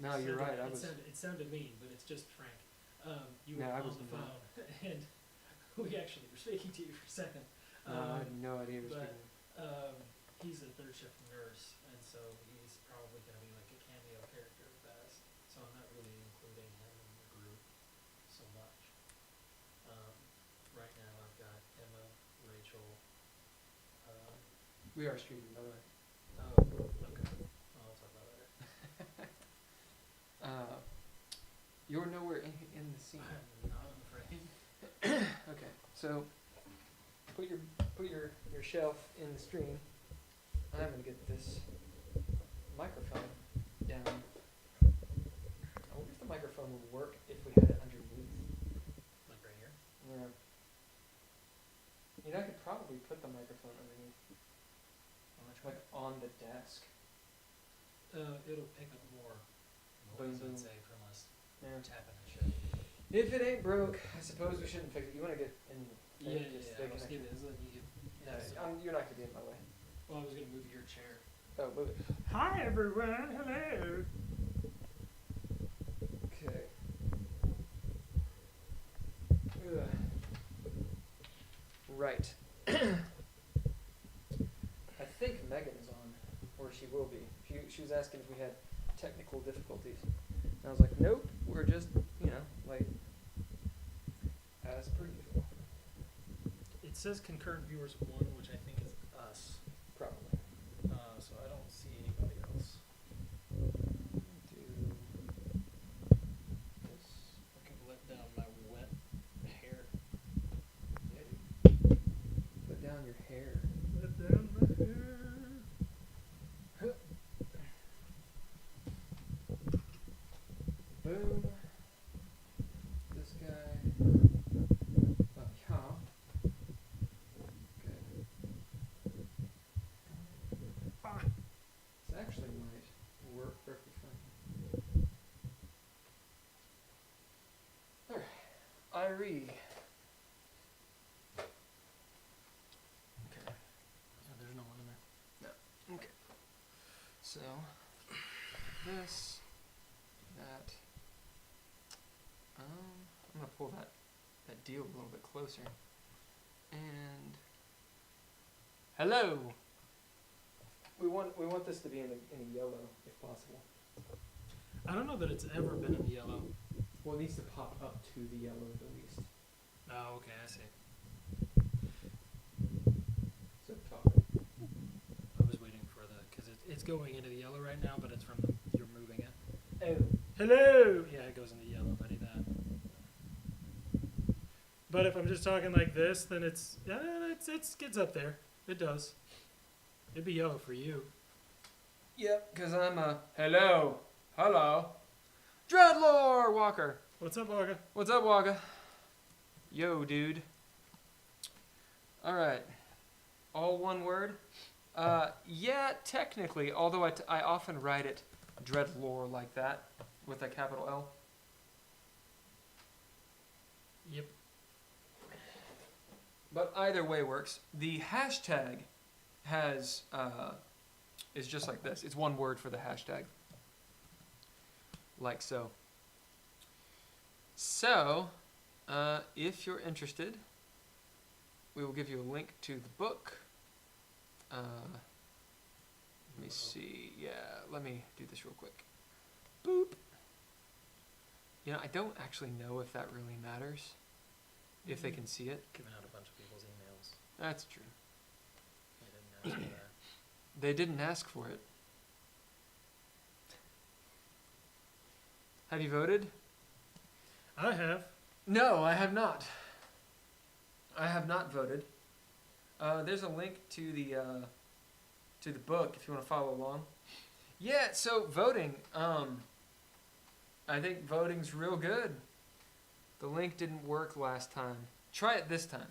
No, you're right. It sounded mean, but it's just Frank. You were No, I on was the not. phone, and we actually were speaking to you for a second. No, I had no idea he was but- speaking. He's a third shift nurse, and so he's probably going to be like a cameo character at best. So I'm not really including him in the group so much. Right now I've got Emma, Rachel. We are streaming, by the way. Okay. I'll talk about that later. You're nowhere in the scene. I'm not afraid. Okay, so put your shelf in the stream. I'm gonna get this microphone down. I wonder if the microphone would work if we had it underneath. Like right here? Yeah. You know, I could probably put the microphone underneath, like on the desk. It'll pick up more Boom, noise, boom. I'd say, from us Yeah. tapping and shit. If it ain't broke, I suppose we shouldn't fix it. You want to get in? Yeah, just I the was connection. gonna, is that you No, could, you're not gonna be in my way. well, I was gonna move your chair. Oh, move it. Hi everyone, hello. Okay. Ugh. Right. I think Megan is on, or she will be. She was asking if we had technical difficulties. And I was like, nope, we're just, like, as per usual. It says concurrent viewers 1, which I think is us. Probably. So I don't see anybody else. Do this. I can let down my wet hair. Yeah, dude. Put down your hair. Let down my hair. Boom. This guy. Up here. Good. This actually might work perfectly fine. Alright. Irie. Okay. Yeah, there's no one in there. Okay. So, this, that. I'm gonna pull that deal a little bit closer. And hello. We want this to be in a yellow if possible. I don't know that it's ever been in the yellow. Well, it needs to pop up to the yellow at the least. Oh, okay, I see. So top. I was waiting for because it's going into the yellow right now, but it's from you're moving it. Oh. Hello! Yeah, it goes into yellow if I do that. But if I'm just talking like this, then it gets up there. It does. It'd be yellow for you. Yep, because I'm a hello. DreadLore Walker. What's up, Waka? What's up, Waka? Yo, dude. Alright. All one word? Yeah, technically, although I often write it DreadLore like that, with a capital L. Yep. But either way works. The hashtag is just like this. It's one word for the hashtag. Like so. So, if you're interested, we will give you a link to the book. Let me see. Yeah, let me do this real quick. Boop. I don't actually know if that really matters. If they can see it. Giving out a bunch of people's emails. That's true. They didn't ask for that. They didn't ask for it. Have you voted? I have. No, I have not. I have not voted. There's a link to the book if you want to follow along. Yeah, so voting. I think voting's real good. The link didn't work last time. Try it this time.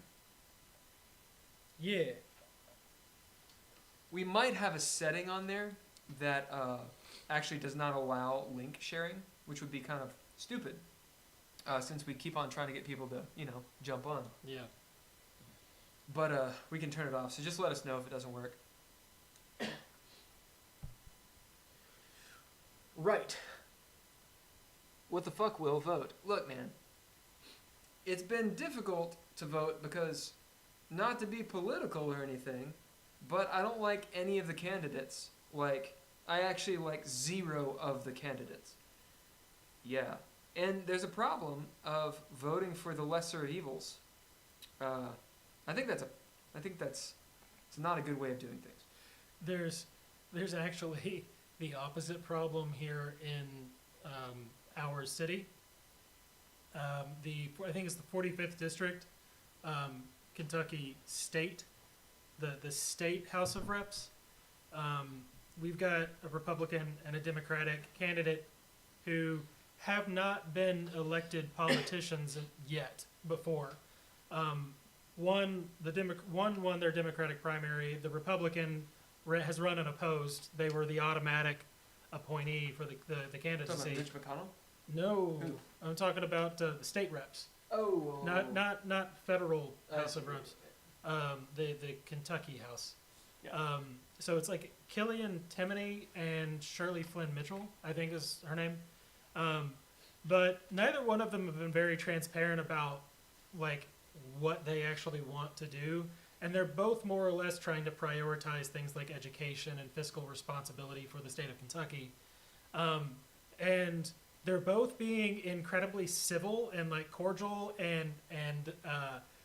Yeah. We might have a setting on there that actually does not allow link sharing, which would be kind of stupid, since we keep on trying to get people to, jump on. Yeah. But we can turn it off, so just let us know if it doesn't work. Right. what the fuck will vote? Look, man, it's been difficult to vote because, not to be political or anything, but I don't like any of the candidates. Like, I actually like 0 of the candidates. Yeah. And there's a problem of voting for the lesser of evils. I think that's it's not a good way of doing things. There's actually the opposite problem here in our city. I think it's the 45th district, Kentucky State, the state House of Reps. We've got a Republican and a Democratic candidate who have not been elected politicians yet before. One won their Democratic primary. The Republican has run unopposed. They were the automatic appointee for the Talking about candidacy. Mitch McConnell? No, Who? I'm talking about the state reps, Oh. not federal House of see. Reps. The Kentucky House. Yeah. So it's like Killian Timoney and Shirley Flynn Mitchell, I think is her name. But neither one of them have been very transparent about like what they actually want to do. And they're both more or less trying to prioritize things like education and fiscal responsibility for the state of Kentucky. And they're both being incredibly civil and like cordial and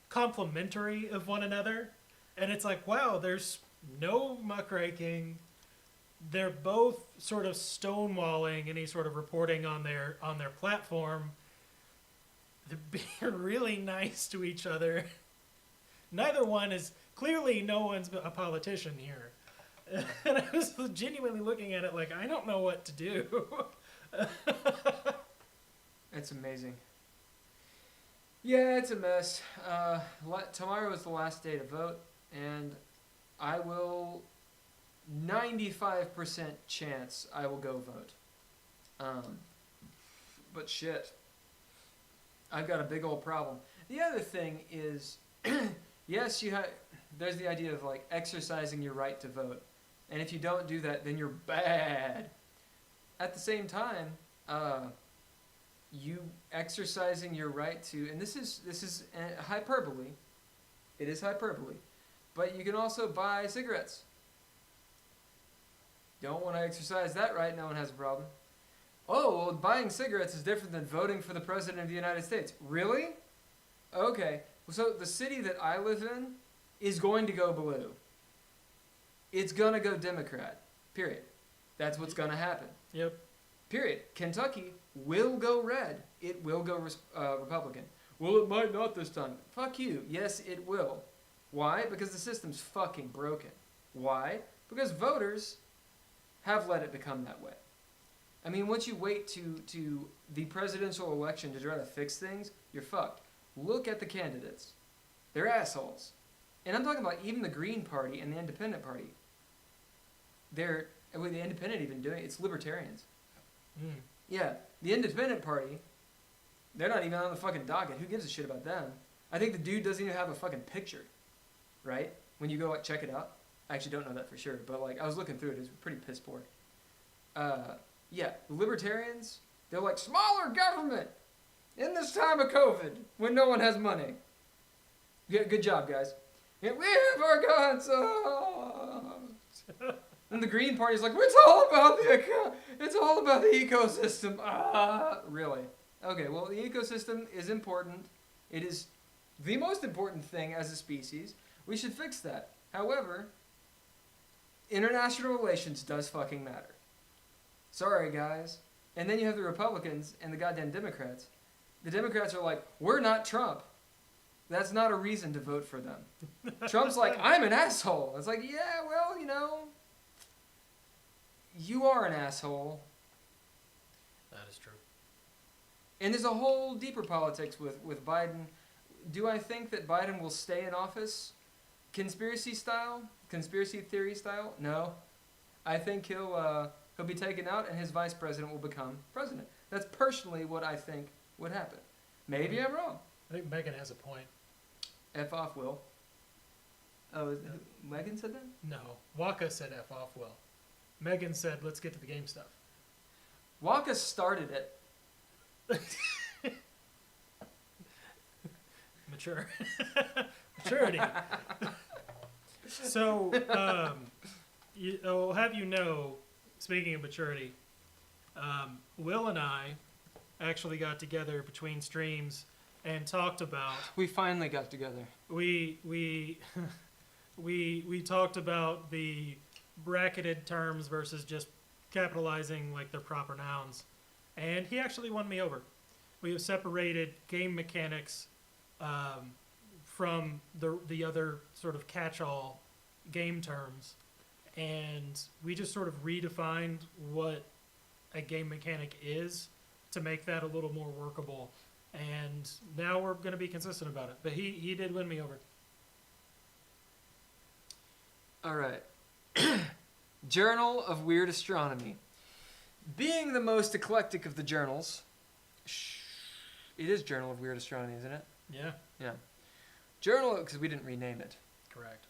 complimentary of one another. And it's like, wow, there's no muckraking. They're both sort of stonewalling any sort of reporting on their platform. They're being really nice to each other. Neither one is, clearly no one's a politician here. And I was genuinely looking at it like, I don't know what to do. It's amazing. Yeah, it's a mess. Tomorrow is the last day to vote, and I will 95% chance I will go vote. But shit, I've got a big old problem. The other thing is, yes, there's the idea of like exercising your right to vote, and if you don't do that, then you're bad. At the same time, you exercising your right to, and this is hyperbole. It is hyperbole, but you can also buy cigarettes. Don't want to exercise that right? No one has a problem. Oh, well, buying cigarettes is different than voting for the President of the United States. Really? Okay. So the city that I live in is going to go blue. It's going to go Democrat. Period. That's what's going to happen. Yep. Period. Kentucky will go red. It will go Republican. Well, it might not this time. Fuck you. Yes, it will. Why? Because the system's fucking broken. Why? Because voters have let it become that way. I mean, once you wait to the presidential election to try to fix things, you're fucked. Look at the candidates. They're assholes. And I'm talking about even the Green Party and the Independent Party. With the Independent even doing it, it's libertarians. Mm. Yeah, the Independent Party, they're not even on the fucking docket. Who gives a shit about them? I think the dude doesn't even have a fucking picture, right? When you go like check it out. I actually don't know that for sure, but like I was looking through it. It was pretty piss poor. Yeah, the libertarians, they're like smaller government in this time of COVID when no one has money. Yeah, good job, guys. Yeah, we have our guns. And the Green Party's like, it's all about the ecosystem. Really? Okay, well, the ecosystem is important. It is the most important thing as a species. We should fix that. However, international relations does fucking matter. Sorry, guys. And then you have the Republicans and the goddamn Democrats. The Democrats are like, we're not Trump. That's not a reason to vote for them. Trump's like, I'm an asshole. It's like, yeah, well, you are an asshole. That is true. And there's a whole deeper politics with Biden. Do I think that Biden will stay in office conspiracy theory style? No. I think he'll be taken out and his vice president will become president. That's personally what I think would happen. Maybe I'm wrong. I think Megan has a point. F off, Will. Oh, Megan said that? No. Waka said F off Will. Megan said, let's get to the game stuff. Waka started it. Mature. Maturity. So, I'll have you know, speaking of maturity, Will and I actually got together between streams and talked about. We finally got together. We talked about the bracketed terms versus just capitalizing like their proper nouns, and he actually won me over. We have separated game mechanics from the other sort of catch-all game terms, and we just sort of redefined what a game mechanic is to make that a little more workable. And now we're going to be consistent about it. But he did win me over. All right. Journal of Weird Astronomy. Being the most eclectic of the journals, it is Journal of Weird Astronomy, isn't it? Yeah, Yeah. Journal, because we didn't rename it. correct.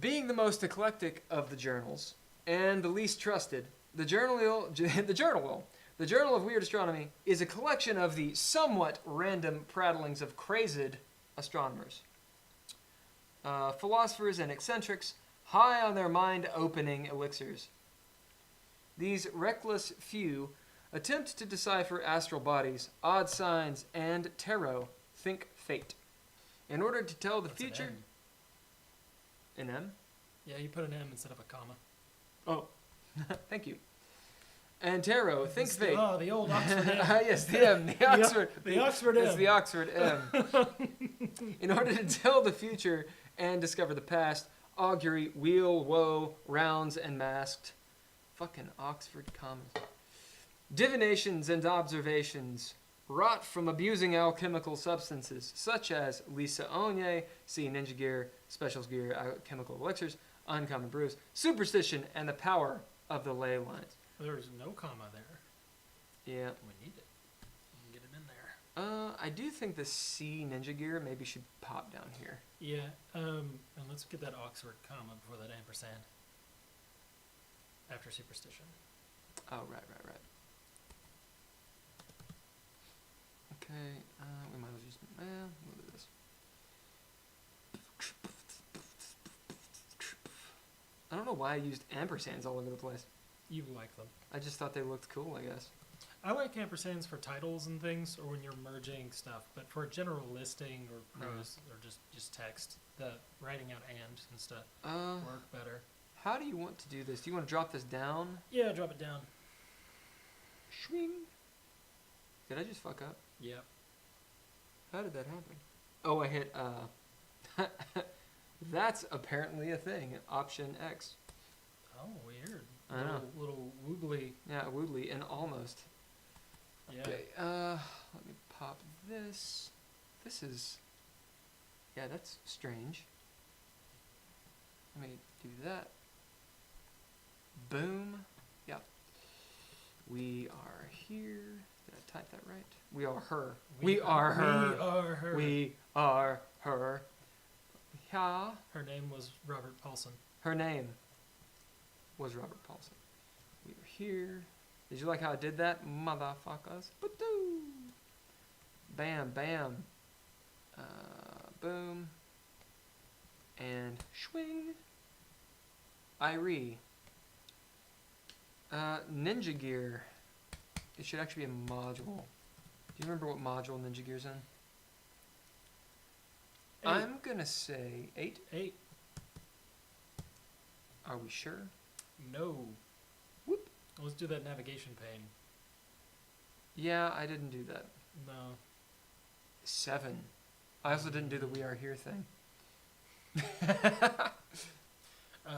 Being the most eclectic of the journals and the least trusted, the Journal of Weird Astronomy is a collection of the somewhat random prattlings of crazed astronomers, philosophers and eccentrics high on their mind-opening elixirs. These reckless few attempt to decipher astral bodies, odd signs, and tarot, think fate. In order to tell the That's an future... M. An M? Yeah, you put an M instead of a comma. Oh, thank you. And tarot, think fate. Oh, the old Oxford M. Yes, the M, the Oxford. The Oxford M. It's the Oxford M. In order to tell the future and discover the past, augury, wheel, woe, rounds, and masked. Fucking Oxford commas. Divinations and observations wrought from abusing alchemical substances such as Lisa Onye, see Ninja Gear, Specials Gear, Alchemical Elixirs, Uncommon Brews, superstition, and the power of the Leylines. There's no comma there. Yeah. We need it. We can get it in there. I do think the C Ninja Gear maybe should pop down here. Yeah, and let's get that Oxford comma before that ampersand. After superstition. Oh, right. Okay, we might as well just, we'll do this. I don't know why I used ampersands all over the place. You like them. I just thought they looked cool, I guess. I like ampersands for titles and things, or when you're merging stuff. But for a general listing or prose or just text, the writing out and stuff work better. How do you want to do this? Do you want to drop this down? Yeah, drop it down. Swing. Did I just fuck up? Yep. How did that happen? Oh, I hit, that's apparently a thing. Option X. Oh, weird. I know. Little woogly. Yeah, woodly and almost. Yeah. Okay, let me pop this. This is, yeah, that's strange. Let me do that. Boom. Yeah. We are here. Did I type that right? We are her. We are her. We are her. We are her. Yeah. Her name was Robert Paulson. Her name was Robert Paulson. We are here. Did you like how I did that, motherfuckers? Ba-doo. Bam, bam. Boom. And swing. Irie. Ninja Gear. It should actually be a module. Do you remember what module Ninja Gear's in? 8. I'm gonna say 8. 8. Are we sure? No. Whoop. Let's do that navigation pane. Yeah, I didn't do that. No. 7. I also didn't do the We Are Here thing.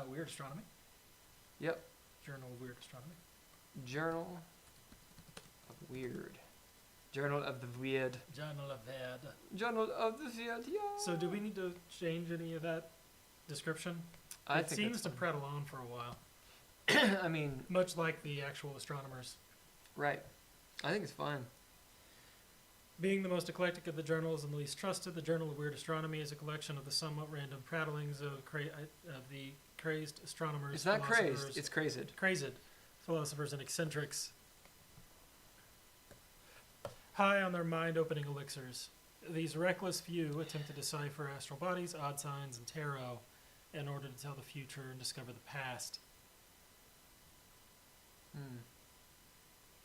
Weird Astronomy. Yep. Journal of Weird Astronomy. Journal of Weird. Journal of the Weird. Journal of Weird. Journal of the Weird, yeah. So do we need to change any of that description? I It think seems it's to fine. prattle on for a while. I mean, Much like the actual astronomers. right. I think it's fine. Being the most eclectic of the journals and the least trusted, the Journal of Weird Astronomy is a collection of the somewhat random prattlings of the crazed astronomers. It's not crazed. philosophers- It's crazed. crazed philosophers and eccentrics high on their mind-opening elixirs. These reckless few attempt to decipher astral bodies, odd signs, and tarot in order to tell the future and discover the past.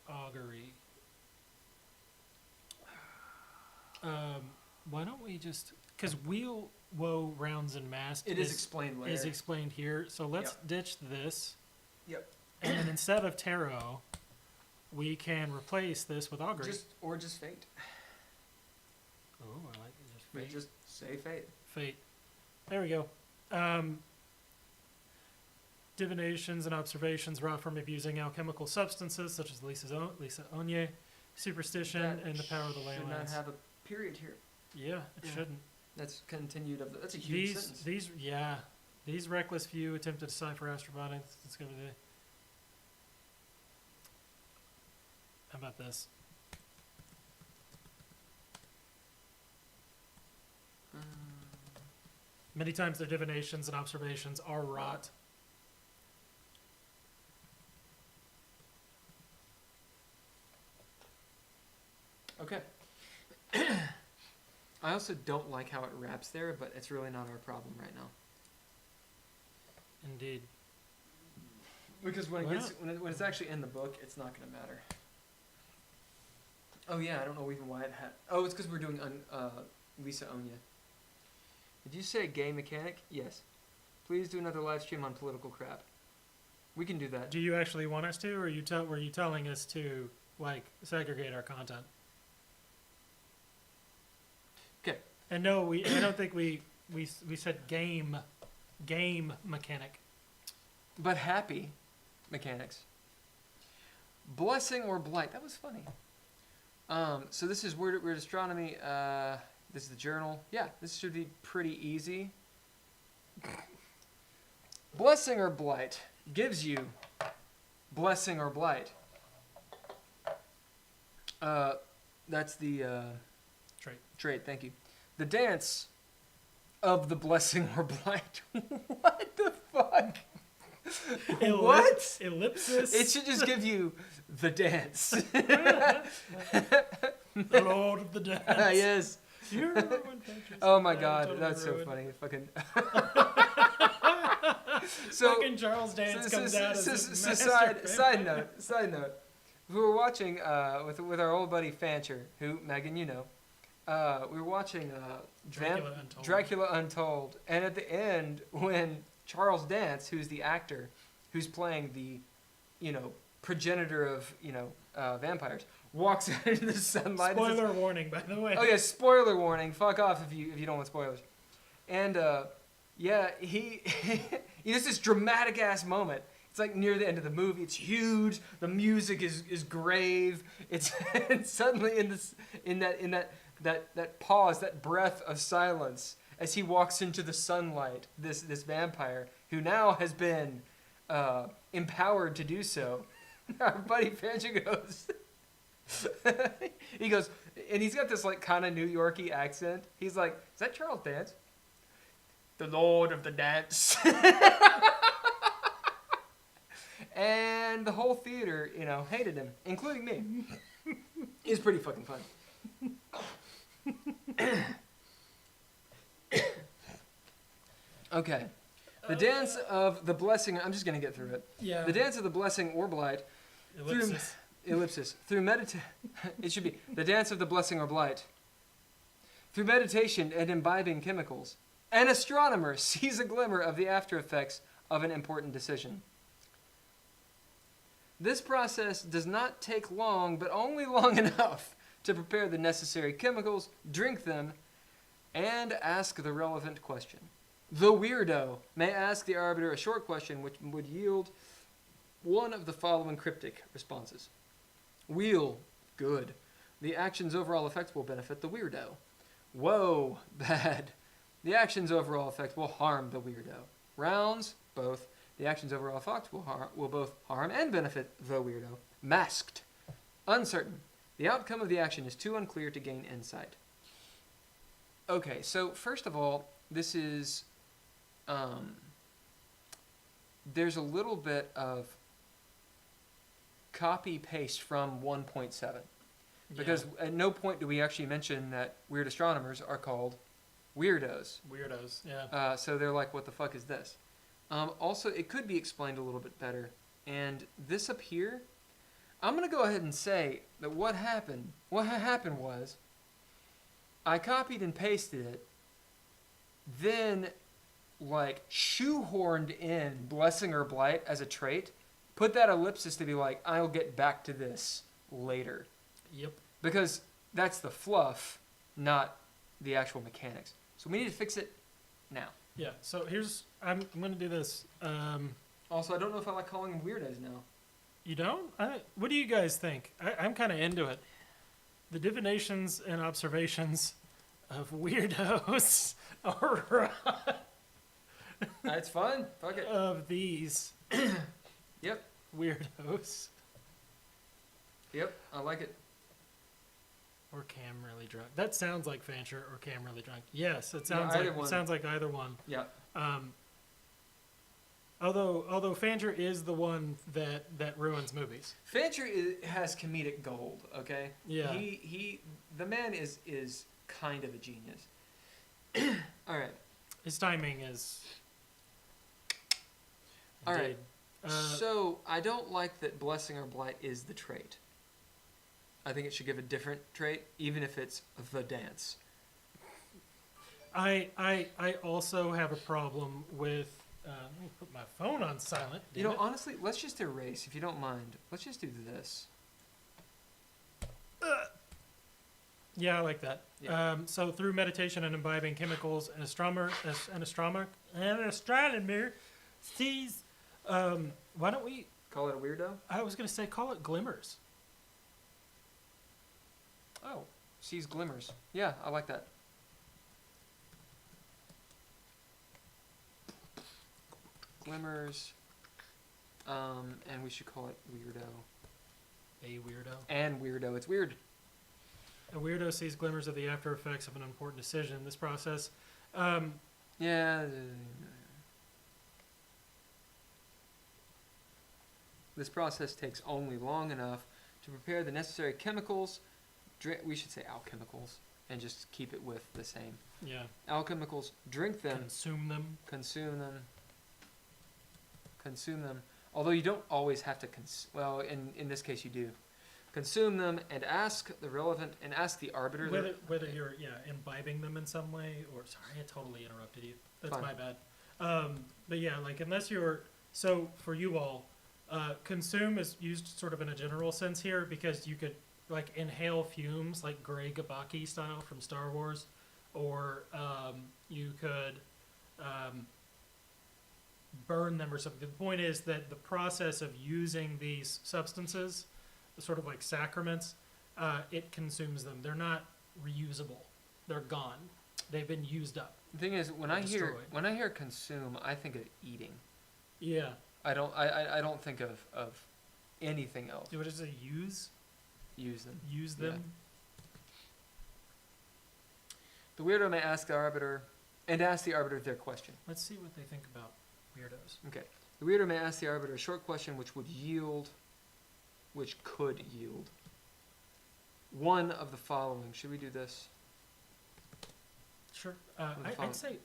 Augury. Why don't we just... Because wheel, woe, rounds, and mast It is explained later. is explained here. So let's ditch this. Yep. And then instead of tarot, we can replace this with augury. Just fate. Oh, I like it. Just fate. Just say fate. Fate. There we go. Divinations and observations wrought from abusing alchemical substances such as Lisa Onye, superstition, and the power of the Should not Leylines. have a period here. Yeah, it shouldn't. That's continued of the, that's a huge sentence. These reckless few attempt to decipher astral bodies. Let's go to the... How about this? Many times their divinations and observations are wrought. Okay. I also don't like how it wraps there, but it's really not our problem right now. Indeed. Because when Why when it's actually in the book, it's not going to matter. Oh yeah, I don't know even why it had. Oh, it's because we're doing Lisa Onya. Did you say gay mechanic? Yes. Please do another live stream on political crap. We can do that. Do you actually want us to, or were you telling us to like segregate our content? Okay. And no, I don't think we said game mechanic. But happy mechanics. Blessing or blight. That was funny. So this is Weird Astronomy. This is the journal. Yeah, this should be pretty easy. Blessing or blight gives you blessing or blight. That's the trait. Thank you. The dance of the blessing or blight. What the fuck? What? Ellipsis. It should just give you the dance. The Lord of the Dance. Yes. You remember when Patrick Oh said my that? god, Totally that's so ruined. funny. Fucking. So, Fucking Charles Dance comes out as a side note. We were watching with our old buddy Fancher, who Megan, you know. We were watching Dracula Untold, and at the end, when Charles Dance, who's the actor, who's playing the, progenitor of vampires, walks out into the sunlight. Spoiler warning, by the way. Oh yeah, spoiler warning. Fuck off if you don't want spoilers. And yeah, he there's this dramatic ass moment. It's like near the end of the movie. It's huge. The music is grave. It's and suddenly in that pause, that breath of silence, as he walks into the sunlight, this vampire who now has been empowered to do so. Our buddy Fancher goes. He goes, and he's got this like kind of New Yorkie accent. He's like, "Is that Charles Dance? The Lord of the Dance." And the whole theater, hated him, including me. It's pretty fucking fun. Okay. The dance of the blessing. I'm just gonna get through it. Yeah. The dance of the blessing or blight. Ellipsis. Through it should be the dance of the blessing or blight. Through meditation and imbibing chemicals, an astronomer sees a glimmer of the after effects of an important decision. This process does not take long, but only long enough to prepare the necessary chemicals, drink them, and ask the relevant question. The weirdo may ask the arbiter a short question which would yield one of the following cryptic responses. Wheel, good. The action's overall effects will benefit the weirdo. Woe, bad. The action's overall effect will harm the weirdo. Rounds, both. The action's overall effect will both harm and benefit the weirdo. Masked, uncertain. The outcome of the action is too unclear to gain insight. Okay, so first of all, this is, there's a little bit of copy-paste from 1.7. Because at no point do we actually mention that weird astronomers are called weirdos. Weirdos, yeah. So they're like, what the fuck is this? Also, it could be explained a little bit better. And this up here, I'm going to go ahead and say that what happened was I copied and pasted it, then like shoehorned in blessing or blight as a trait, put that ellipsis to be like, I'll get back to this later. Yep. Because that's the fluff, not the actual mechanics. So we need to fix it now. Yeah, so I'm going to do this. Also, I don't know if I like calling them weirdos now. You don't? What do you guys think? I'm kind of into it. The divinations and observations of weirdos are That's fun. Fuck it. of these Yep. weirdos. Yep. I like it. Or Cam really drunk. That sounds like Fancher or Cam really drunk. Yes, it Yeah, sounds either like one. it sounds like either one. Yeah. Although Fancher is the one that ruins movies. Fancher has comedic gold. Okay. Yeah. The man is kind of a genius. All right. His timing is. All right. Indeed. So I don't like that blessing or blight is the trait. I think it should give a different trait, even if it's the dance. I also have a problem with. Let me put my phone on silent. You damn know, it. honestly, let's just erase, if you don't mind. Let's just do this. Yeah, I like that. Yeah. So through meditation and imbibing chemicals, an astronomer sees. Why don't we? Call it a weirdo? I was gonna say call it glimmers. Oh, sees glimmers. Yeah, I like that. Glimmers. And we should call it weirdo. A weirdo. And weirdo. It's weird. A weirdo sees glimmers of the after effects of an important decision. This process. Yeah. This process takes only long enough to prepare the necessary chemicals. We should say alchemicals and just keep it with the same. Yeah. Alchemicals, drink them, Consume them. consume them. Although you don't always have to well, in this case you do. Consume them and ask the arbiter. Whether you're imbibing them in some way or sorry, I totally interrupted you. That's Fine. my bad. But yeah, like unless you're for you all, consume is used sort of in a general sense here because you could like inhale fumes like Grey Gabaki style from Star Wars, or you could burn them or something. The point is that the process of using these substances, sort of like sacraments, it consumes them. They're not reusable. They're gone. They've been used up. The thing is, when I Destroyed. hear consume, I think of eating. Yeah. I don't think of anything else. What does it use? Use them. Use Yeah. them. The weirdo may ask the arbiter their question. Let's see what they think about weirdos. Okay. The weirdo may ask the arbiter a short question which could yield one of the following. Should we do this? Sure. What the I'd say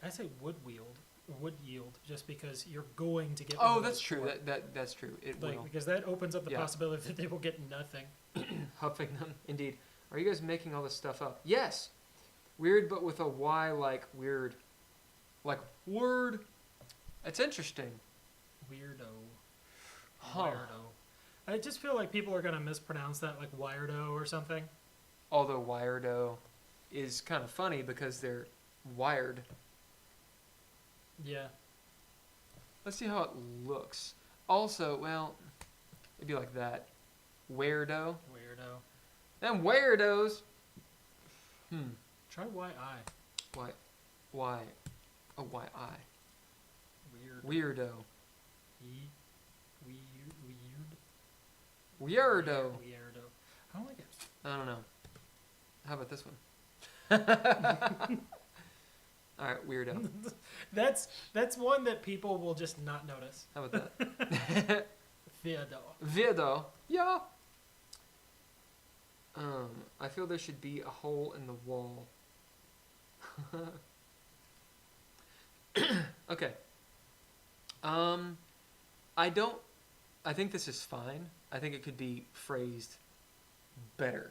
would yield just because you're going to get. Oh, one of that's those true. for it. That's true. It Like will. because that opens up the Yeah. possibility that they will get nothing. Huffing them. Indeed. Are you guys making all this stuff up? Yes. Weird, but with a Y like weird. Like word. It's interesting. Weirdo. Huh. Weirdo. I just feel like people are gonna mispronounce that like weirdo or something. Although Weirdo is kind of funny because they're wired. Yeah. Let's see how it looks. Also, well, it'd be like that. Weirdo. Weirdo. Them weirdos. Try Y-I. Why? A Y-I. Weird. Weirdo. Weird. Weirdo. Weirdo. I don't like it. I don't know. How about this one? All right, weirdo. That's one that people will just not notice. How about that? Weirdo. Weirdo. Yeah. I feel there should be a hole in the wall. Okay. I think this is fine. I think it could be phrased better.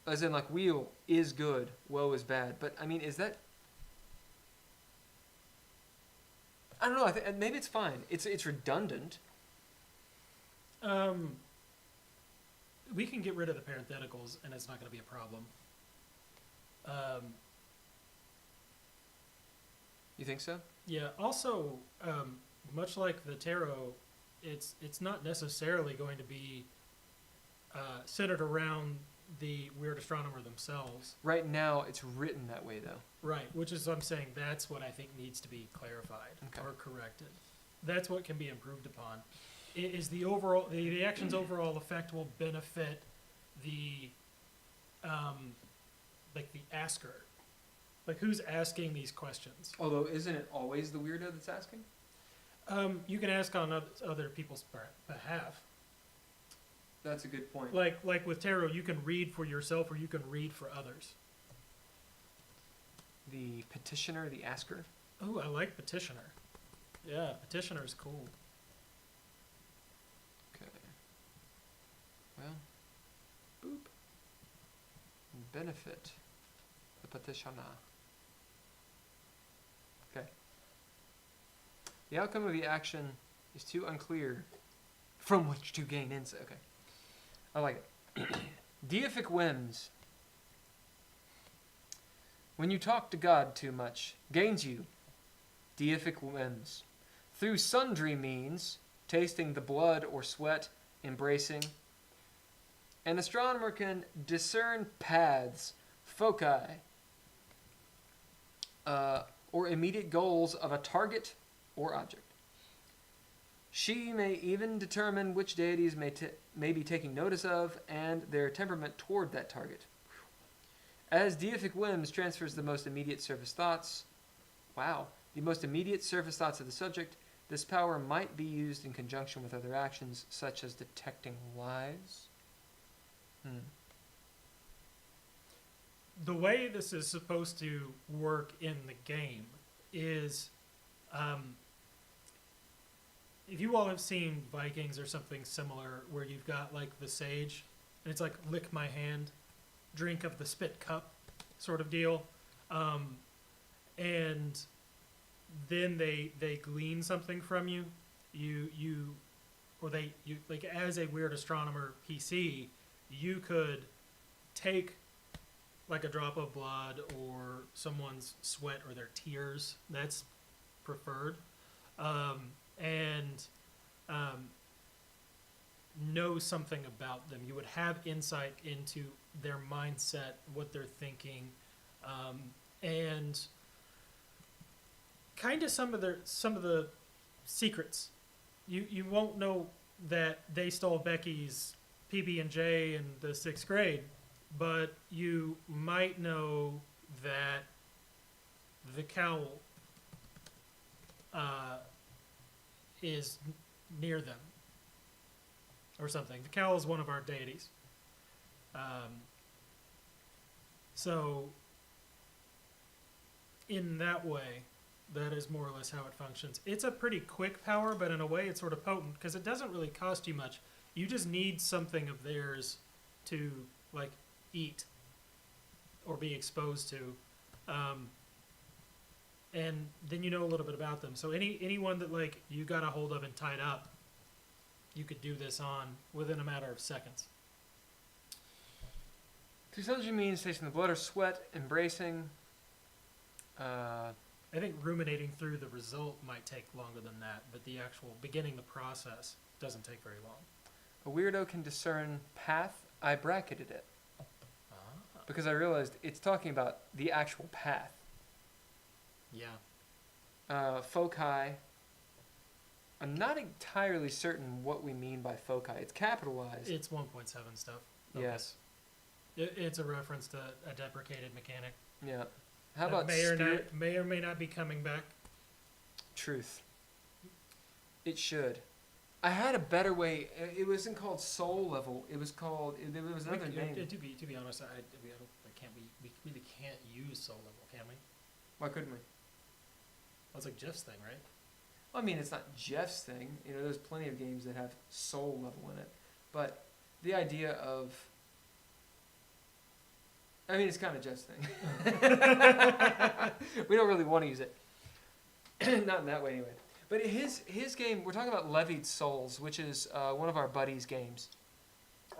As in, like, wheel is good, woe is bad. But, I mean, is that... I don't know. I think maybe it's fine. It's redundant. We can get rid of the parentheticals, and it's not going to be a problem. You think so? Yeah. Also, much like the tarot, it's not necessarily going to be centered around the weird astronomer themselves. Right now, it's written that way, though. Right. Which is, I'm saying, that's what I think needs to be clarified Okay. or corrected. That's what can be improved upon. Is the overall the action's overall effect will benefit the like the asker, like who's asking these questions. Although, isn't it always the weirdo that's asking? You can ask on other people's behalf. That's a good point. Like with tarot, you can read for yourself or you can read for others. The petitioner, the asker. Oh, I like petitioner. Yeah, petitioner is cool. Okay. Well, boop. Benefit the petitioner. Okay. The outcome of the action is too unclear from which to gain insight. Okay. I like it. Deific whims. When you talk to God too much, gains you deific whims. Through sundry means, tasting the blood or sweat, embracing, an astronomer can discern paths, foci, or immediate goals of a target or object. She may even determine which deities may be taking notice of and their temperament toward that target. As deific whims transfers the most immediate surface thoughts, the most immediate surface thoughts of the subject, this power might be used in conjunction with other actions, such as detecting lies. The way this is supposed to work in the game is, if you all have seen Vikings or something similar, where you've got like the sage, and it's like lick my hand, drink of the spit cup, sort of deal, and then they glean something from you. You like as a weird astronomer PC, you could take like a drop of blood or someone's sweat or their tears. That's preferred. And know something about them. You would have insight into their mindset, what they're thinking, and kind of some of the secrets. You won't know that they stole Becky's PB&J in the 6th grade, but you might know that the cowl is near them or something. The cowl is one of our deities. So in that way, that is more or less how it functions. It's a pretty quick power, but in a way it's sort of potent because it doesn't really cost you much. You just need something of theirs to like eat or be exposed to. And then you know a little bit about them. So anyone that like you got a hold of and tied up, you could do this on within a matter of seconds. Theurgy means tasting the blood or sweat, embracing. I think ruminating through the result might take longer than that, but the actual beginning the process doesn't take very long. A weirdo can discern path. I bracketed it because I realized it's talking about the actual path. Yeah. Foci. I'm not entirely certain what we mean by foci. It's capitalized. It's 1.7 stuff. Yes. It's a reference to a deprecated mechanic. Yeah. How that about spirit? may or may not be coming back. Truth. It should. I had a better way. It wasn't called Soul Level. It was called. There was another name. To be honest, we really can't use soul level, can we? Why couldn't we? That's like Jeff's thing, right? I mean, it's not Jeff's thing. You know, there's plenty of games that have Soul Level in it, but the idea of. I mean, it's kind of Jeff's thing. We don't really want to use it. Not in that way, anyway. But his game, we're talking about Levied Souls, which is one of our buddies' games.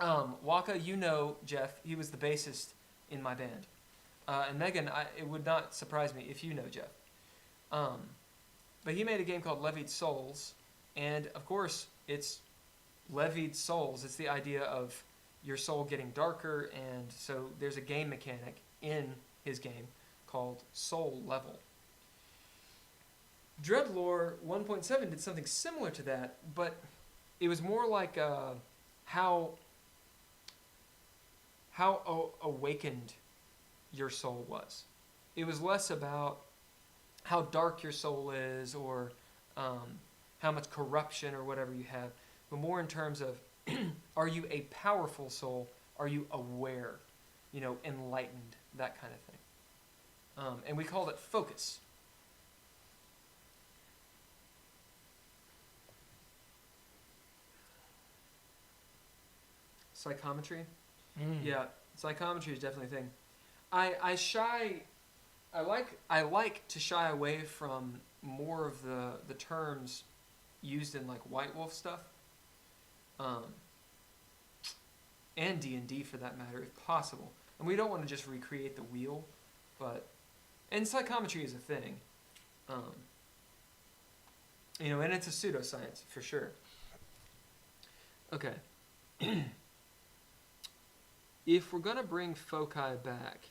Waka, you know Jeff. He was the bassist in my band. And Megan, it would not surprise me if you know Jeff. But he made a game called Levied Souls. And, of course, it's Levied Souls. It's the idea of your soul getting darker. And so there's a game mechanic in his game called Soul Level. DreadLore 1.7 did something similar to that, but it was more like how awakened your soul was. It was less about how dark your soul is or how much corruption or whatever you have, but more in terms of are you a powerful soul? Are you aware? You know, enlightened, that kind of thing. And we called it Focus. Psychometry? Yeah, psychometry is definitely a thing. I like to shy away from more of the terms used in like White Wolf stuff. And D&D for that matter, if possible. And we don't want to just recreate the wheel, and psychometry is a thing. You know, and it's a pseudoscience for sure. Okay. If we're going to bring foci back...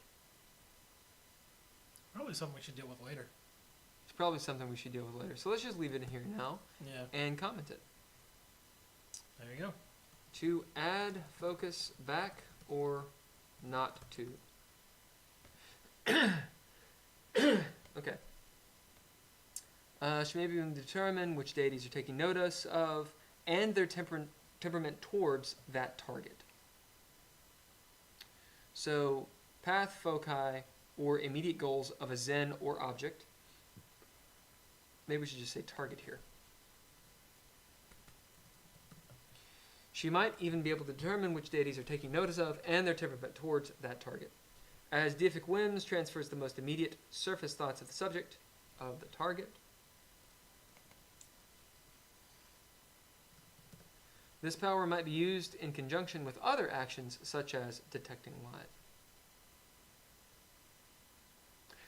Probably something we should deal with later. It's probably something we should deal with later. So let's just leave it in here now. Yeah. And comment it. There you go. To add focus back or not to. Okay. Should maybe even determine which deities are taking notice of and their temperament towards that target. So, path, foci, or immediate goals of a Zen or object. Maybe we should just say target here. She might even be able to determine which deities are taking notice of and their temperament towards that target. As deific whims transfers the most immediate surface thoughts of the subject of the target. This power might be used in conjunction with other actions such as detecting light.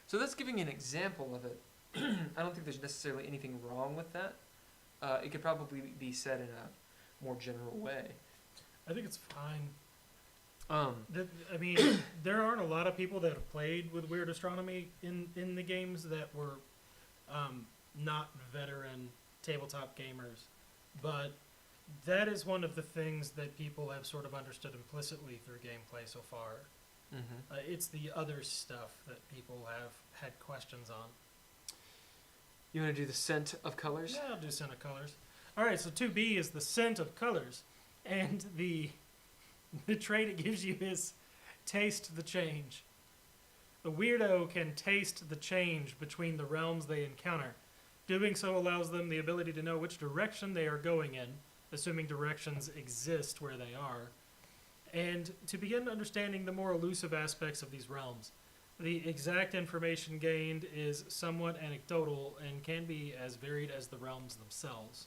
So that's giving an example of it. I don't think there's necessarily anything wrong with that. It could probably be said in a more general way. I think it's fine. I mean, there aren't a lot of people that have played with Weird Astronomy in the games that were not veteran tabletop gamers, but that is one of the things that people have sort of understood implicitly through gameplay so far. Mm-hmm. It's the other stuff that people have had questions on. You want to do the scent of colors? Yeah, I'll do scent of colors. All right, so 2B is the scent of colors, and the trait it gives you is taste the change. The weirdo can taste the change between the realms they encounter. Doing so allows them the ability to know which direction they are going in, assuming directions exist where they are, and to begin understanding the more elusive aspects of these realms. The exact information gained is somewhat anecdotal and can be as varied as the realms themselves.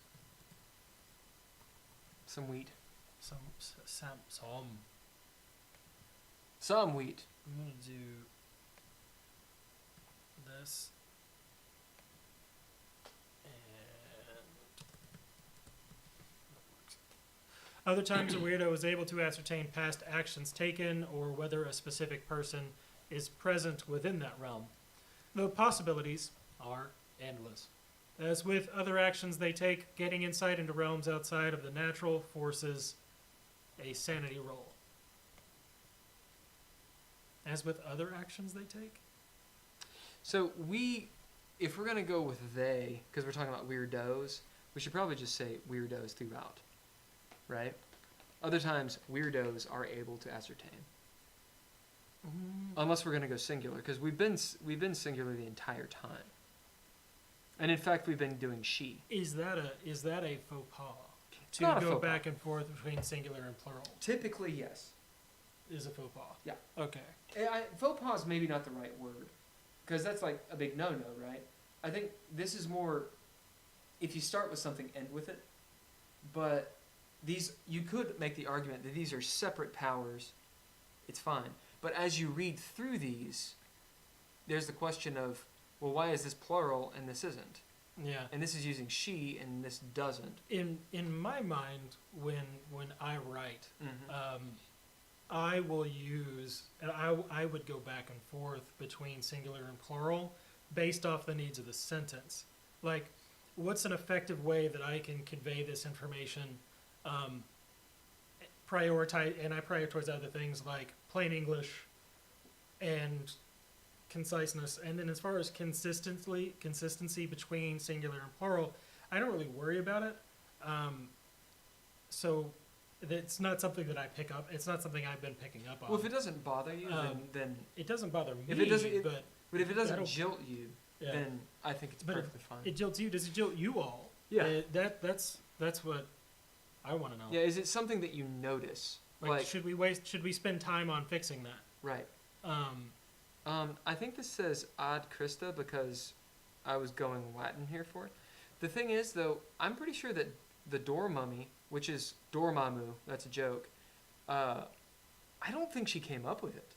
Some wheat. Some. Some wheat. I'm going to do this. Other times, a weirdo is able to ascertain past actions taken or whether a specific person is present within that realm. The possibilities are endless. As with other actions they take, getting insight into realms outside of the natural forces a sanity roll. As with other actions they take? So if we're going to go with they, because we're talking about weirdos, we should probably just say weirdos throughout, right? Other times, weirdos are able to ascertain. Unless we're going to go singular, because we've been singular the entire time. And in fact, we've been doing she. Is that a faux pas? It's To not a go faux pas. back and forth between singular and plural Typically, yes. is a faux pas. Yeah. Okay. Faux pas is maybe not the right word, because that's like a big no-no, right? I think this is more, if you start with something, end with it. But you could make the argument that these are separate powers. It's fine. But as you read through these, there's the question of, well, why is this plural and this isn't? Yeah. And this is using she and this doesn't. In my mind, when I write, Mm-hmm. I will use, and I would go back and forth between singular and plural based off the needs of the sentence. Like, what's an effective way that I can convey this information? I prioritize other things like plain English and conciseness. And then as far as consistency between singular and plural, I don't really worry about it. So it's not something that I pick up. It's not something I've been picking up on. Well, if it doesn't bother you, then it doesn't bother me. If it doesn't- but if it doesn't that'll- jilt you, yeah. then I think it's But perfectly fine. it jilts you. Does it jilt you all? Yeah. That's what I want to know. Yeah, is it something that you notice? Like, should we spend time on fixing that? Right. Um, I think this says ad Christa because I was going Latin here for it. The thing is, though, I'm pretty sure that the Dormammu, which is Dormammu, that's a joke, I don't think she came up with it.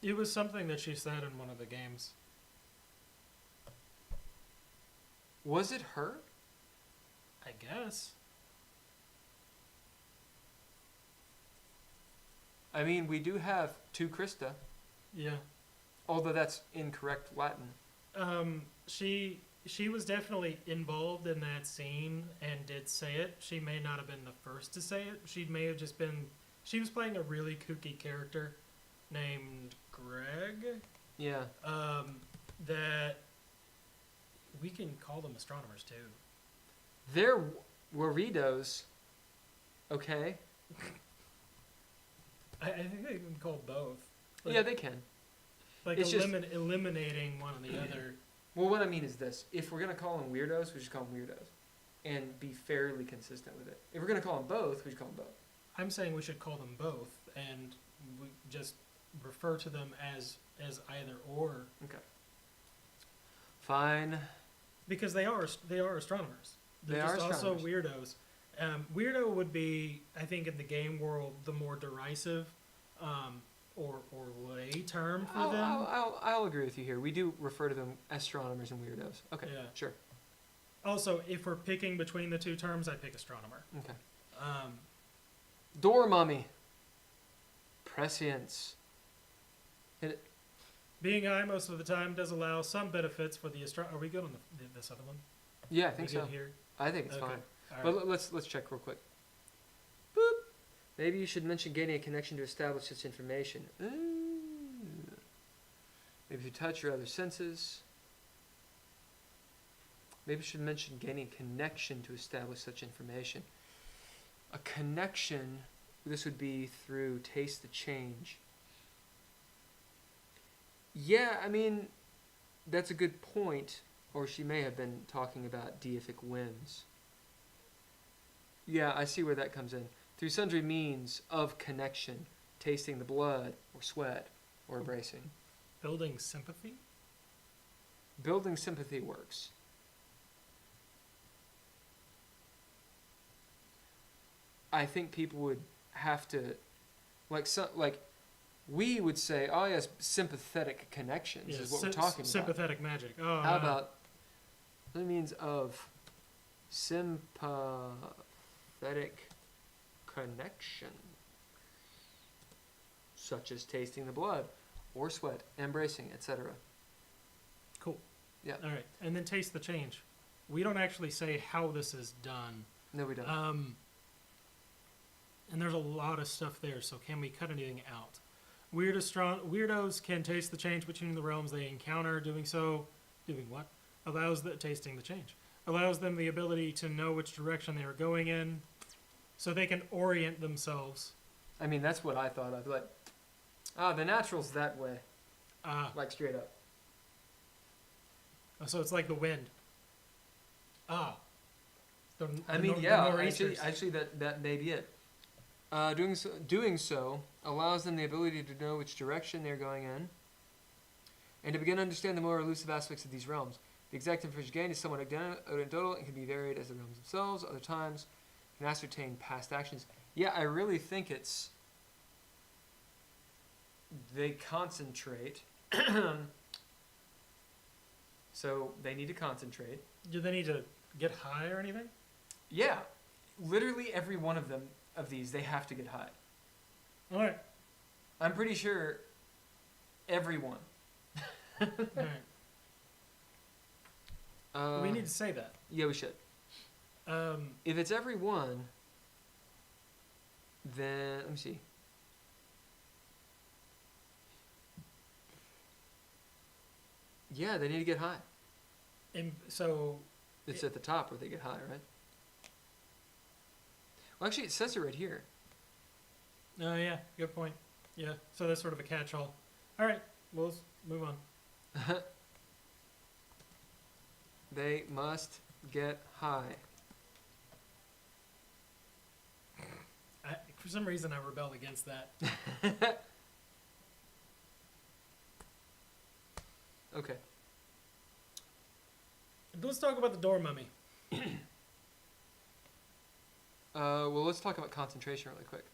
it was something that she said in one of the games. Was it her? I guess. I mean, we do have tu Christa, Yeah. although that's incorrect Latin. She was definitely involved in that scene and did say it. She may not have been the first to say it. She may have just been. She was playing a really kooky character named Greg. Yeah. That we can call them astronomers too. They're Weirdos. Okay. I think they can call both. Yeah, they can. Like It's just- eliminating one or the other. Well, what I mean is this. If we're going to call them weirdos, we should call them weirdos. And be fairly consistent with it. If we're going to call them both, we should call them both. I'm saying we should call them both and we just refer to them as either or, Okay. Fine. because they are astronomers. They They're are just also astronomers. weirdos. Weirdo would be, I think, in the game world, the more derisive or lay term for them. I'll agree with you here. We do refer to them as astronomers and weirdos. Okay, Yeah. sure. Also, if we're picking between the two terms, I pick astronomer. Okay. Um, Dormammu. Prescience. being high most of the time does allow some benefits for the Are we good on this other one? Yeah, I think We so. good here? I think it's Okay. fine. All But right. let's check real quick. Boop. Maybe you should mention gaining a connection to establish such information. Ooh. Maybe through touch or other senses. Maybe you should mention gaining a connection to establish such information. A connection, this would be through taste the change. Yeah, I mean, that's a good point. Or she may have been talking about deific whims. Yeah, I see where that comes in. Through sundry means of connection, tasting the blood, or sweat, or embracing. Building sympathy? Building sympathy works. I think people would have to, we would say, oh yes, sympathetic connections is what we're talking about. Sympathetic magic. Oh, How about the means of sympathetic connection, such as tasting the blood, or sweat, embracing, etc. Cool. Yeah. All right, and then taste the change. We don't actually say how this is done. No, we don't. And there's a lot of stuff there, so can we cut anything out? Weirdos can taste the change between the realms they encounter. Doing what? Allows the tasting the change. allows them the ability to know which direction they are going in, so they can orient themselves. I mean, that's what I thought of. Like, the natural's that way. Like straight up. So it's like the wind. The nor'easters. Actually, that may be it. Doing so allows them the ability to know which direction they're going in, and to begin to understand the more elusive aspects of these realms. The exact information gained is somewhat anecdotal and can be varied as the realms themselves. Other times, can ascertain past actions. Yeah, I really think it's they concentrate. So they need to concentrate. Do they need to get high or anything? Yeah, literally every one of them of these they have to get high. All right. I'm pretty sure everyone. All right. We need to say that. Yeah, we should. If it's everyone, then let me see. Yeah, they need to get high. So It's at the top where they get high, right? Well, actually, it says it right here. Oh, yeah, good point. Yeah, so that's sort of a catch-all. All right, well, let's move on. They must get high. For some reason, I rebel against that. Okay. Let's talk about the door mummy. Well, let's talk about concentration really quick.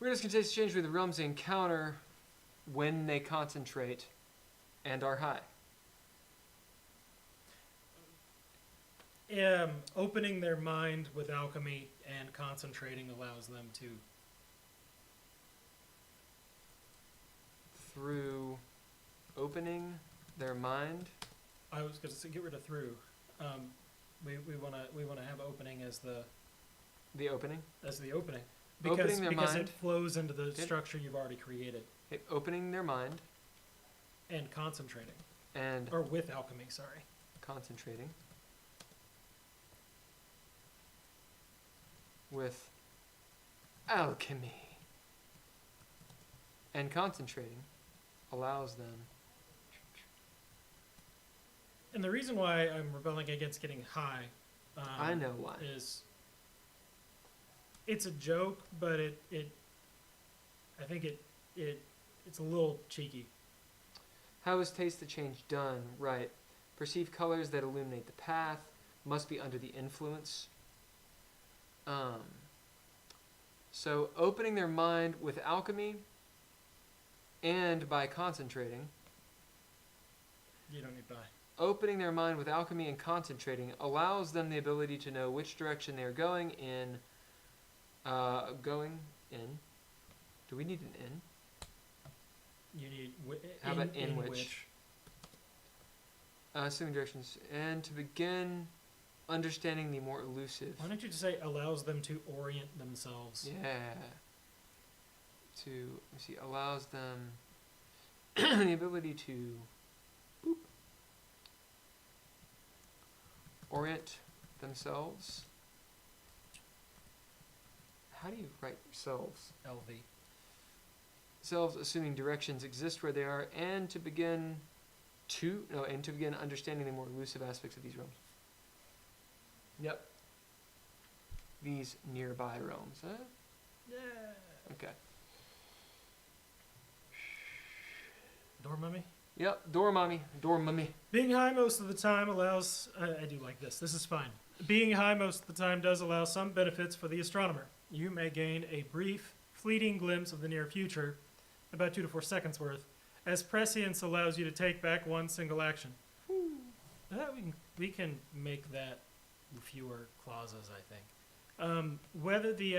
Weirdos can taste change with the realms they encounter when they concentrate and are high. Opening their mind with alchemy and concentrating allows them to... Through opening their mind. I was going to say get rid of through. We want to have opening as the opening. opening Opening their because mind. it flows into the Okay. structure you've already created. Okay, opening their mind And concentrating, and or with alchemy. Sorry. concentrating with alchemy. And concentrating allows them. And the reason why I'm rebelling against getting high, I know why. is it's a joke, but I think it's a little cheeky. How is taste the change done? Right. Perceive colors that illuminate the path. Must be under the influence. So opening their mind with alchemy and by concentrating. You don't need by. Opening their mind with alchemy and concentrating allows them the ability to know which direction they're going in. Going in. Do we need an in? You need How about in which? Assuming directions. And to begin understanding the more elusive. Why don't you just say allows them to orient themselves? Yeah. To, let me see, allows them the ability to orient themselves. How do you write selves? LV. Selves, assuming directions exist where they are, and to begin understanding the more elusive aspects of these realms. Yep. These nearby realms, huh? Yeah. Okay. Door mummy? Yep, door mummy. Being high most of the time allows... I do like this. This is fine. Being high most of the time does allow some benefits for the astronomer. You may gain a brief, fleeting glimpse of the near future, about 2 to 4 seconds worth, as Prescience allows you to take back one single action. We can make that fewer clauses, I think. Whether the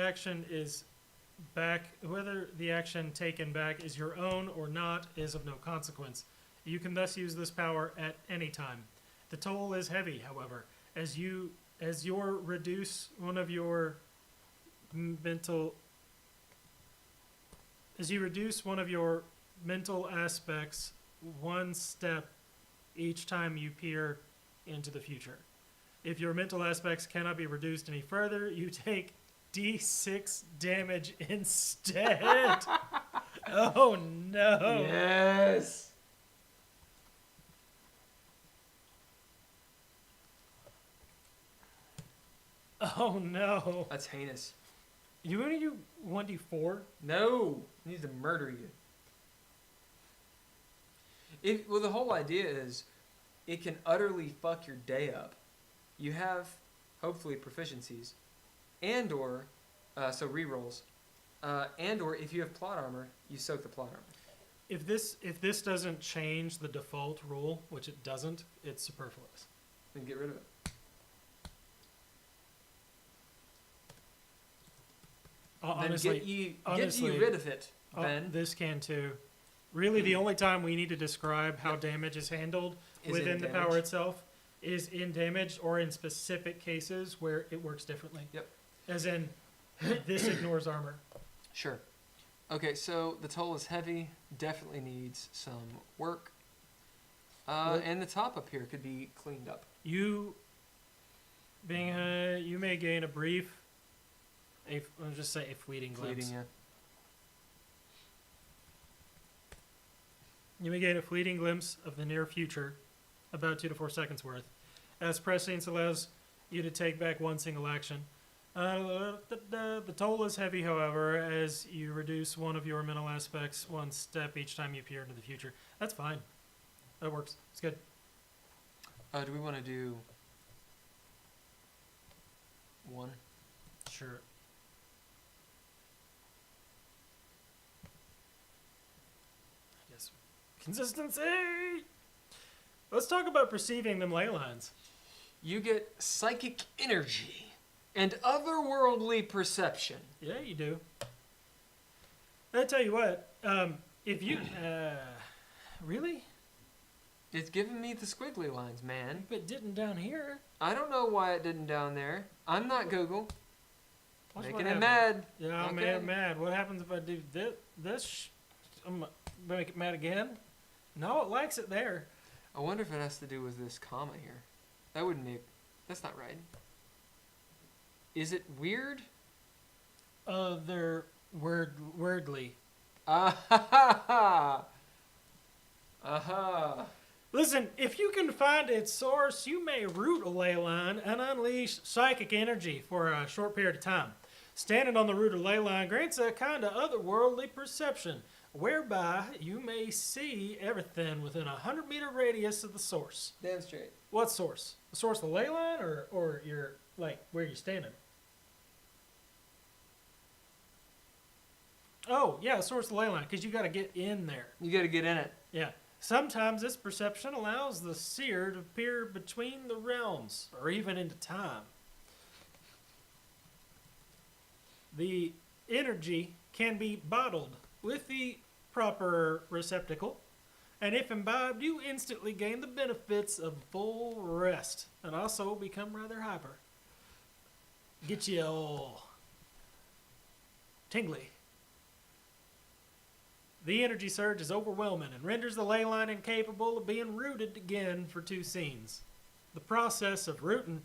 action taken back is your own or not is of no consequence. You can thus use this power at any time. The toll is heavy, however, as you reduce one of your mental aspects one step each time you peer into the future. If your mental aspects cannot be reduced any further, you take D6 damage instead. Oh no. Yes. Oh no. That's heinous. You want to do 1d4? No, he needs to murder you. Well, the whole idea is it can utterly fuck your day up. You have, hopefully, proficiencies, and or, so rerolls, and or if you have plot armor, you soak the plot armor. If this doesn't change the default rule, which it doesn't, it's superfluous. Then get rid of it. Honestly, Get you rid of it, Ben. This can too. Really, the only time we need to describe how damage is handled within the power itself is in damage or in specific cases where it works differently. Yep. As in, this ignores armor. Sure. Okay, so the toll is heavy. Definitely needs some work. And the top up here could be cleaned up. You may gain a brief, I'll just say a fleeting glimpse. Yeah. You may gain a fleeting glimpse of the near future, about 2 to 4 seconds worth, as Prescience allows you to take back one single action. The toll is heavy, however, as you reduce one of your mental aspects one step each time you peer into the future. That's fine. That works. It's good. Do we want to do 1? Sure. Yes. Consistency! Let's talk about perceiving them Leylines. You get psychic energy and otherworldly perception. Yeah, you do. I tell you what, if you... really? It's giving me the squiggly lines, man. But it didn't down here. I don't know why it didn't down there. I'm not Google. Watch Making what it happens. mad. Yeah, I'm Okay. mad. What happens if I do this? I'm gonna make it mad again? No, it likes it there. I wonder if it has to do with this comma here. That wouldn't be... That's not right. Is it weird? They're wordly. Ah-ha-ha-ha! Aha! Listen, if you can find its source, you may root a ley line and unleash psychic energy for a short period of time. Standing on the root of ley line grants a kind of otherworldly perception, whereby you may see everything within a 100-meter radius of the source. Damn straight. What source? The source of the ley line or your, like, where you're standing? Oh, yeah, the source of the ley line, because you got to get in there. You gotta get in it. Yeah. Sometimes this perception allows the seer to peer between the realms, or even into time. The energy can be bottled with the proper receptacle, and if imbibed, you instantly gain the benefits of full rest, and also become rather hyper. Get you all tingly. The energy surge is overwhelming and renders the ley line incapable of being rooted again for 2 scenes. The process of rooting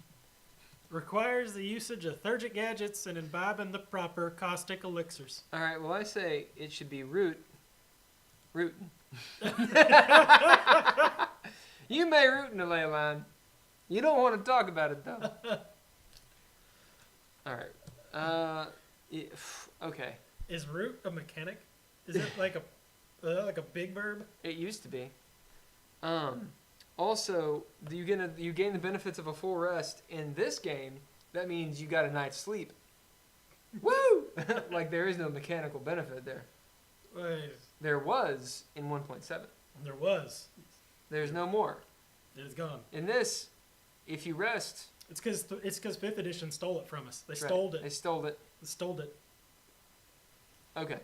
requires the usage of Theurgy gadgets and imbibing the proper caustic elixirs. Alright, well I say it should be rootin'. You may root in a ley line. You don't want to talk about it though. Alright. Okay. Is root a mechanic? Is it like a big verb? It used to be. Also, you gain the benefits of a full rest. In this game, that means you got a night's sleep. Woo! Like there is no mechanical benefit there. Wait, There was in 1.7. there was. There's no more. It's gone. In this, if you rest... It's because 5th edition stole it from us. They Right, stole it. They stole it. They stole it. Okay.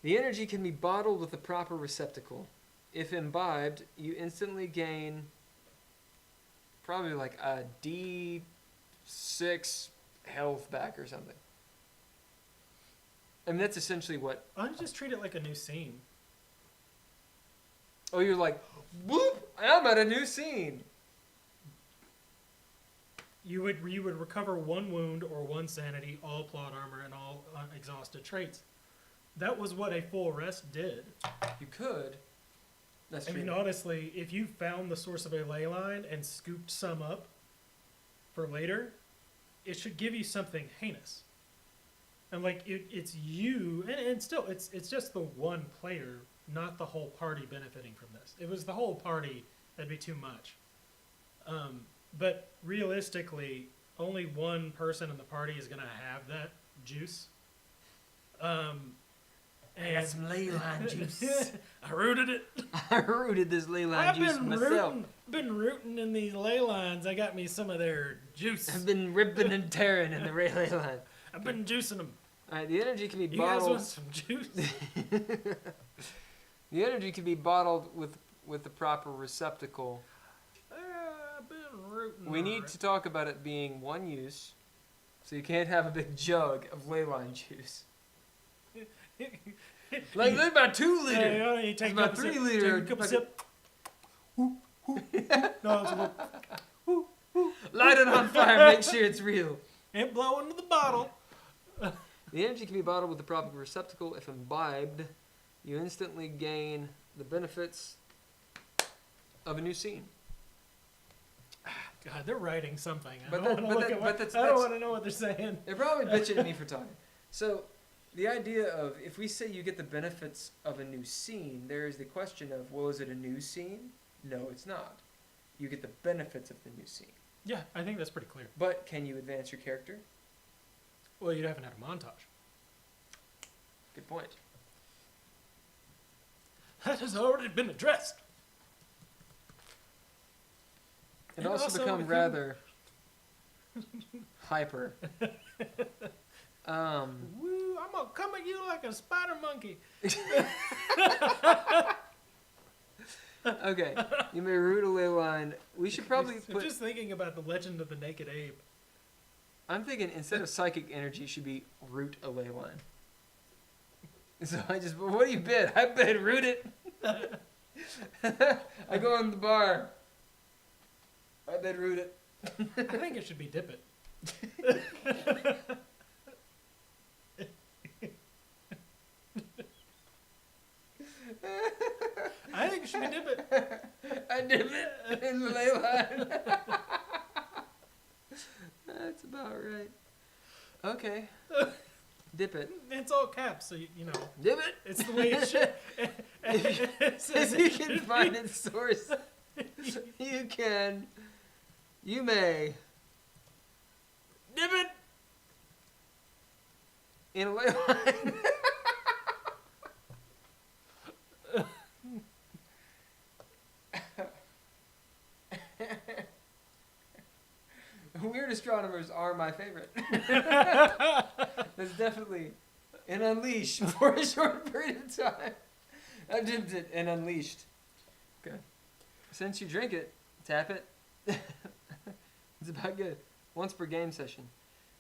The energy can be bottled with the proper receptacle. If imbibed, you instantly gain probably like a D6 health back or something. I mean, that's essentially what... Why don't you just treat it like a new scene? Oh, you're like, whoop, I'm at a new scene. you would recover 1 wound or 1 sanity, all plot armor, and all exhausted traits. That was what a full rest did. You could. That's I true. mean, honestly, if you found the source of a ley line and scooped some up for later, it should give you something heinous. And like it's you, and still, it's just the one player, not the whole party benefiting from this. If it was the whole party, that'd be too much. But realistically, only one person in the party is gonna have that juice. I got some Leyline juice. I rooted it. I rooted this Leyline I've juice myself. been rooting in these ley lines. I got me some of their juice. I've been ripping and tearing in the ley line. I've been juicing them. All right, the energy can be You guys bottled. want some juice? The energy can be bottled with the proper receptacle. I've been rooting. We need to talk about it being one use, so you can't have a big jug of Leyline juice. Like, look about 2 liter. Hey, you take It's about a sip, 3 liter. Take a couple sip. No, it's a little, Light it on fire. Make sure it's real. and blow into the bottle. The energy can be bottled with the proper receptacle. If imbibed, you instantly gain the benefits of a new scene. God, they're writing something. I But don't that- want to but look that- at but what, that's- I don't that's- want to know what they're saying. They're probably bitching at me for talking. So, the idea of, if we say you get the benefits of a new scene, there is the question of, well, is it a new scene? No, it's not. You get the benefits of the new scene. Yeah, I think that's pretty clear. But can you advance your character? Well, you haven't had a montage. Good point. That has already been addressed. It And also also, become if you- rather hyper. Woo, I'm gonna come at you like a spider monkey. Okay, you may root a ley line. We should probably I'm put... just thinking about the Legend of the Naked Ape. I'm thinking instead of psychic energy, it should be root a ley line. So I just... What do you bid? I bid root it. I go in the bar. I bid root it. I think it should be Dip It. I think it should be Dip It. I dip it in the ley line. That's about right. Okay. Dip it. It's all caps, so you know. Dip it. It's the way it should. It says If you it can should find be. its source, you can. You may. Dip it. In a ley line. Weird astronomers are my favorite. That's definitely an unleash for a short period of time. I dipped it and unleashed. Okay. Since you drink it, tap it. It's about good. Once per game session.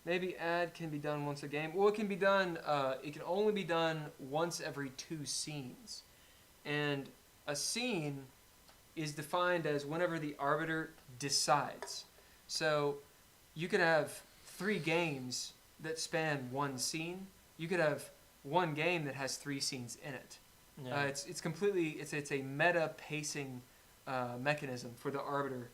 Maybe add can be done once a game. Well, it can be done, it can only be done once every 2 scenes. And a scene is defined as whenever the arbiter decides. So you could have 3 games that span 1 scene. You could have 1 game that has 3 scenes in it. Yeah. It's completely, it's a meta pacing mechanism for the arbiter,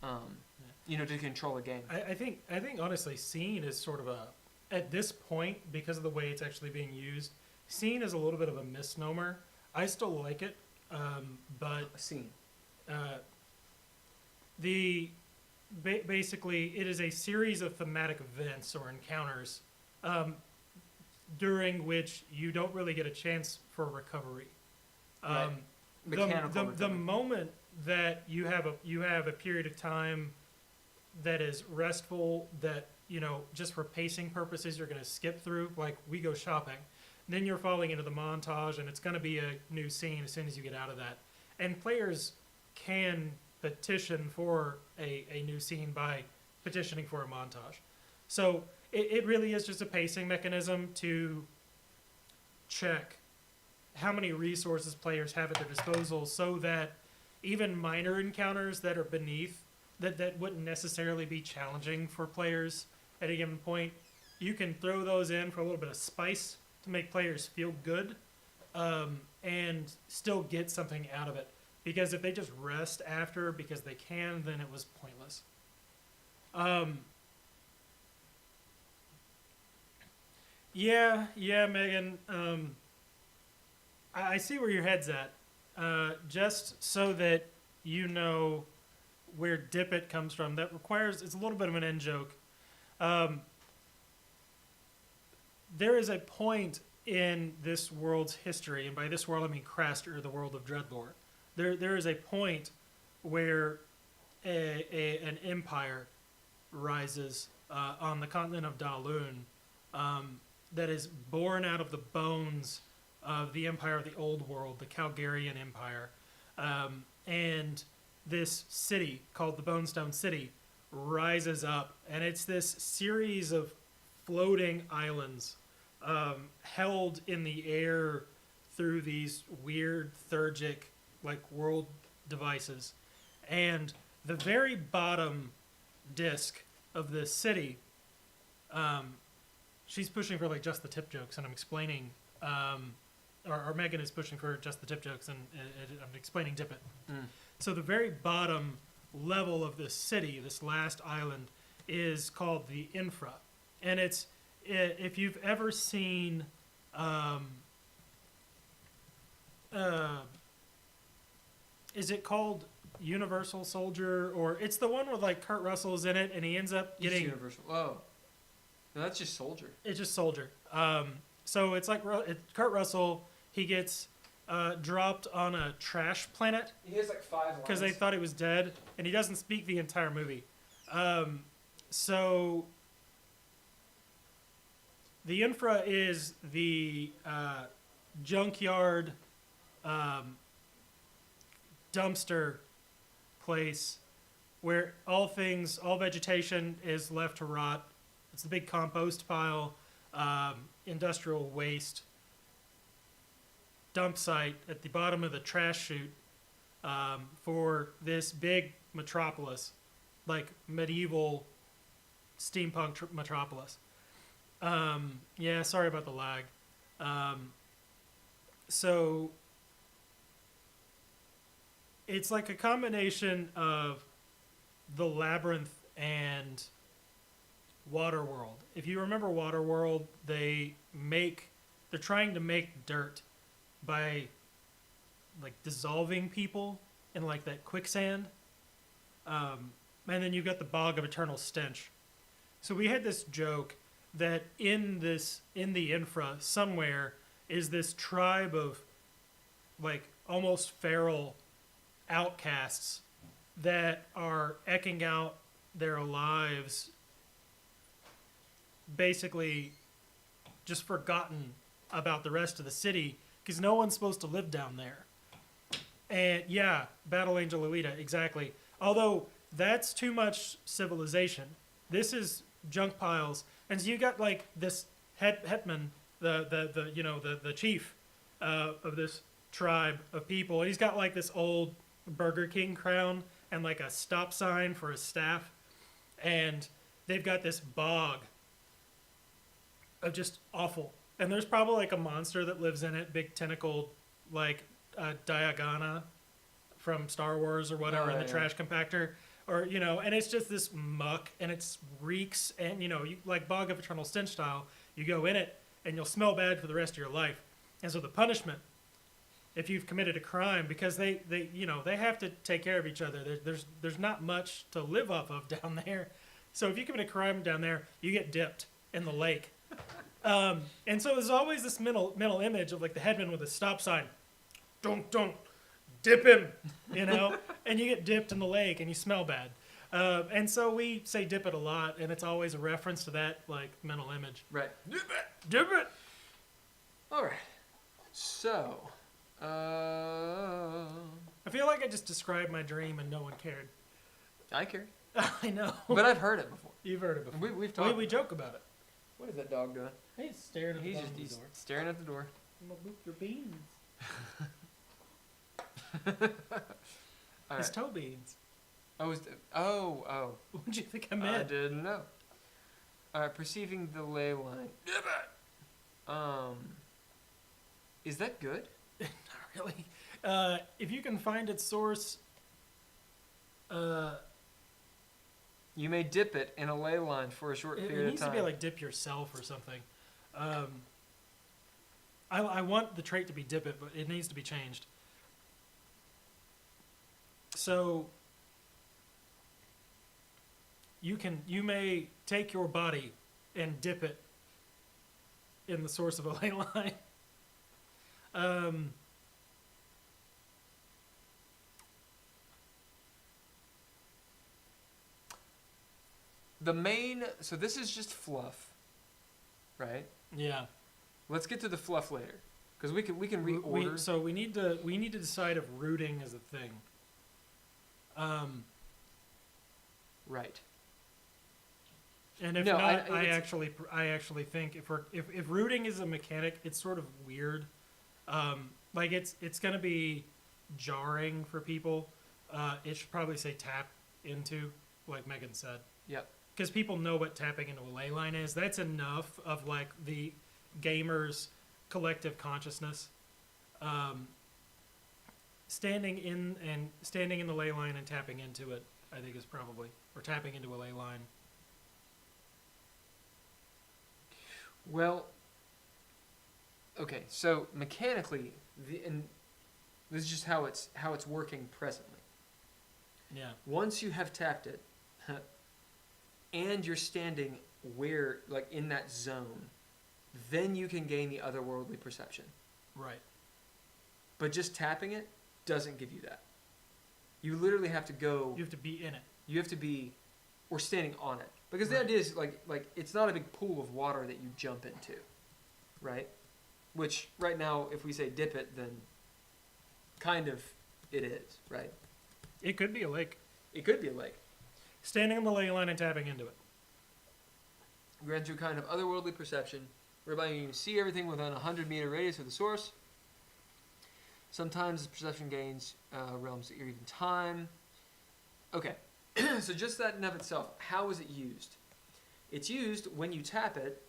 to control a game. I think honestly, scene is sort of a, at this point, because of the way it's actually being used, scene is a little bit of a misnomer. I still like it, but A scene. Basically it is a series of thematic events or encounters during which you don't really get a chance for recovery. Right. Mechanical The recovery. moment that you have a period of time that is restful, that just for pacing purposes you're going to skip through, like we go shopping, then you're falling into the montage, and it's going to be a new scene as soon as you get out of that. And players can petition for a new scene by petitioning for a montage. So it really is just a pacing mechanism to check how many resources players have at their disposal, so that even minor encounters that are beneath that wouldn't necessarily be challenging for players at a given point. You can throw those in for a little bit of spice to make players feel good, and still get something out of it. Because if they just rest after because they can, then it was pointless. Yeah, Megan. I see where your head's at. Just so that you know where Dip It comes from, that requires, it's a little bit of an end joke. There is a point in this world's history, and by this world I mean Craster, the world of DreadLore. There is a point where an empire rises on the continent of Daloon that is born out of the bones of the empire of the old world, the Calgarian Empire. And this city called the Bonestone City rises up, and it's this series of floating islands held in the air through these weird Theurgic like world devices. And the very bottom disc of this city, she's pushing for like just the tip jokes, and I'm explaining, or Megan is pushing for just the tip jokes, and I'm explaining Dip It. So the very bottom level of this city, this last island, is called the Infra. And it's, if you've ever seen, is it called Universal Soldier? Or it's the one with like Kurt Russell's in it, and he ends up It's getting... Universal. Oh. No, that's just Soldier. It's just Soldier. So it's like Kurt Russell, he gets dropped on a trash planet He has like 5 lines. because they thought he was dead, and he doesn't speak the entire movie. So the Infra is the junkyard dumpster place where all vegetation is left to rot. It's the big compost pile, industrial waste dump site at the bottom of the trash chute for this big metropolis, like medieval steampunk metropolis. Yeah, sorry about the lag. So it's like a combination of the Labyrinth and Waterworld. If you remember Waterworld, they're trying to make dirt by like dissolving people in like that quicksand. And then you've got the Bog of Eternal Stench. So we had this joke that in the Infra somewhere is this tribe of like almost feral outcasts that are eking out their lives, basically just forgotten about the rest of the city because no one's supposed to live down there. And yeah, Battle Angel Alita, exactly. Although that's too much civilization. This is junk piles, and so you got like this hetman, the chief of this tribe of people. And he's got like this old Burger King crown and like a stop sign for his staff, and they've got this bog of just awful. And there's probably like a monster that lives in it, big tentacled, like Diagana from Star Wars or whatever, in the trash compactor, or and it's just this muck, and it reeks, and you like Bog of Eternal Stench style. You go in it, and you'll smell bad for the rest of your life. And so the punishment, if you've committed a crime, because they have to take care of each other. There's not much to live off of down there. So if you commit a crime down there, you get dipped in the lake. And so there's always this mental image of like the headman with a stop sign. Don't dip him, and you get dipped in the lake and you smell bad. And so we say dip it a lot, and it's always a reference to that like mental image. Right. Dip it. All right. So, I feel like I just described my dream and no one cared. I care. I know. But I've heard it before. You've heard it before. We've talked. We joke about it. What is that dog doing? He's staring at the bottom of the He's door. staring at the door. I'm gonna boop your beans. All His right. toe beans. Oh. What did you think I I meant? didn't know. Perceiving the ley line. Is that good? Not really. If you can find its source, You may dip it in a ley line for a short it period of needs time. to be like dip yourself or something. I want the trait to be dip it, but it needs to be changed. So you may take your body and dip it in the source of a ley line. So this is just fluff, right? Yeah. Let's get to the fluff later, because we can reorder. So we need to decide if rooting is a thing. Right. And if No, not, I actually think if rooting is a mechanic, it's sort of weird. Like it's gonna be jarring for people. It should probably say tap into, like Megan said. Yep. Because people know what tapping into a ley line is. That's enough of like the gamer's collective consciousness. Standing in the ley line and tapping into it, I think is probably, or tapping into a ley line. Well, okay. So mechanically, and this is just how it's working presently. Yeah. Once you have tapped it, and you're standing where, like, in that zone, then you can gain the otherworldly perception. Right. But just tapping it doesn't give you that. You literally have to go. You have to be in it. You have to be, or standing on it, because the Right. idea is like it's not a big pool of water that you jump into, right? Which right now, if we say dip it, then kind of it is, right? It could be a lake. It could be a lake. Standing on the ley line and tapping into it. Grants you a kind of otherworldly perception, whereby you can see everything within a 100-meter radius of the source. Sometimes this perception gains realms that you're in time. Okay, so just that in of itself, how is it used? It's used when you tap it,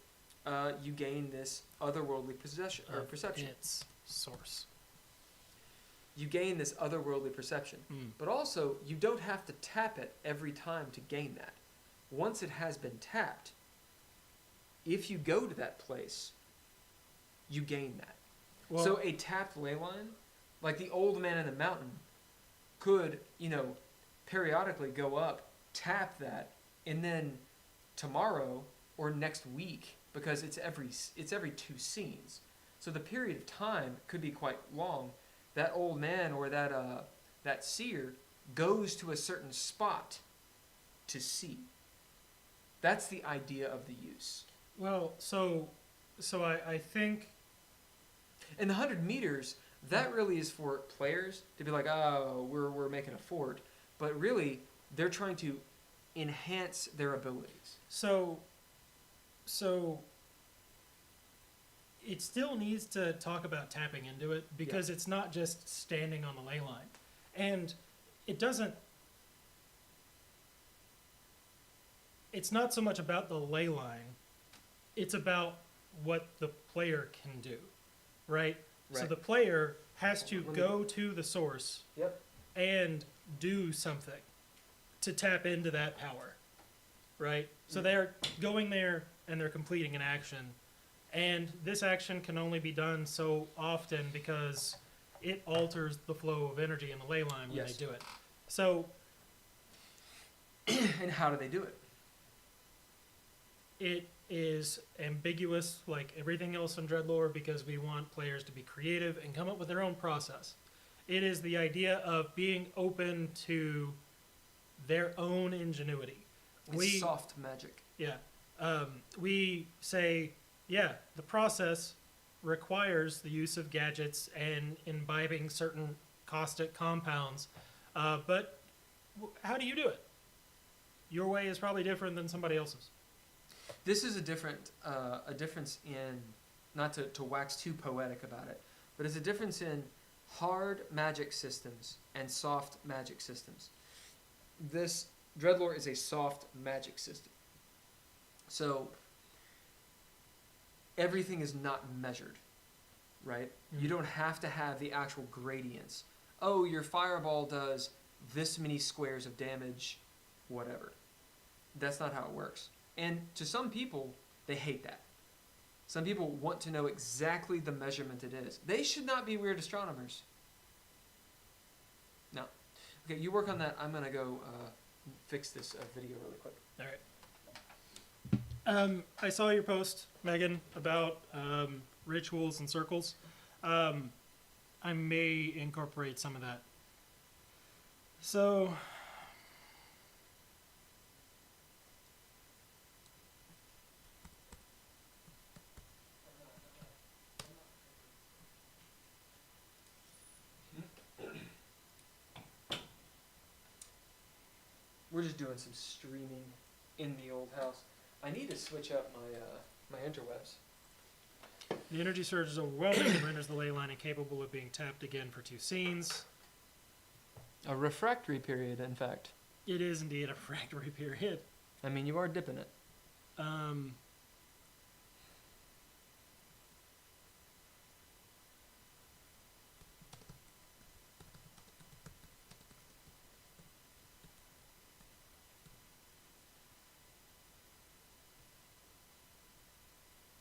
you gain this otherworldly possession or perception. Its source. You gain this otherworldly perception. But also, you don't have to tap it every time to gain that. Once it has been tapped, if you go to that place, you gain that. Well, So a tapped ley line, like the old man in the mountain, could, periodically go up, tap that, and then tomorrow or next week, because it's every 2 scenes. So the period of time could be quite long. That old man or that seer goes to a certain spot to see. That's the idea of the use. well, so I think And the 100 meters, that really is for players to be like, oh, we're making a fort. But really, they're trying to enhance their abilities. so it still needs to talk about tapping into it, because it's not just standing on the ley line. And it doesn't, it's not so much about the ley line, it's about what the player can do, right? So Right. the player has to Let me- go to the source Yep. and do something to tap into that power, right? So they're going there and they're completing an action, and this action can only be done so often because it alters the flow of energy in the ley line when Yes. they do it. So And how do they do it? it is ambiguous, like everything else in DreadLore, because we want players to be creative and come up with their own process. It is the idea of being open to their own ingenuity. It's soft magic. Yeah. We say, yeah, the process requires the use of gadgets and imbibing certain caustic compounds, but how do you do it? Your way is probably different than somebody else's. This is a difference in, not to wax too poetic about it, but it's a difference in hard magic systems and soft magic systems. this DreadLore is a soft magic system. So everything is not measured, right? You don't have to have the actual gradients. Oh, your fireball does this many squares of damage, whatever. That's not how it works. And to some people, they hate that. Some people want to know exactly the measurement it is. They should not be weird astronomers. No. Okay, you work on that. I'm going to go fix this video really quick. All right. I saw your post, Megan, about rituals and circles. I may incorporate some of that. So, we're just doing some streaming in the old house. I need to switch up my interwebs. the energy surge is overwhelming and renders the ley line incapable of being tapped again for 2 scenes. A refractory period, in fact. It is indeed a refractory period. I mean, you are dipping it.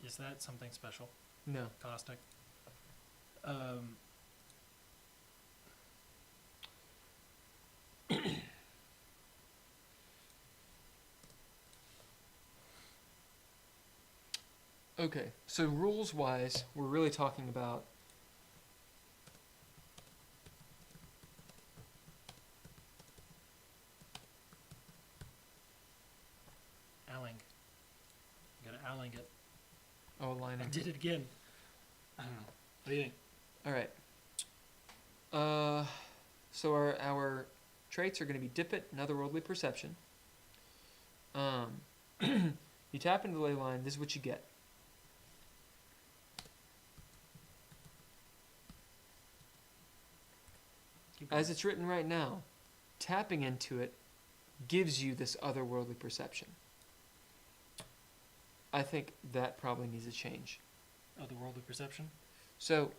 Is that something special? No. Caustic? Okay, so rules-wise, we're really talking about Alling. You gotta alling it. oh, I aligning. did it again. I don't know. What do you think? All right. So our traits are going to be Dip It and Otherworldly Perception. You tap into the ley line. This is what you get. Keep going. As it's written right now, tapping into it gives you this otherworldly perception. I think that probably needs a change. Otherworldly perception? So,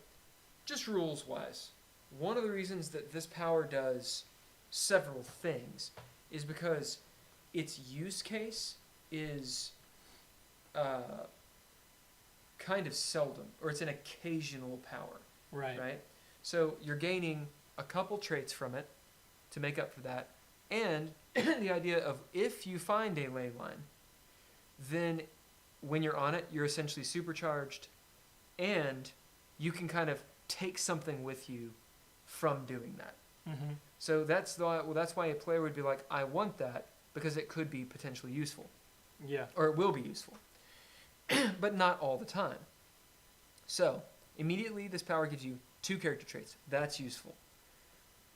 just rules-wise, one of the reasons that this power does several things is because its use case is kind of seldom, or it's an occasional power, Right. right? So you're gaining a couple traits from it to make up for that, and the idea of if you find a ley line, then when you're on it, you're essentially supercharged, and you can kind of take something with you from doing that. Mm-hmm. So that's why a player would be like, I want that, because it could be potentially useful, Yeah. or it will be useful, but not all the time. So immediately, this power gives you 2 character traits. That's useful.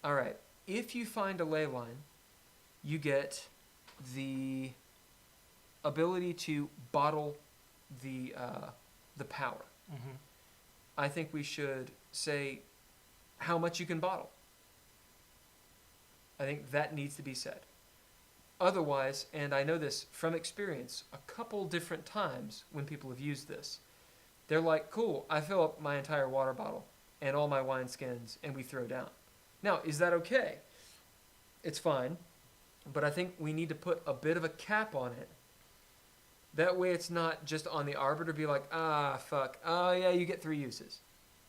All right. If you find a ley line, you get the ability to bottle the power. Mm-hmm. I think we should say how much you can bottle. I think that needs to be said. Otherwise, and I know this from experience, a couple different times when people have used this, they're like, cool, I fill up my entire water bottle and all my wine skins and we throw down. Now, is that okay? It's fine, but I think we need to put a bit of a cap on it. That way it's not just on the arbiter be like, fuck, oh yeah, you get 3 uses,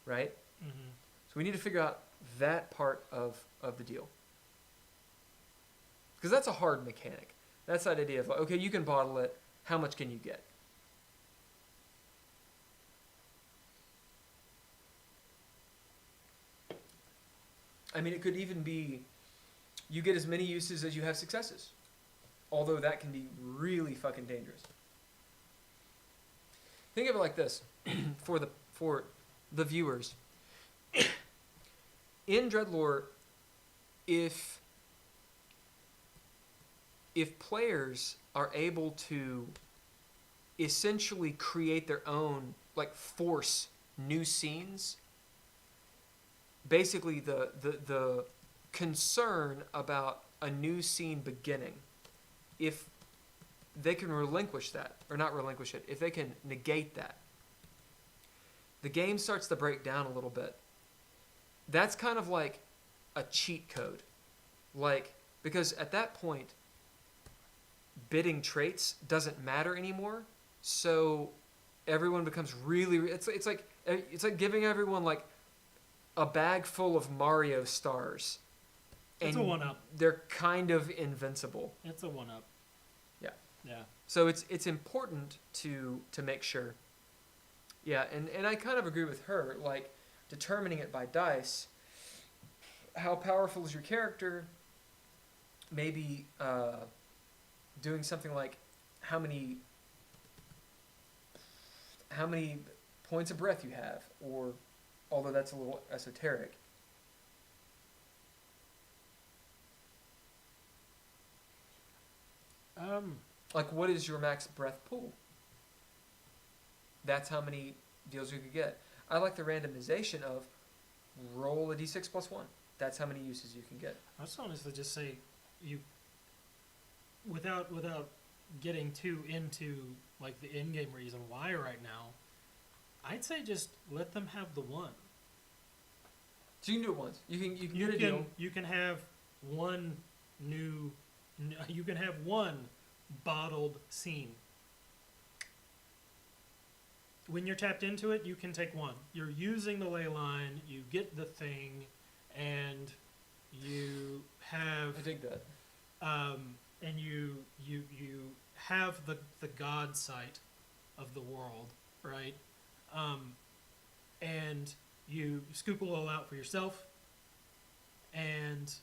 right? Mm-hmm. So we need to figure out that part of the deal. Because that's a hard mechanic. That's that idea of, like, okay, you can bottle it, how much can you get? I mean, it could even be, you get as many uses as you have successes. Although that can be really fucking dangerous. Think of it like this, for the viewers. In DreadLore, if players are able to essentially create their own, like, force new scenes, basically the concern about a new scene beginning, if they can relinquish that, or not relinquish it, if they can negate that, the game starts to break down a little bit. That's kind of like a cheat code. Like, because at that point, bidding traits doesn't matter anymore, so everyone becomes really, it's like giving everyone like a bag full of Mario stars. It's a one-up. They're kind of invincible. It's a one-up. Yeah. Yeah. So it's important to make sure. Yeah, and I kind of agree with her, like determining it by dice. How powerful is your character? Maybe doing something like how many points of breath you have, or although that's a little esoteric. Like, what is your max breath pool? That's how many deals you could get. I like the randomization of roll a d6 plus 1. That's how many uses you can get. I was honestly just say, you, without getting too into like the in-game reason why right now, I'd say just let them have the one. So you can do it once. You can get a deal. You can have one you can have one bottled scene. When you're tapped into it, you can take one. You're using the ley line, you get the thing, and you have... I dig that. And you have the god sight of the world, right? And you scoop a little out for yourself, and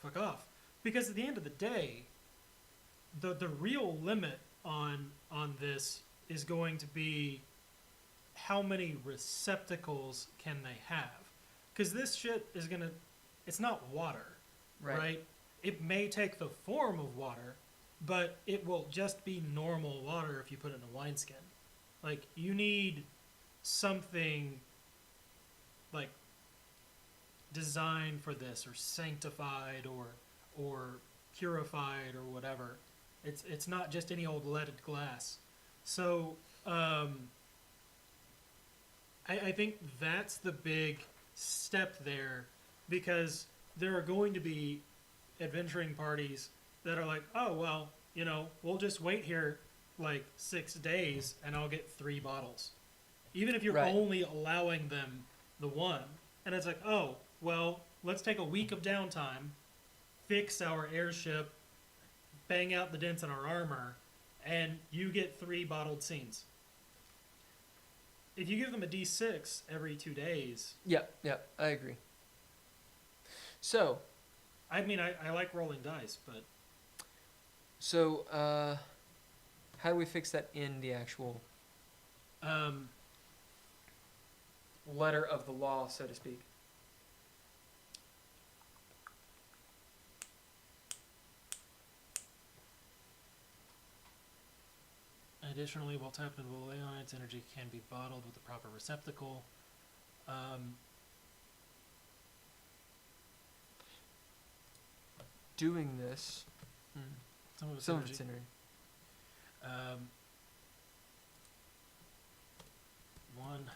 fuck off. Because at the end of the day, the real limit on this is going to be how many receptacles can they have. Because this shit is gonna... It's not water, right? It may take the form of water, but it will just be normal water if you put it in a wineskin. Like, you need something, like, designed for this, or sanctified, or purified, or whatever. It's not just any old leaded glass. So, I think that's the big step there, because there are going to be adventuring parties that are like, oh, well, you know, we'll just wait here like 6 days and I'll get 3 bottles. Even if you're only allowing them the one. And it's like, oh, well, let's take a week of downtime, fix our airship, bang out the dents in our armor, and you get 3 bottled scenes. If you give them a D6 every 2 days... Yeah, I agree. So... I mean, I like rolling dice, but... So, how do we fix that in the actual letter of the law, so to speak? Additionally, while tapped into the Leylines, energy can be bottled with the proper receptacle. Doing this... Some of it's energy. 1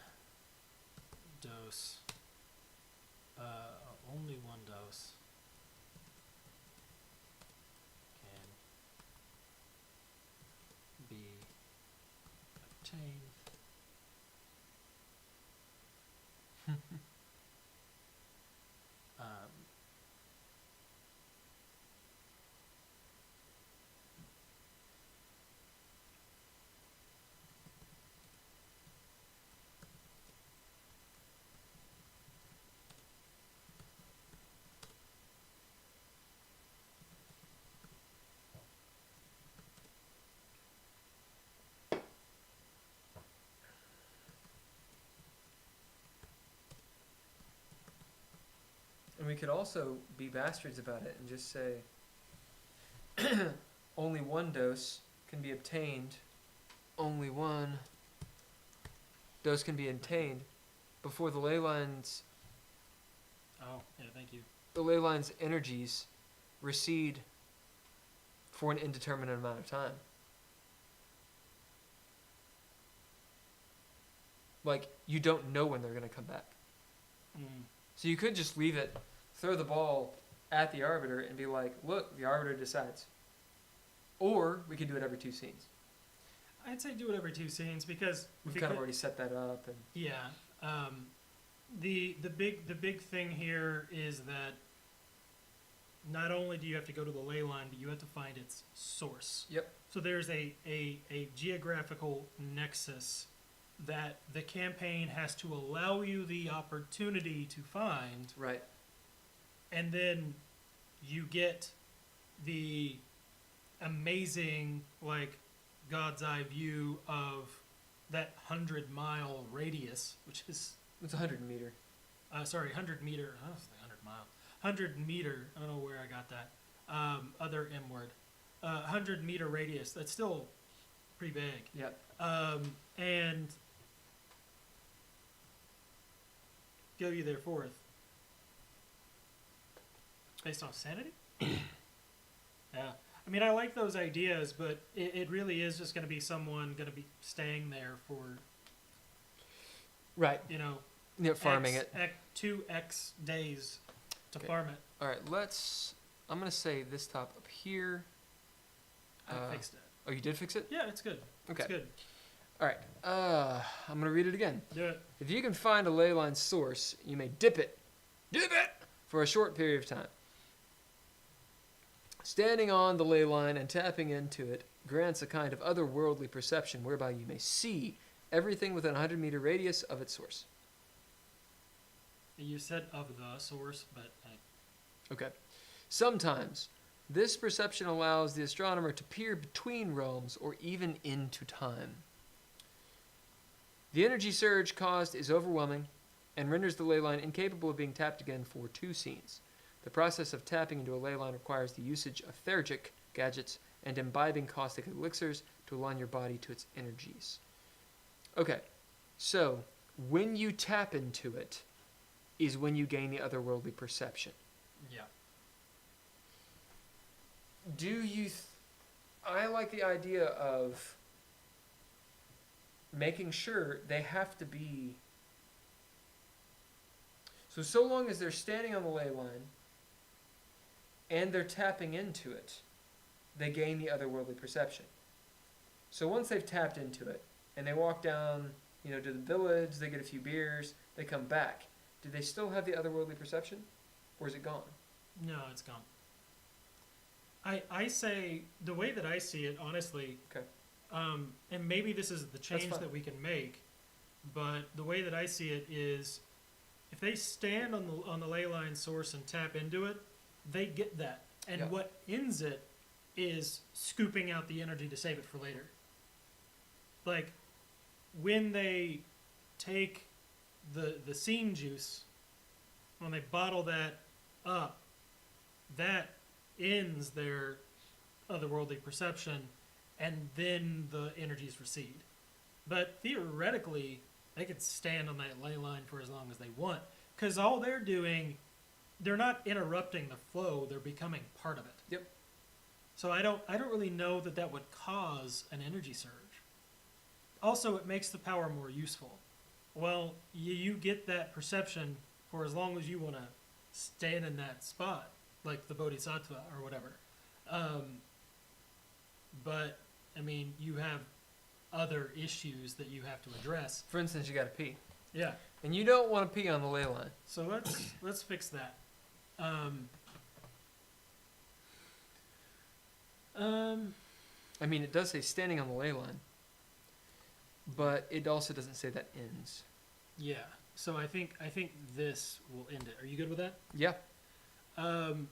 dose. Only 1 dose can be obtained. And we could also be bastards about it and just say only 1 dose can be obtained. Only 1 dose can be obtained before the ley lines. Oh, yeah, thank you. the ley line's energies recede for an indeterminate amount of time. Like, you don't know when they're going to come back. Mm. So you could just leave it, throw the ball at the Arbiter and be like, look, the Arbiter decides. Or we could do it every 2 scenes. I'd say do it every 2 scenes because We've kind of already set that up. And yeah. The big thing here is that not only do you have to go to the ley line, but you have to find its source. Yep. So there's a geographical nexus that the campaign has to allow you the opportunity to find, Right. and then you get the amazing, like, God's eye view of that 100-mile radius, which is It's 100 meter. 100 meter. I was like 100 mile. 100 meter. I don't know where I got that. Other M word. 100 meter radius. That's still pretty big. Yep. And go you there forth. Based on sanity? Yeah. I mean, I like those ideas, but it really is just going to be someone going to be staying there for, Right. you know, Yeah, farming it. 2x days to Okay. farm it. All right, I'm going to say this top up here. I fixed it. Oh, you did fix it? Yeah, it's good. Okay. It's good. All right. I'm going to read it again. Do it. If you can find a ley line source, you may dip it for a short period of time. Standing on the ley line and tapping into it grants a kind of otherworldly perception whereby you may see everything within a 100-meter radius of its source. You said of the source, but Okay. Sometimes, this perception allows the astronomer to peer between realms or even into time. The energy surge caused is overwhelming and renders the ley line incapable of being tapped again for 2 scenes. The process of tapping into a ley line requires the usage of Theurgic gadgets and imbibing caustic elixirs to align your body to its energies. Okay, so when you tap into it is when you gain the otherworldly perception. yeah. I like the idea of making sure they have to be... So long as they're standing on the ley line and they're tapping into it, they gain the otherworldly perception. So once they've tapped into it and they walk down, to the village, they get a few beers, they come back. Do they still have the otherworldly perception, or is it gone? No, it's gone. I say, the way that I see it, honestly, Okay. and maybe this is the change fine. that we can make, but the way that I see it is, if they stand on the ley line source and tap into it, they get that. And Yeah. what ends it is scooping out the energy to save it for later. Like, when they take the scene juice, when they bottle that up, that ends their otherworldly perception, and then the energies recede. But theoretically, they could stand on that ley line for as long as they want, because all they're doing, they're not interrupting the flow; they're becoming part of it. Yep. So I don't really know that would cause an energy surge. Also, it makes the power more useful. Well, you get that perception for as long as you want to stand in that spot, like the Bodhisattva or whatever. But, I mean, you have other issues that you have to address. For instance, you got to pee. Yeah. And you don't want to pee on the ley line. So let's fix that. I mean, it does say standing on the ley line, but it also doesn't say that ends. Yeah. So I think this will end it. Are you good with that? Yeah. Some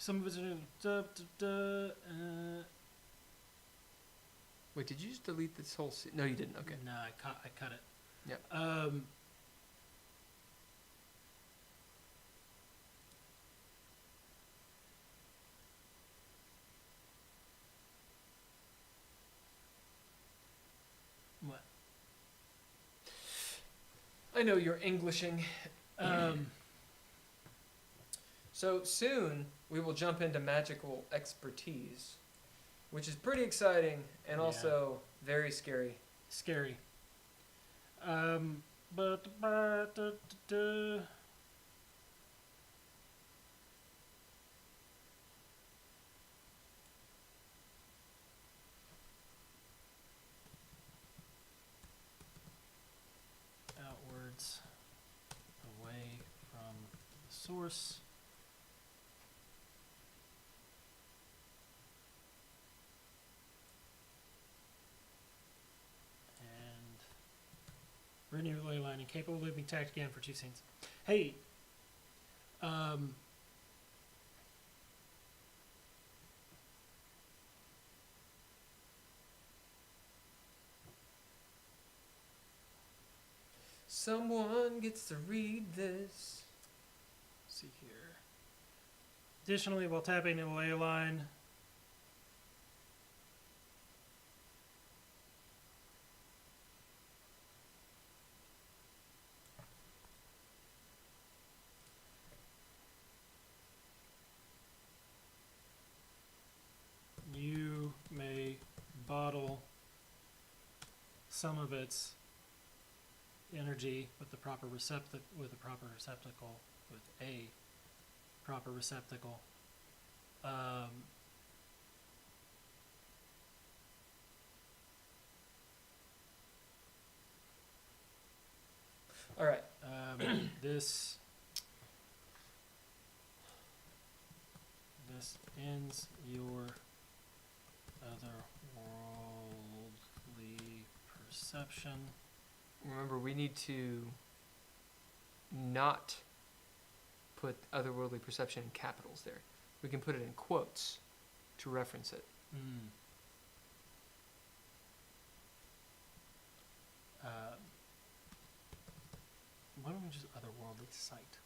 of it's Wait, did you just delete this whole No, you didn't. Okay. No, I cut it. Yeah. What? I know you're Englishing. So soon we will jump into magical expertise, which is pretty exciting and Yeah. also very scary. Scary. But outwards, away from the source. And renew ley line and capable of being tacked again for 2 scenes. Hey, Someone gets to read this. see here. Additionally, while tapping a ley line, you may bottle some of its energy with the proper receptacle, with a proper receptacle. All right. This ends your otherworldly perception. Remember, we need to not put otherworldly perception in capitals there. We can put it in quotes to reference it. Why don't we just otherworldly sight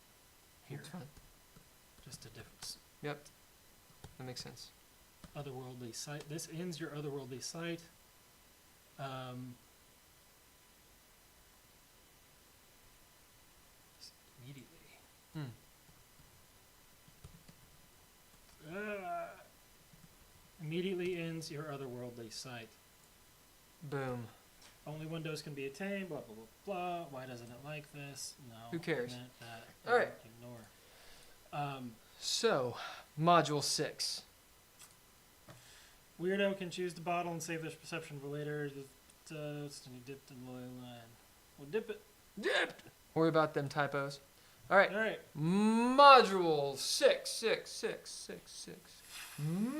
here? That's fine. Just a difference. Yep. That makes sense. Otherworldly sight. This ends your otherworldly sight. Immediately. Immediately ends your otherworldly sight. Boom. Only windows can be attained, blah, blah, blah, blah. Why doesn't it like this? No. Who cares? That, All right. Ignore. So, Module 6. Weirdo can choose to bottle and save their perception for later. It's dipped in the ley line. We'll dip it. Dipped! Worry about them typos. All right. All right. Module 6.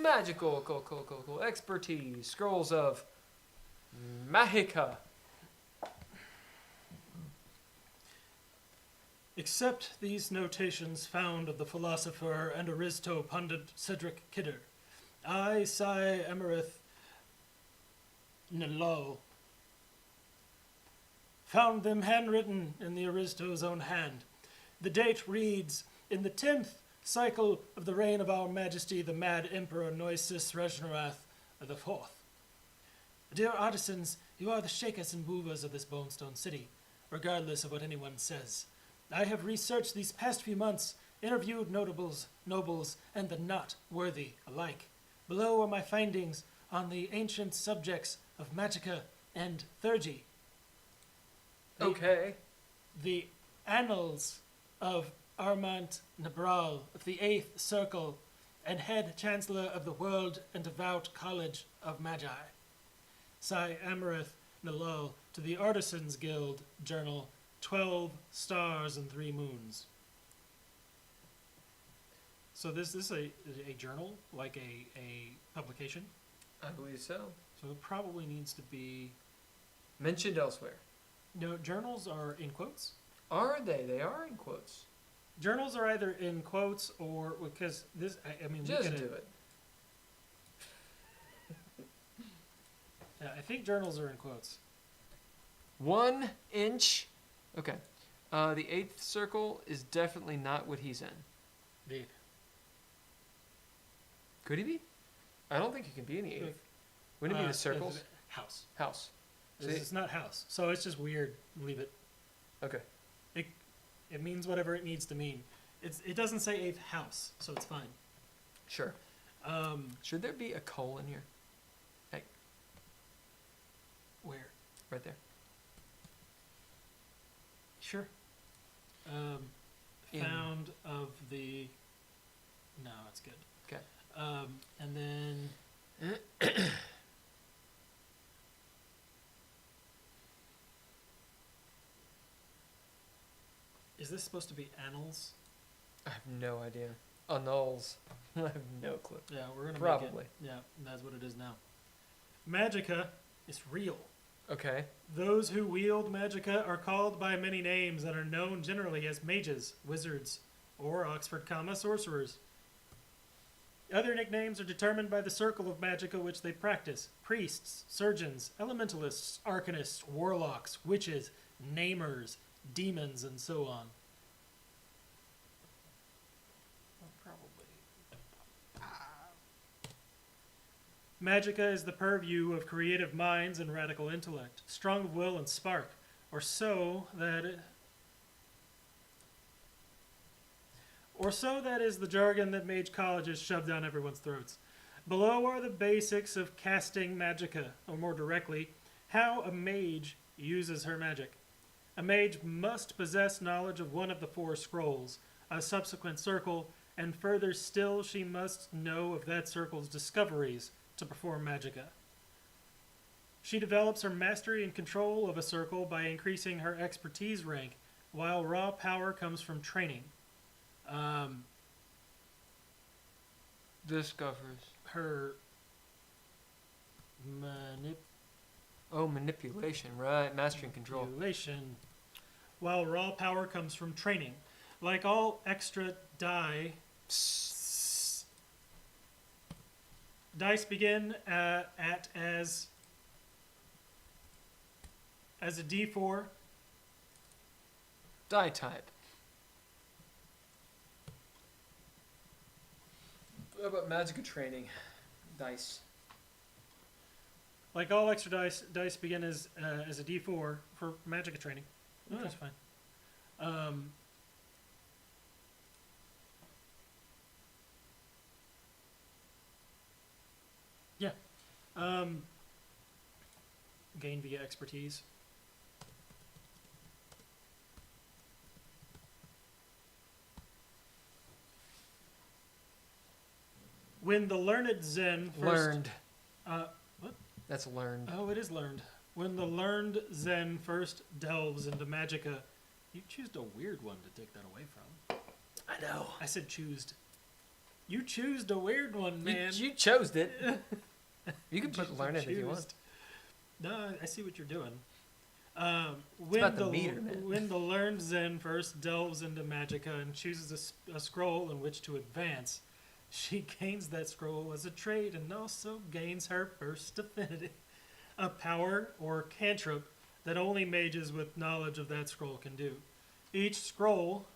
Magical expertise. Scrolls of Mahika. Accept these notations found of the philosopher and aristo pundit Cedric Kidder. I, Sai Emerith Nelo, found them handwritten in the aristo's own hand. The date reads, in the 10th cycle of the reign of our majesty, the mad emperor Noisis Reznarath the Fourth. Dear artisans, you are the shakers and movers of this bonestone city, regardless of what anyone says. I have researched these past few months, interviewed nobles, and the not worthy alike. Below are my findings on the ancient subjects of Magicka and Theurgy. Okay. The annals of Armand Nabral of the 8th Circle and head chancellor of the World and Devout College of Magi. Sai Amarith Nalal to the Artisans Guild Journal, 12 Stars and 3 Moons. So this is a journal, like a publication. I believe so. So it probably needs to be... Mentioned elsewhere. No, journals are in quotes. Are they? They are in quotes. Journals are either in quotes or... Because this... I mean, Just we could... do it. Yeah, I think journals are in quotes. 1 inch. Okay. The 8th circle is definitely not what he's in. Indeed. Could he be? I don't think he can be in the 8th. Wouldn't it be the circles? House. House. So It's not house. So it's just weird. Leave it. okay. It means whatever it needs to mean. It doesn't say 8th house, so it's fine. Sure. Should there be a colon here? Hey, Where? right there. Sure. In- Found of the. No, it's good. Okay. And then. Is this supposed to be annals? I have no idea. Annals. I have no clue. Yeah, we're gonna Probably. make it. Yeah, that's what it is now. Magica is real. Okay. Those who wield magica are called by many names and are known generally as mages, wizards, or Oxford comma sorcerers. Other nicknames are determined by the circle of magica which they practice. Priests, surgeons, elementalists, arcanists, warlocks, witches, namers, demons, and so on. Well, probably. Magica is the purview of creative minds and radical intellect, strong of will and spark, or so that is the jargon that mage colleges shove down everyone's throats. Below are the basics of casting magica, or more directly, how a mage uses her magic. A mage must possess knowledge of one of the 4 scrolls, a subsequent circle, and further still she must know of that circle's discoveries to perform magica. She develops her mastery and control of a circle by increasing her expertise rank, while raw power comes from training. Discovers. Her Oh, manipulation. Right. Mastery and control. manipulation, while raw power comes from training. Like all extra dice begin as a D4. Die type. What about magic training? Dice. Like all extra dice begin as a D4 for magic training. Oh, that's fine. Yeah. Gain via expertise. When the learned Zen first... Learned. What? That's learned. Oh, it is learned. When the learned Zen first delves into magica, you choose a weird one to take that away from. I know. I said choosed. You choose a weird one, man. You chose it. You can put learned if you want. No, I see what you're doing. about the meter, man. When the learned Zen first delves into magica and chooses a scroll in which to advance, she gains that scroll as a trait and also gains her first affinity, a power or cantrip that only mages with knowledge of that scroll can do. Each scroll,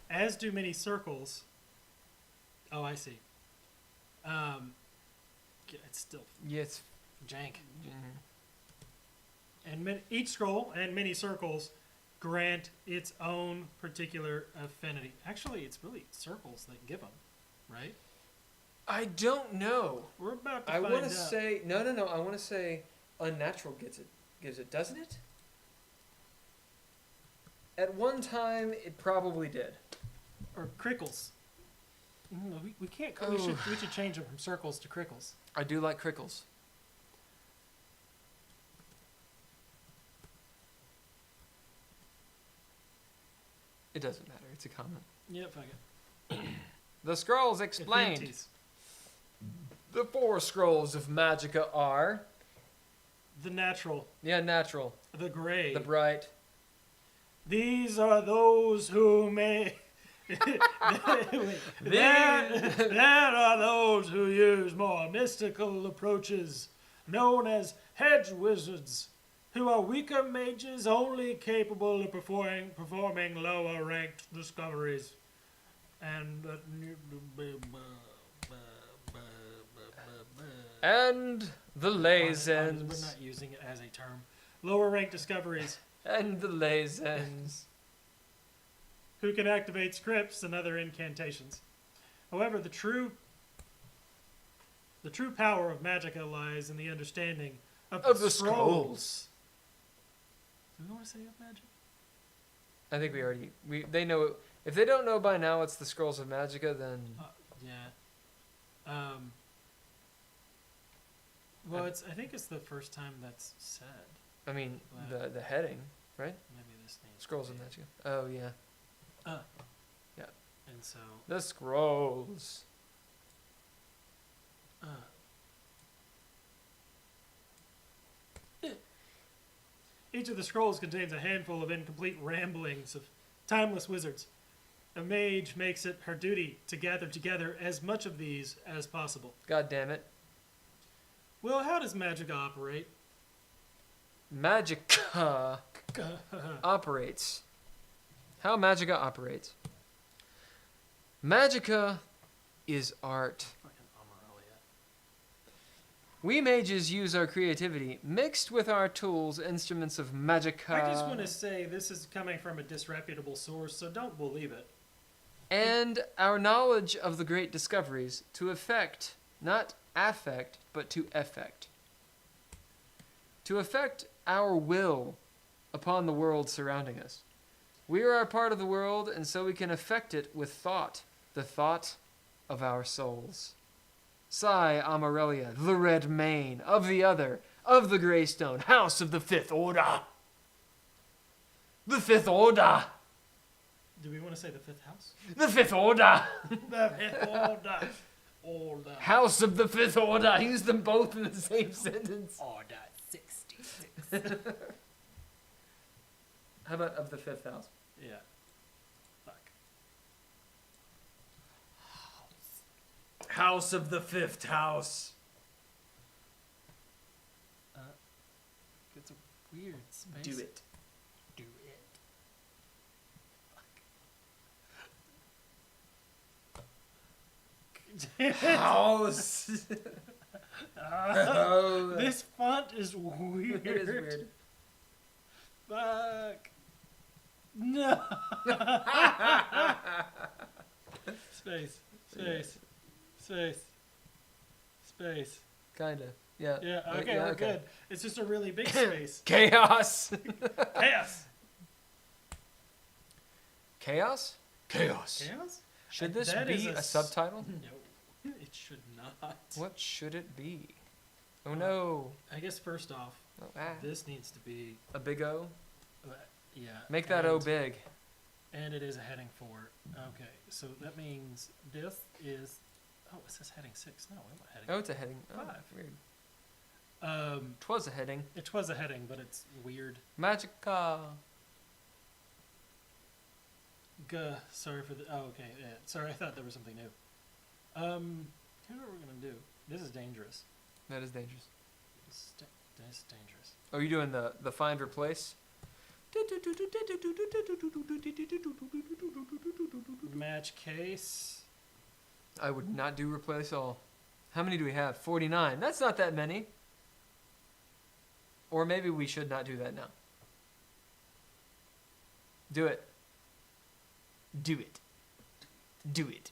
as do many circles... Oh, I see. It's still Yeah, it's... jank. Mhm. And each scroll and many circles grant its own particular affinity. Actually, it's really circles that give them, right? I don't know. We're about to I find want out. to say... No. I want to say unnatural gives it, doesn't it? At one time, it probably did. Or crickles. No, we can't. Oh. We should change them from circles to crickles. I do like crickles. It doesn't matter. It's a comment. Yeah, fuck it. The scrolls explained. Affinities. The 4 scrolls of Magicka are... The natural. Yeah, natural. The gray. The bright. These are those who may... There are those who use more mystical approaches, known as hedge wizards, who are weaker mages only capable of performing lower ranked discoveries. And the Leylines. We're not using it as a term. Lower ranked discoveries. And the Leylines. who can activate scripts and other incantations. However, the true power of Magicka lies in the understanding of the scrolls. Do we want to say of magic? I think they know. If they don't know by now it's the Scrolls of Magicka, then Yeah. Well, I think it's the first time that's said. I mean Wow. the heading, right? Maybe this needs Scrolls to of be- Magicka. Oh yeah, Yeah. And so, the scrolls. each of the scrolls contains a handful of incomplete ramblings of timeless wizards. A mage makes it her duty to gather together as much of these as possible. God damn it, Well, how does Magicka operate? Magicka operates. How Magicka operates. Magicka is art. Fucking Amarelia. We mages use our creativity mixed with our tools, instruments of Magicka. I just want to say this is coming from a disreputable source, so don't believe it. And our knowledge of the great discoveries to effect, not affect, but to effect. To effect our will upon the world surrounding us. We are a part of the world, and so we can affect it with thought, the thought of our souls. Sigh, Amarelia, the red mane, of the other, of the Greystone, house of the Fifth Order. The Fifth Order! Do we want to say the fifth house? The Fifth Order! The fifth order. Order. House of the Fifth Order. I use them both in the same sentence. Order 66. How about of the Fifth House? Yeah. Fuck. House of the Fifth House. It's a weird space. Do it. Do it. House. Oh. This font is weird. It is weird. Fuck. No. Space. Space. Space. Space. Kinda. Yeah. Yeah, Like, okay, yeah, we're good. It's just a really big space. Chaos. Chaos. Chaos? Chaos. Chaos? Should this That is be a a subtitle? No, it should not. What should it be? Oh no. I guess first off, Oh, this needs to be, a big O? yeah. Make that O big. And it is a heading 4. Okay, so that means this is, oh, it says heading 6. No, we want heading. Oh, it's a heading. Oh, 5. weird. Twas a heading. It was a heading, but it's weird. Magicka. Sorry for the, oh, okay, yeah. Sorry, I thought there was something new. Here's what we're gonna do. This is dangerous. That is dangerous. This is dangerous. Oh, you're doing the find replace? Match case. I would not do replace all. How many do we have? 49. That's not that many. Or maybe we should not do that now. Do it. Do it. Do it.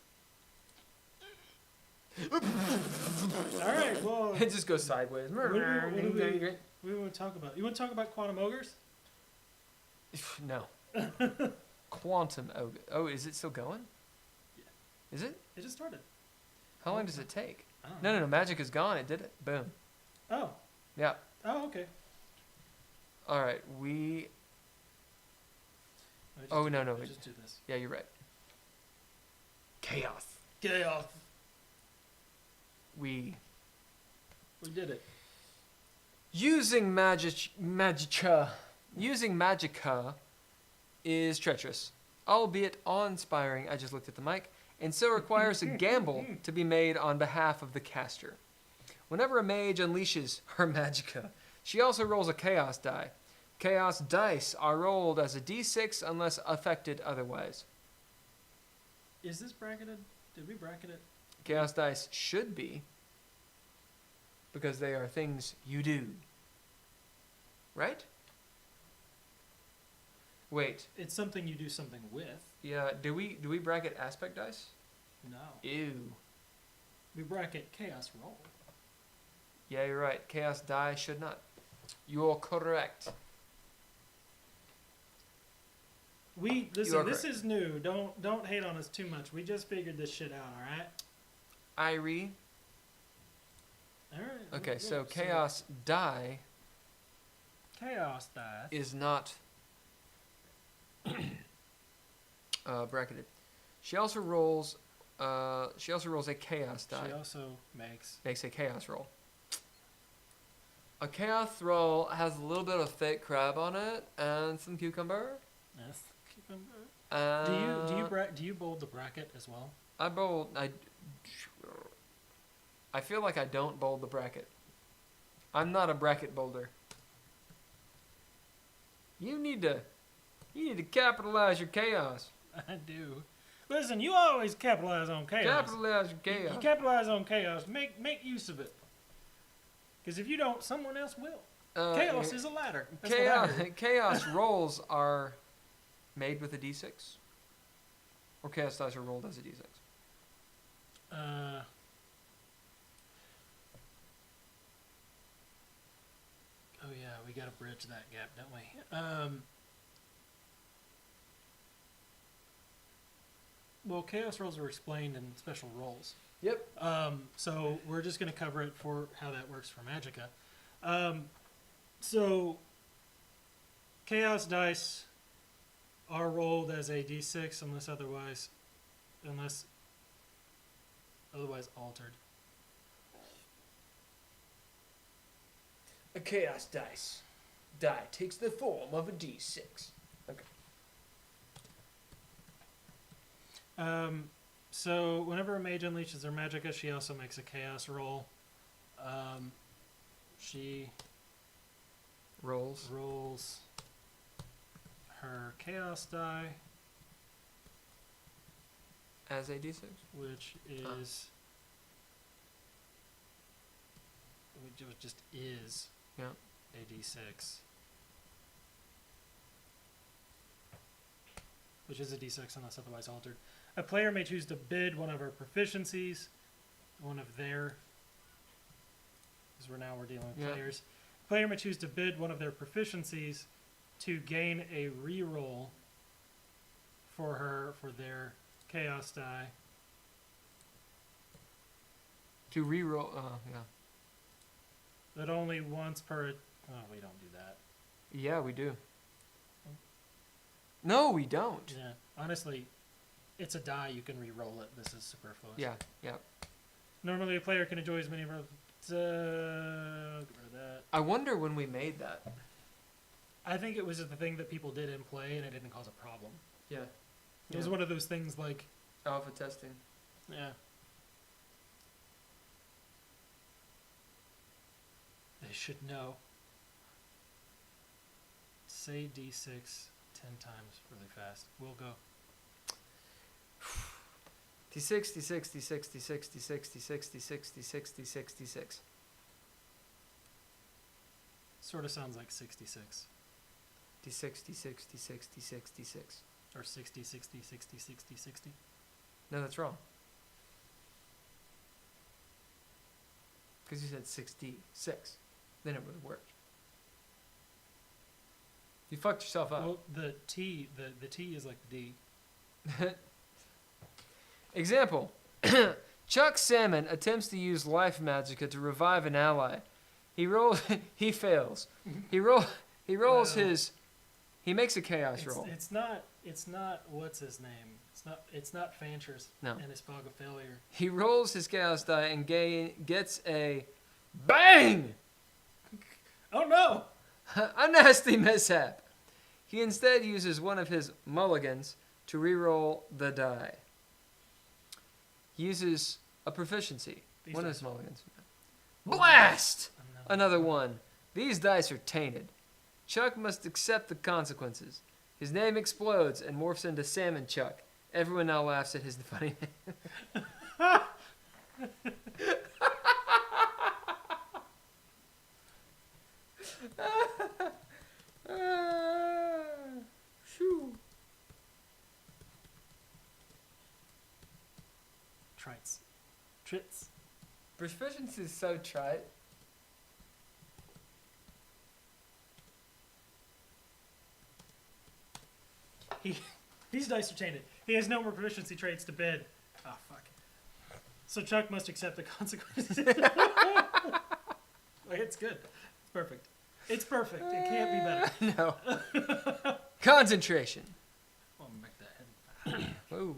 All right, well, It just goes sideways. what do we want to talk about? You want to talk about quantum ogres? No. Quantum ogre. Oh, is it still going? Yeah. Is it? It just started. How long does it take? I don't No, know. no, no. Magic is gone. It did it. Boom. Oh. Yeah. Oh, okay. All right. We. I just Oh, do- no, no, I we- just do this. Yeah, you're right. Chaos. Chaos. We. did it. Using Magicka is treacherous, albeit awe-inspiring. I just looked at the mic, and so requires a gamble to be made on behalf of the caster. Whenever a mage unleashes her Magicka, she also rolls a chaos die. Chaos dice are rolled as a d6 unless affected otherwise. Is this bracketed? Did we bracket it? Chaos dice should be, because they are things you do. Right? Wait. It's something you do something with. Yeah. Do we bracket aspect dice? No. Ew. We bracket chaos roll. Yeah, you're right. Chaos die should not. You're correct. Listen. are This correct. is new. Don't hate on us too much. We just figured this shit out. All right. Irie. All right. Okay, so chaos die Chaos dice. is not bracketed. She also rolls a chaos die. She also makes. Makes a chaos roll. A chaos roll has a little bit of fake crab on it and some cucumber. Yes. Do you bold the bracket as well? I feel like I don't bold the bracket. I'm not a bracket bolder. You need to capitalize your chaos. I do. Listen, you always capitalize on chaos. Capitalize your chaos. You capitalize on chaos. Make use of it. Because if you don't, someone else will. Chaos is a ladder. That's what I heard. Chaos rolls are made with a d6. Or chaos dice are rolled as a d6. Oh yeah, we gotta bridge that gap, don't we? Well, chaos rolls are explained in special roles. Yep. So we're just gonna cover it for how that works for Magicka. So chaos dice are rolled as a d6 unless otherwise altered. A chaos dice. Die takes the form of a d6. Okay. So whenever a mage unleashes their magicka, she also makes a chaos roll. She rolls her chaos die, As a d6? which is which just is Yeah. a d6. Which is a d6 unless otherwise altered. A player may choose to bid one of her proficiencies, one of their, because we're dealing with Yeah. players. Player may choose to bid one of their proficiencies to gain a reroll for their chaos die. To reroll. Yeah. But only once per. Oh, we don't do that. Yeah, we do. No, we don't. Yeah, honestly, it's a die. You can re-roll it. This is superfluous. Yeah, yeah. Normally, a player can enjoy as many rolls. Get rid of that. I wonder when we made that. I think it was the thing that people did in play, and it didn't cause a problem. Yeah. It was one of those things like, Alpha testing. yeah. They should know. Say D6 10 times really fast. We'll go. D6, D6, D6, D6, D6, D6, D6, D6, D6, D6. Sort of sounds like 66. D6, D6, D6, D6, D6. Or 60, 60, 60, 60, 60. No, that's wrong. Because you said 66. Then it would have worked. You fucked yourself up. Well, the T is like the D. Example. Chuck Salmon attempts to use life magicka to revive an ally. He fails. He rolls Well, he makes a chaos roll. It's not what's his name? It's not Fancher's No. and his fog of failure. He rolls his chaos die and gets a bang! Oh no! A nasty mishap. He instead uses one of his mulligans to reroll the die. He uses a proficiency. These One of dice. his mulligans. Blast! No. Another one. These dice are tainted. Chuck must accept the consequences. His name explodes and morphs into Salmon Chuck. Everyone now laughs at his funny name. Trites. Trits. Prescience is so trite. These dice are tainted. He has no more proficiency traits to bid. Oh, fuck. So Chuck must accept the consequences. It's good. It's perfect. It's perfect. It can't be better. No. Concentration. I'll make that head. Whoa.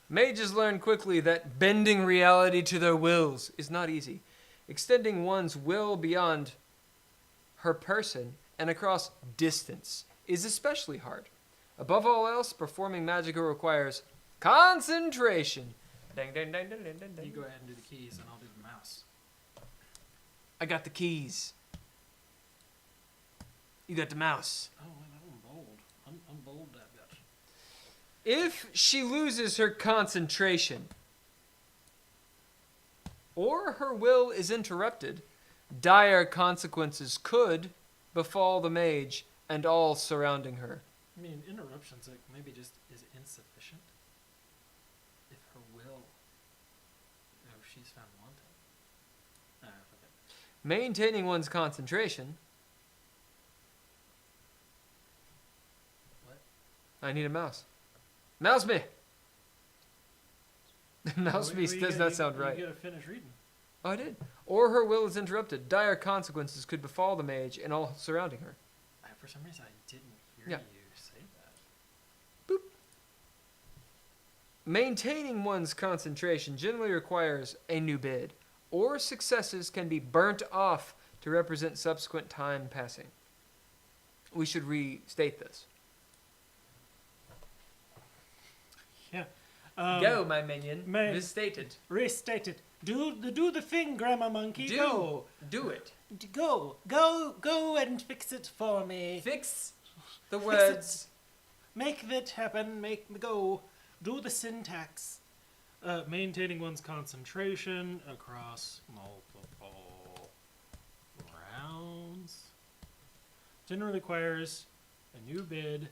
Mages learn quickly that bending reality to their wills is not easy. Extending one's will beyond her person and across distance is especially hard. Above all else, performing magica requires concentration. Ding, ding, ding, ding, ding, ding, ding. You go ahead and do the keys, and I'll do the mouse. I got the keys. You got the mouse. Oh, I'm bold. I'm bold, that bitch. If she loses her concentration or her will is interrupted, dire consequences could befall the mage and all surrounding her. I mean, interruptions like maybe just is insufficient. If her will, she's found wanting. Okay. Maintaining one's concentration. What? I need a mouse. Mouse me. Mouse me does not sound right. You gotta finish reading. Oh, I did. Or her will is interrupted. Dire consequences could befall the mage and all surrounding her. For some reason, I didn't hear Yeah. you say that. Boop. Maintaining one's concentration generally requires a new bid, or successes can be burnt off to represent subsequent time passing. We should restate this. Yeah. Go, my minion. may- Misstated. Restate it. Do the thing, Grandma Monkey. Do it. Go and fix it for me. Fix the Fix words. Make that happen. Go. Do the syntax. Maintaining one's concentration across multiple rounds generally requires a new bid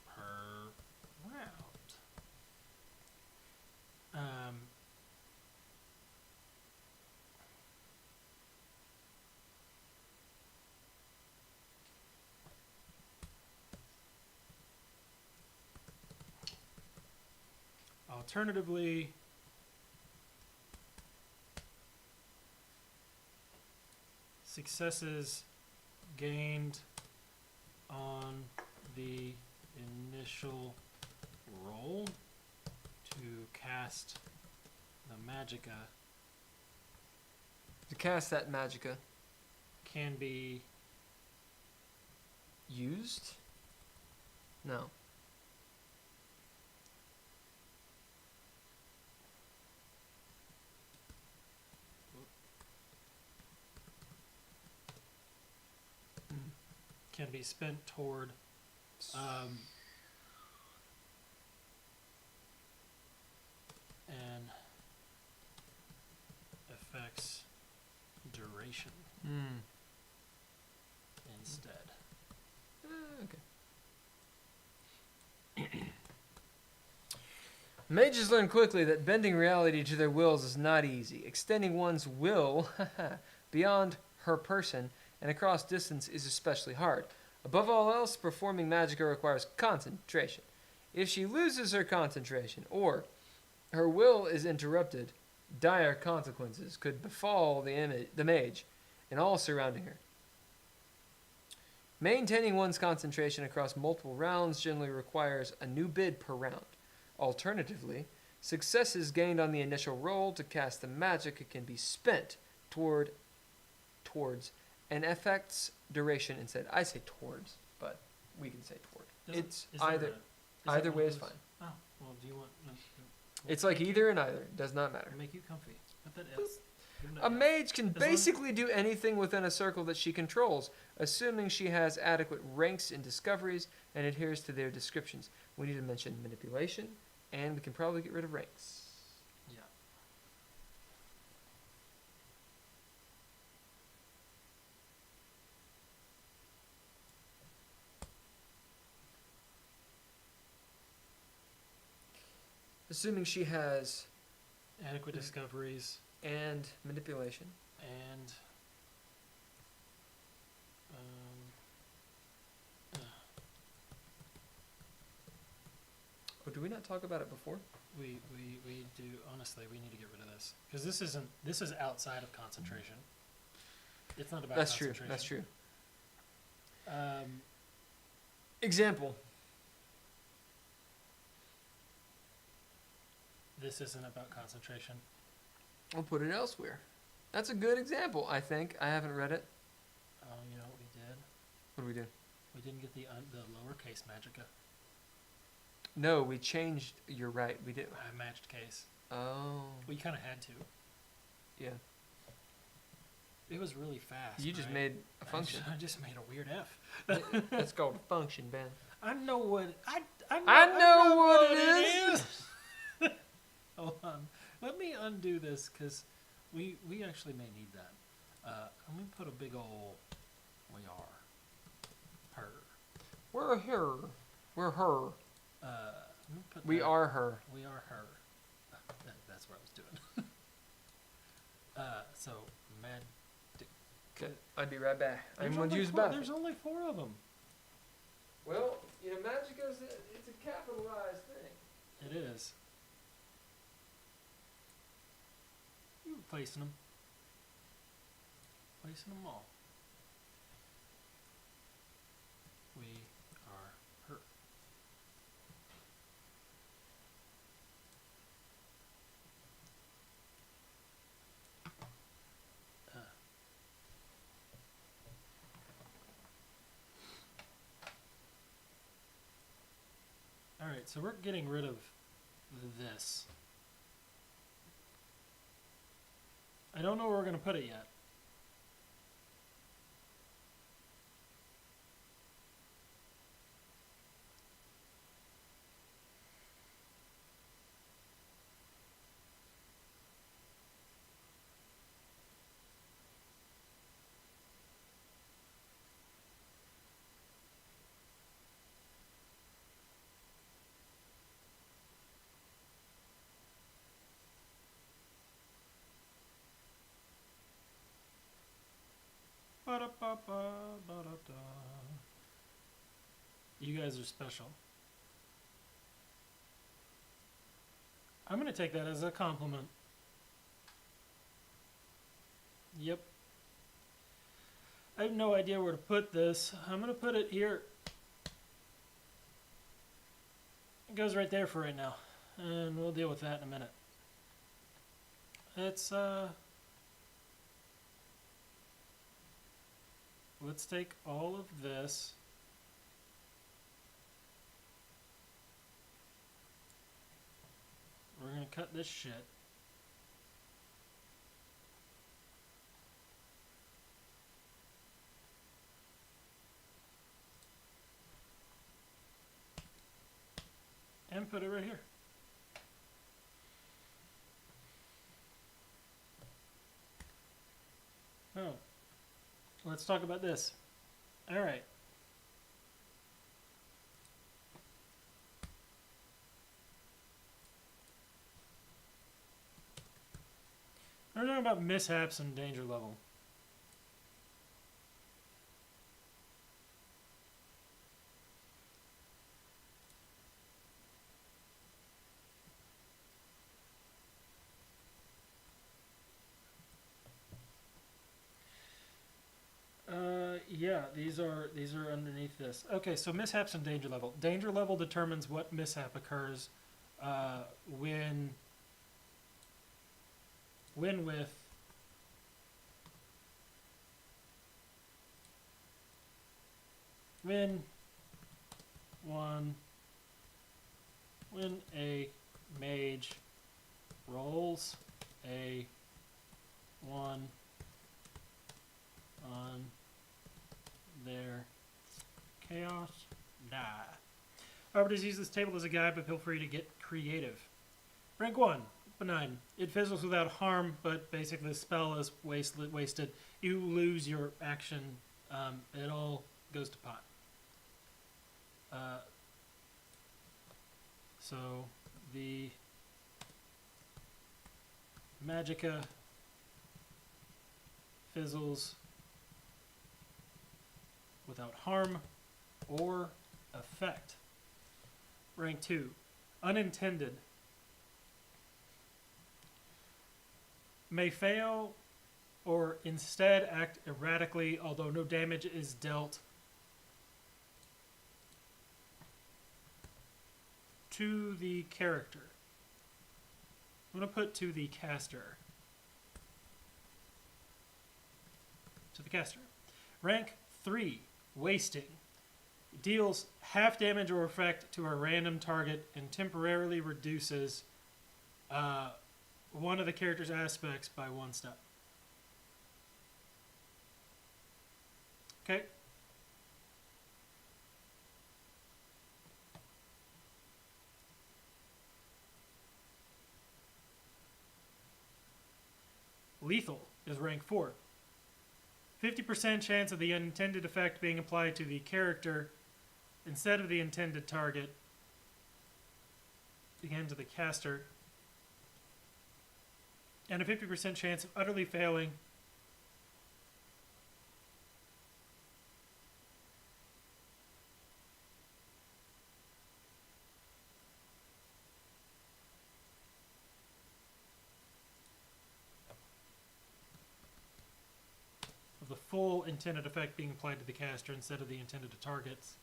per round. Alternatively, successes gained on the initial roll to cast the magicka To cast that magicka. can be Used? No. spent toward and affects duration instead. Okay. Mages learn quickly that bending reality to their wills is not easy. Extending one's will beyond her person and across distance is especially hard. Above all else, performing magicka requires concentration. If she loses her concentration or her will is interrupted, dire consequences could befall the mage and all surrounding her. Maintaining one's concentration across multiple rounds generally requires a new bid per round. Alternatively, successes gained on the initial roll to cast the magic can be spent towards and affects duration instead. I say towards, but we can say toward. It's either way is fine. Oh, well, do you want? It's like either and either. Does not matter. Make you comfy. Put that S. A mage can basically do anything within a circle that she controls, assuming she has adequate ranks in discoveries and adheres to their descriptions. We need to mention manipulation, and we can probably get rid of ranks. Yeah. assuming she has Adequate discoveries and manipulation. and Oh, did we not talk about it before? we do honestly we need to get rid of this because this is outside of concentration. It's not about That's true. concentration. That's true. Um, Example. this isn't about concentration. We'll put it elsewhere. That's a good example, I think. I haven't read it. Oh, you know what we did? What do we do? We didn't get the lowercase magica. No, we changed. You're right. We did. I matched case. Oh. We kind of had to. Yeah. It was really fast. You just right? made a function. I just made a weird F. That's called a function, Ben. I know what I know what it is. Hold on. Let me undo this because we actually may need that. I'm gonna put a big ol' we are her. We're her. We're her. I'm gonna put We that- are her. We are her. That's what I was doing. So mad. Okay. I'll be right back. I'm There's going to only use four- back. There's only 4 of them. Well, you know, Magica's it's a capitalized thing. It is. You placing them. Placing them all. We are her. Alright, so we're getting rid of this. I don't know where we're going to put it yet. Ba-da-ba-ba-ba-da-da. You guys are special. I'm going to take that as a compliment. Yep. I have no idea where to put this. I'm going to put it here. It goes right there for right now. And we'll deal with that in a minute. It's, let's take all of this. We're going to cut this shit. And put it right here. Oh. Let's talk about this. All right. We're talking about mishaps and danger level. Yeah, these are underneath this. Okay, so mishaps and danger level. Danger level determines what mishap occurs when with when a mage rolls a 1 on their chaos die. Arbiters use this table as a guide, but feel free to get creative. Rank 1, benign. It fizzles without harm, but basically the spell is wasted. You lose your action. It all goes to pot. So the magicka fizzles without harm or effect. Rank 2, unintended. May fail or instead act erratically, although no damage is dealt to the character. I'm going to put to the caster. To the caster. Rank 3, wasting. Deals half damage or effect to a random target and temporarily reduces one of the character's aspects by 1 step. Okay. Lethal is rank 4. 50% chance of the unintended effect being applied to the character instead of the intended target. Again, to the caster. And a 50% chance of utterly failing of the full intended effect being applied to the caster instead of the intended to targets.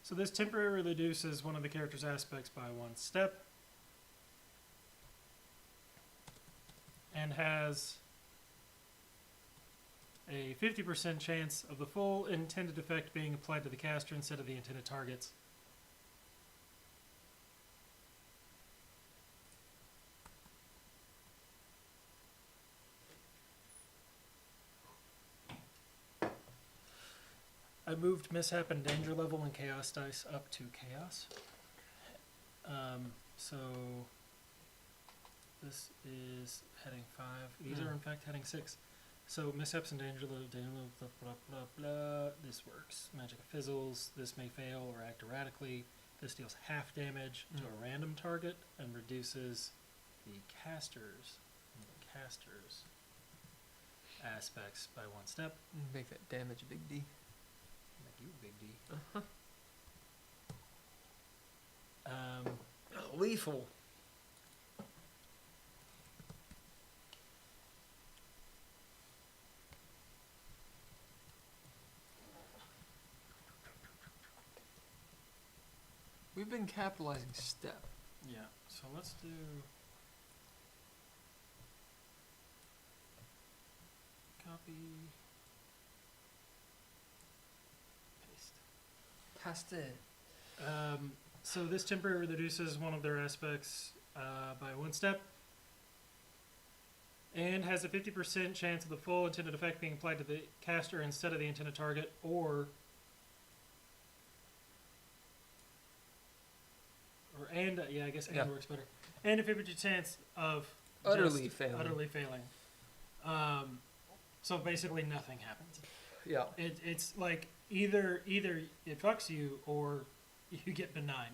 So this temporarily reduces one of the character's aspects by 1 step and has a 50% chance of the full intended effect being applied to the caster instead of the intended targets. I moved mishap and danger level and chaos dice up to chaos. So this is heading 5. These are in fact heading 6. So mishaps and danger level, blah, blah, blah, blah. This works. Magic fizzles. This may fail or act erratically. This deals half damage to a random target and reduces the caster's aspects by 1 step. Make that damage a big D. Make you a big D. Lethal. We've been capitalizing step. Yeah, so let's do copy, paste. Paste it. So this temporarily reduces one of their aspects by 1 step and has a 50% chance of the full intended effect being applied to the caster instead of the intended target, I guess and works better. And a 50% chance of Utterly failing. Utterly failing. So basically nothing happens. Yeah. It's like either it fucks you or you get benign.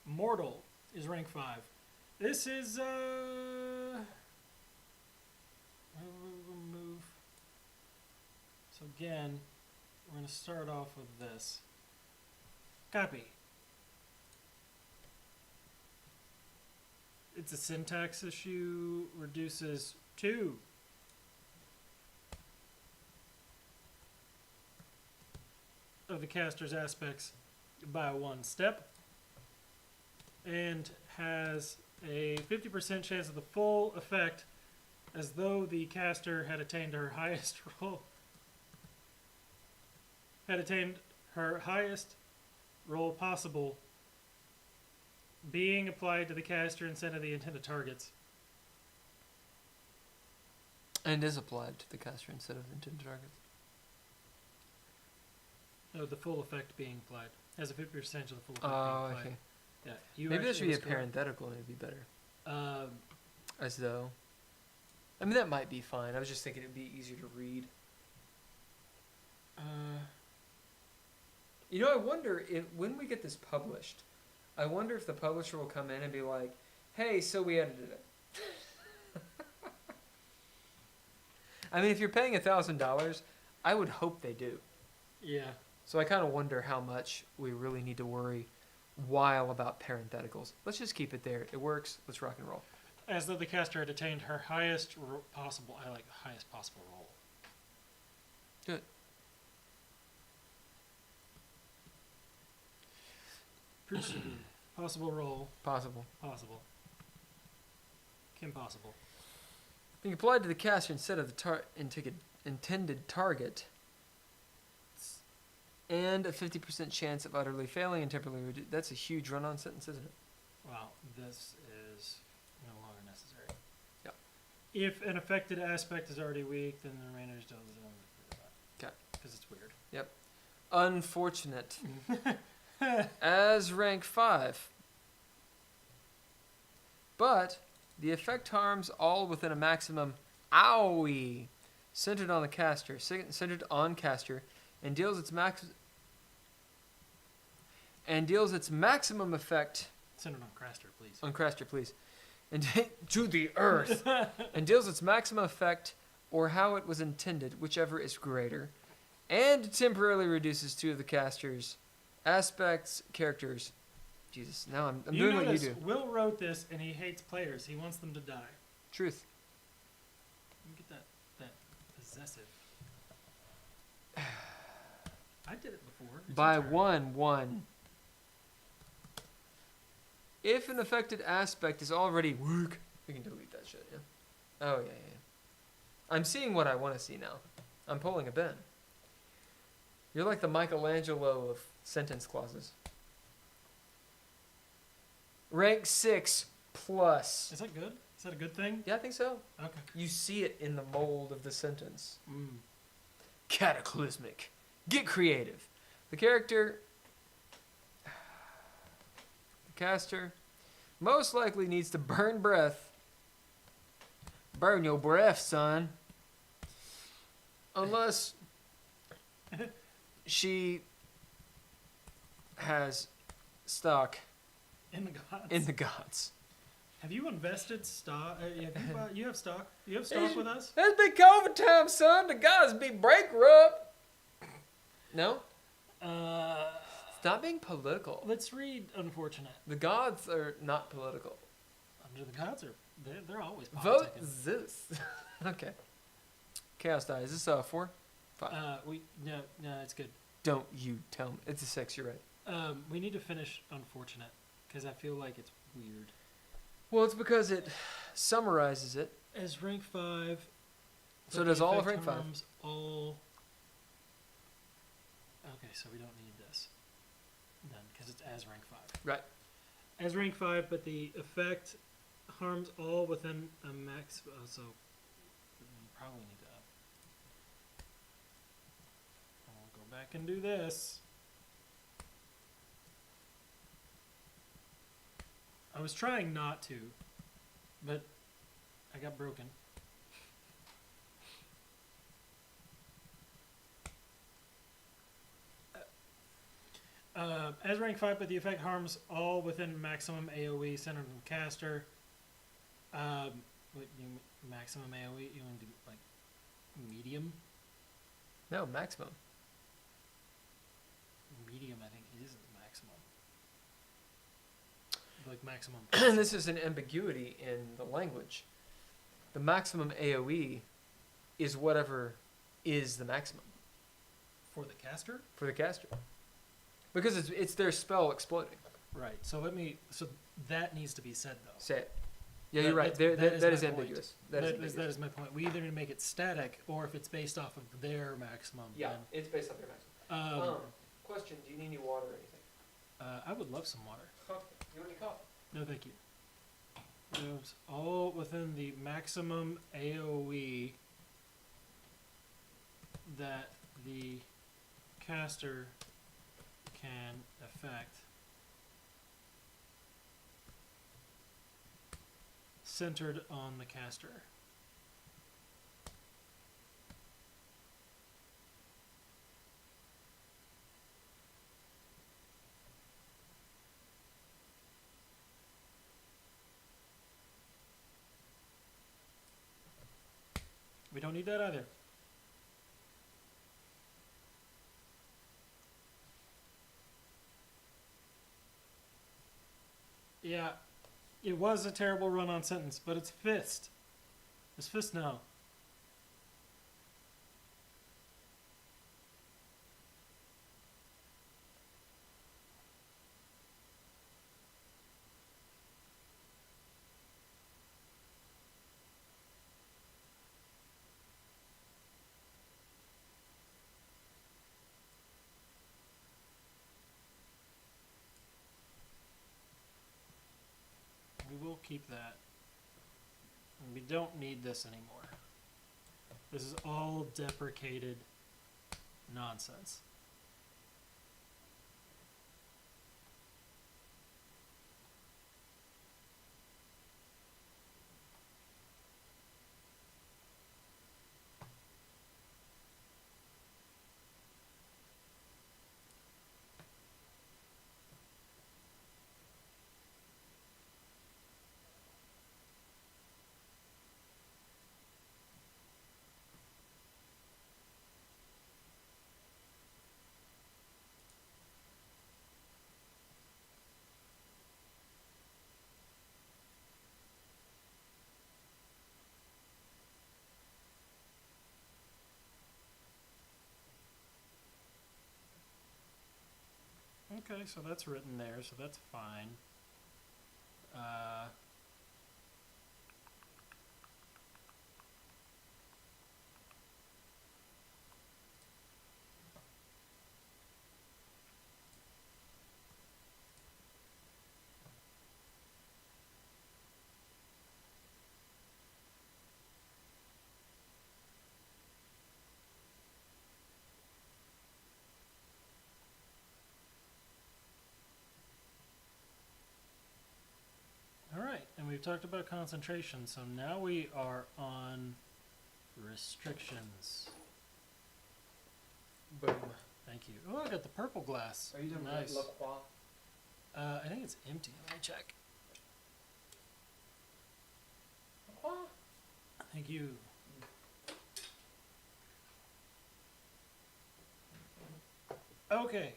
Mortal is rank 5. This is move. So again, we're going to start off with this. Copy. It's a syntax issue. Reduces 2. Of the caster's aspects by 1 step. and has a 50% chance of the full effect as though the caster had attained her highest roll. Had attained her highest roll possible, being applied to the caster instead of the intended targets. And is applied to the caster instead of intended targets. No, the full effect being applied. Has a 50% of the full effect Oh, being applied. okay. Yeah, you Maybe that should be a was correct. parenthetical and it'd be better. Um, As though. I mean, that might be fine. I was just thinking it'd be easier to read. You know, I wonder if when we get this published, I wonder if the publisher will come in and be like, hey, so we edited it. I mean, if you're paying $1,000, I would hope they do. yeah. So I kind of wonder how much we really need to worry while about parentheticals. Let's just keep it there. It works. Let's rock and roll. As though the caster had attained her highest possible. I like highest possible roll. Good. Possible roll. Possible. Possible. Kim possible. Being applied to the caster instead of the intended target, and a 50% chance of utterly failing and temporarily reduced. That's a huge run-on sentence, isn't it? Wow, this is no longer necessary. Yep. If an affected aspect is already weak, then the remainder is still. Okay. Because it's weird. Unfortunate. As rank 5. But the effect harms all within a maximum owie centered on the caster, and deals its maximum effect Centered on Craster, please. on caster, please, and to the earth, and deals its maximum effect or how it was intended, whichever is greater, and temporarily reduces 2 of the caster's aspects, characters. Jesus, now I'm doing what you do. Will wrote this, and he hates players. He wants them to die. Truth. Let me get that possessive. I did it before. It's By your turn. 1. If an affected aspect is already weak, we can delete that shit, yeah? Oh, yeah. I'm seeing what I want to see now. I'm pulling a Ben. You're like the Michelangelo of sentence clauses. Rank 6 plus. Is that good? Is that a good thing? Yeah, I think so. Okay. You see it in the mold of the sentence. Mm. Cataclysmic. Get creative. The character, the caster, most likely needs to burn breath. Burn your breath, son. Unless she has stock In the gods. in the gods. Have you invested stock? You have stock? You have stock with us? It's big COVID time, son. The gods be bankrupt. No? Stop being political. Let's read Unfortunate. The gods are not political. Under the gods are they're always Vote politicking. Zeus. Okay. Chaos die. Is this 4? 5. No, it's good. Don't you tell me. It's a 6. You're right. We need to finish Unfortunate because I feel like it's weird. Well, it's because it summarizes it. As rank 5. So but does the all of effect rank 5. harms all. Okay, so we don't need this then because it's as rank 5. Right. As rank 5, but the effect harms all within a max. So we probably need to. I'll go back and do this. I was trying not to, but I got broken. As rank 5, but the effect harms all within maximum AoE centered on caster. What you maximum AoE? You want to do like medium? No, maximum. Medium, I think, is the maximum. Like maximum. This is an ambiguity in the language. The maximum AoE is whatever is the maximum For the caster? for the caster. Because it's their spell exploding. Right. So that needs to be said though. Say it. Yeah, That- you're right. that is That my is point. ambiguous. That ambiguous. is my point. We either need to make it static, or if it's based off of their maximum. Yeah, it's based on their maximum. Then, Question: do you need any water or anything? I would love some water. Coffee. You want any coffee? No, thank you. It's all within the maximum AOE that the caster can affect, centered on the caster. We don't need that either. Yeah, it was a terrible run-on sentence, but it's fist. It's fist now. We will keep that. And we don't need this anymore. This is all deprecated nonsense. Okay, so that's written there, so that's fine. All right, and we've talked about concentration, so now we are on restrictions. Boom. Thank you. Oh, I got the purple glass. Are you doing nice? La Croix? I think it's empty. Let me check. La Croix? Thank you. Okay.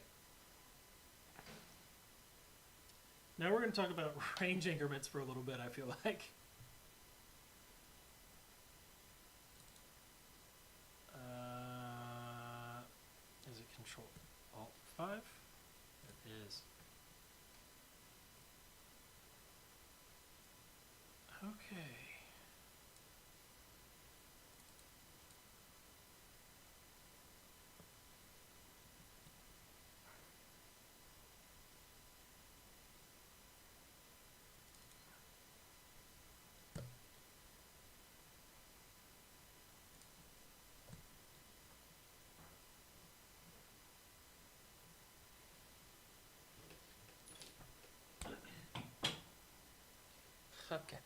Now we're going to talk about range increments for a little bit, I feel like. Is it Control Alt 5? It is. Okay. Okay.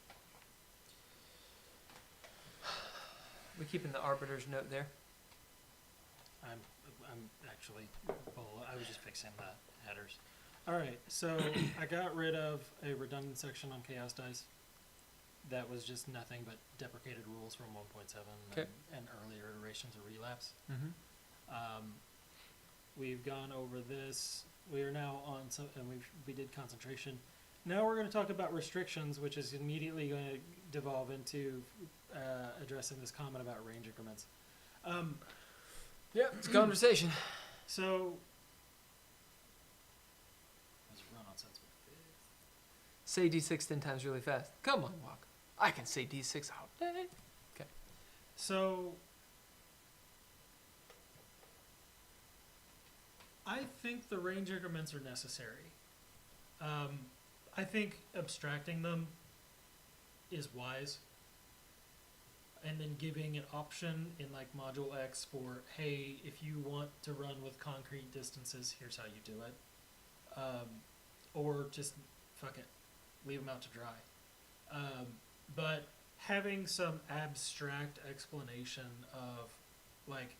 We keeping the arbiter's note there? I'm actually, well, I was just fixing the headers. All right, so I got rid of a redundant section on Chaos Dice. That was just nothing but deprecated rules from 1.7 and earlier iterations of Relapse. Mm-hmm. We've gone over this. We are now on, and we did concentration. Now we're going to talk about restrictions, which is immediately going to devolve into addressing this comment about range increments. Yeah, it's a conversation. So, let's run on sense. Say D6 10 times really fast. Come on, Walk. I can say D6 all day. So, I think the range increments are necessary. I think abstracting them is wise. And then giving an option in like Module X for, hey, if you want to run with concrete distances, here's how you do it. Or just, fuck it, leave them out to dry. But having some abstract explanation of, like,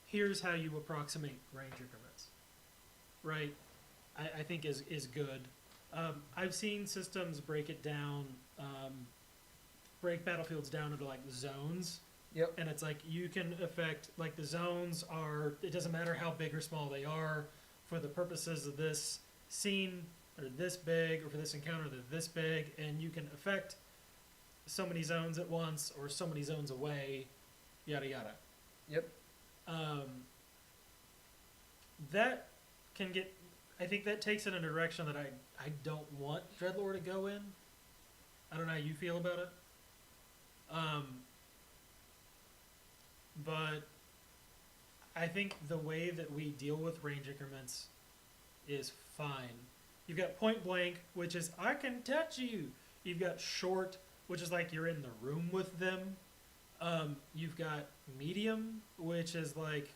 here's how you approximate range increments, right? I think is good. I've seen systems break it down, break battlefields down into like zones. Yep. And it's like you can affect, like, the zones are, it doesn't matter how big or small they are, for the purposes of this scene, they're this big, or for this encounter, they're this big, and you can affect so many zones at once, or so many zones away, yada yada. Yep. That can get, I think that takes it in a direction that I don't want DreadLore to go in. I don't know how you feel about it. But I think the way that we deal with range increments is fine. You've got point blank, which is I can touch you. You've got short, which is like you're in the room with them. You've got medium, which is like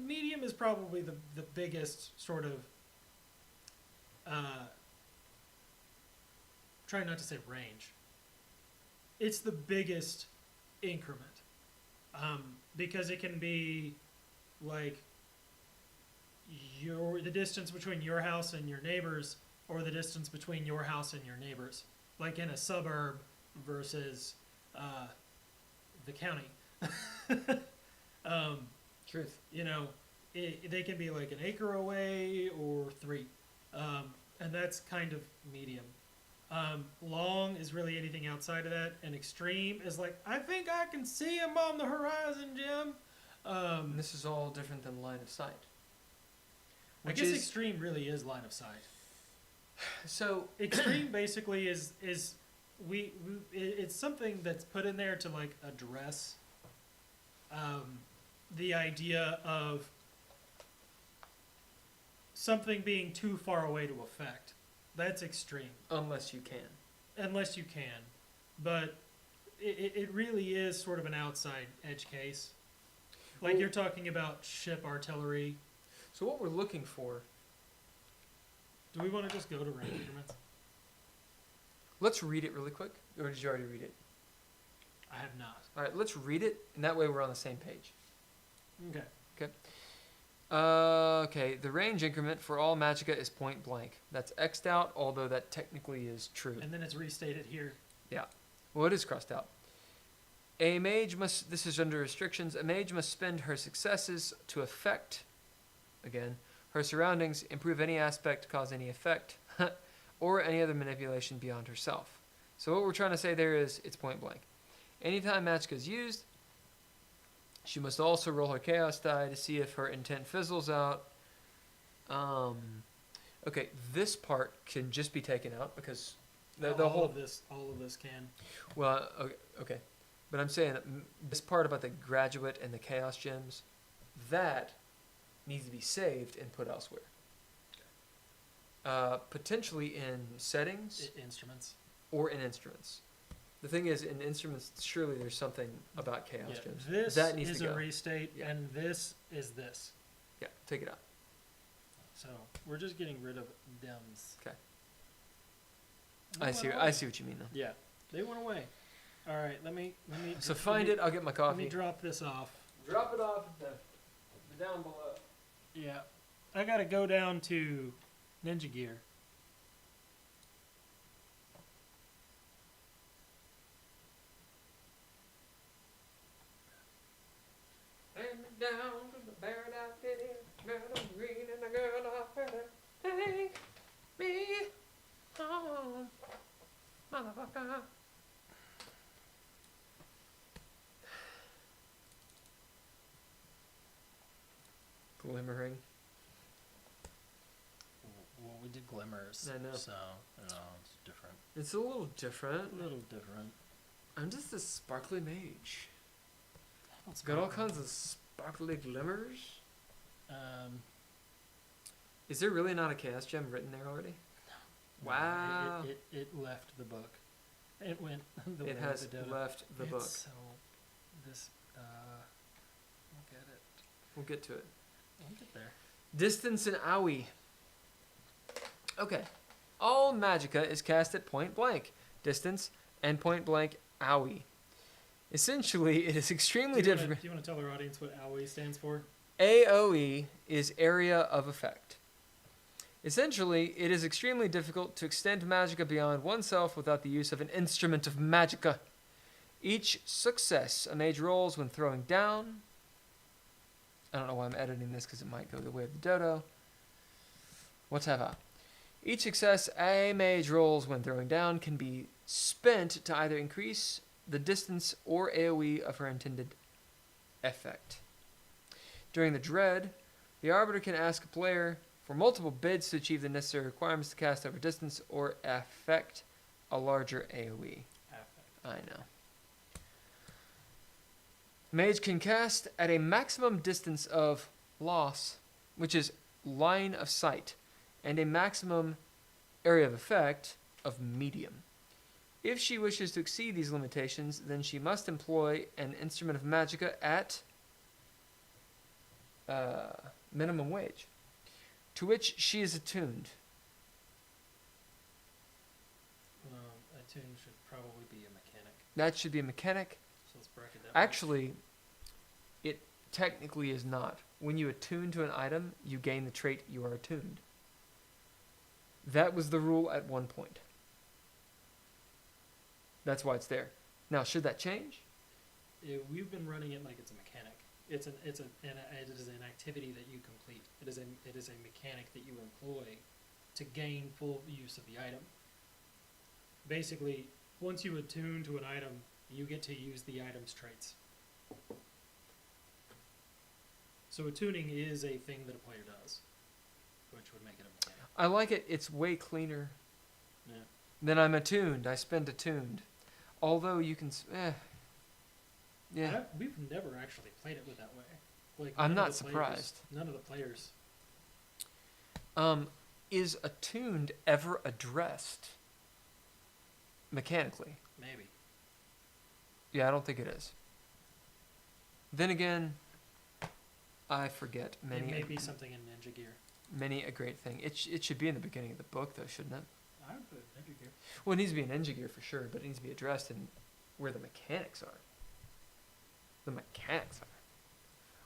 medium is probably the biggest sort of trying not to say range. It's the biggest increment because it can be like the distance between your house and your neighbors, or the distance between your house and your neighbors, like in a suburb versus the county. Truth. You know, they can be like an acre away or 3, and that's kind of medium. Long is really anything outside of that, and extreme is like, I think I can see him on the horizon, Jim. This is all different than line of sight. I guess extreme really is line of sight. So extreme basically is it's something that's put in there to like address the idea of something being too far away to affect. That's extreme. unless you can. Unless you can. But it really is sort of an outside edge case. Like Well- you're talking about ship artillery. So what we're looking for, Do we want to just go to range increments? let's read it really quick. Or did you already read it? I have not. All right, let's read it, and that way we're on the same page. Okay. Okay, the range increment for all magicka is point blank. That's X'd out, although that technically is true. And then it's restated here. Well, it is crossed out. A mage must, this is under restrictions, a mage must spend her successes to affect, again, her surroundings, improve any aspect, cause any effect, or any other manipulation beyond herself. So what we're trying to say there is, it's point blank. Anytime magicka is used, she must also roll her chaos die to see if her intent fizzles out. Okay, this part can just be taken out because the all whole of this can. well, okay. But I'm saying that this part about the graduate and the chaos gems, that needs to be saved and put elsewhere. Potentially in settings Instruments. or in instruments. The thing is, in instruments, surely there's something about chaos Yeah, gems. this that needs is to go. a restate, Yeah. and this is this. Yeah, take it out. So we're just getting rid of dems. Okay. They I went see. away. I see what you mean, though. Yeah, they went away. All right, let me. So find it. I'll get my Let me coffee. drop this off. Drop it off at the down below. Yeah, I gotta go down to Ninja Gear. Hand me down to the bear that did it. Girl, I'm green and the girl I better take me home, motherfucker. Glimmering. glimmers. I know. So, it's different. It's a little different. A little different. I'm just a sparkly mage. It's Got all kinds of sparkly glimmers. Is there really not a chaos gem written there already? No. Wow. It left the book. It went the way It has of the dodo. left the book. So, this, we'll get it. We'll get to it. We'll get there. Distance and AoE. Okay. All magicka is cast at point blank distance and point blank AoE. Essentially, it is extremely difficult. Do you want to tell our audience what AOE stands for? AoE is area of effect. Essentially, it is extremely difficult to extend magicka beyond oneself without the use of an instrument of magicka. Each success a mage rolls when throwing down. I don't know why I'm editing this because it might go the way of the dodo. Whatever. Each success a mage rolls when throwing down can be spent to either increase the distance or AoE of her intended effect. During the dread, the Arbiter can ask a player for multiple bids to achieve the necessary requirements to cast over distance or affect a larger AoE. I know. Mage can cast at a maximum distance of loss, which is line of sight, and a maximum area of effect of medium. If she wishes to exceed these limitations, then she must employ an instrument of magicka at minimum wage, to which she is attuned. Attune should probably be a mechanic. That should be a mechanic. So let's bracket that. Actually, it technically is not. When you attune to an item, you gain the trait you are attuned. That was the rule at one point. That's why it's there. Now, should that change? We've been running it like it's a mechanic. It is an activity that you complete. It is a mechanic that you employ to gain full use of the item. Basically, once you attune to an item, you get to use the item's traits. So attuning is a thing that a player does, which would make it a mechanic. I like it. It's way cleaner. Yeah. Then I'm attuned. I spend attuned. Although you can... yeah. We've never actually played it with that way. Like, I'm none of not the players- surprised. None of the players. Is attuned ever addressed mechanically? Maybe. Yeah, I don't think it is. Then again, I forget It may be something in Ninja Gear. many a great thing. It should be in the beginning of the book, though, shouldn't it? I would put Ninja Gear. Well, it needs to be in Ninja Gear for sure, but it needs to be addressed in where the mechanics are. The mechanics are.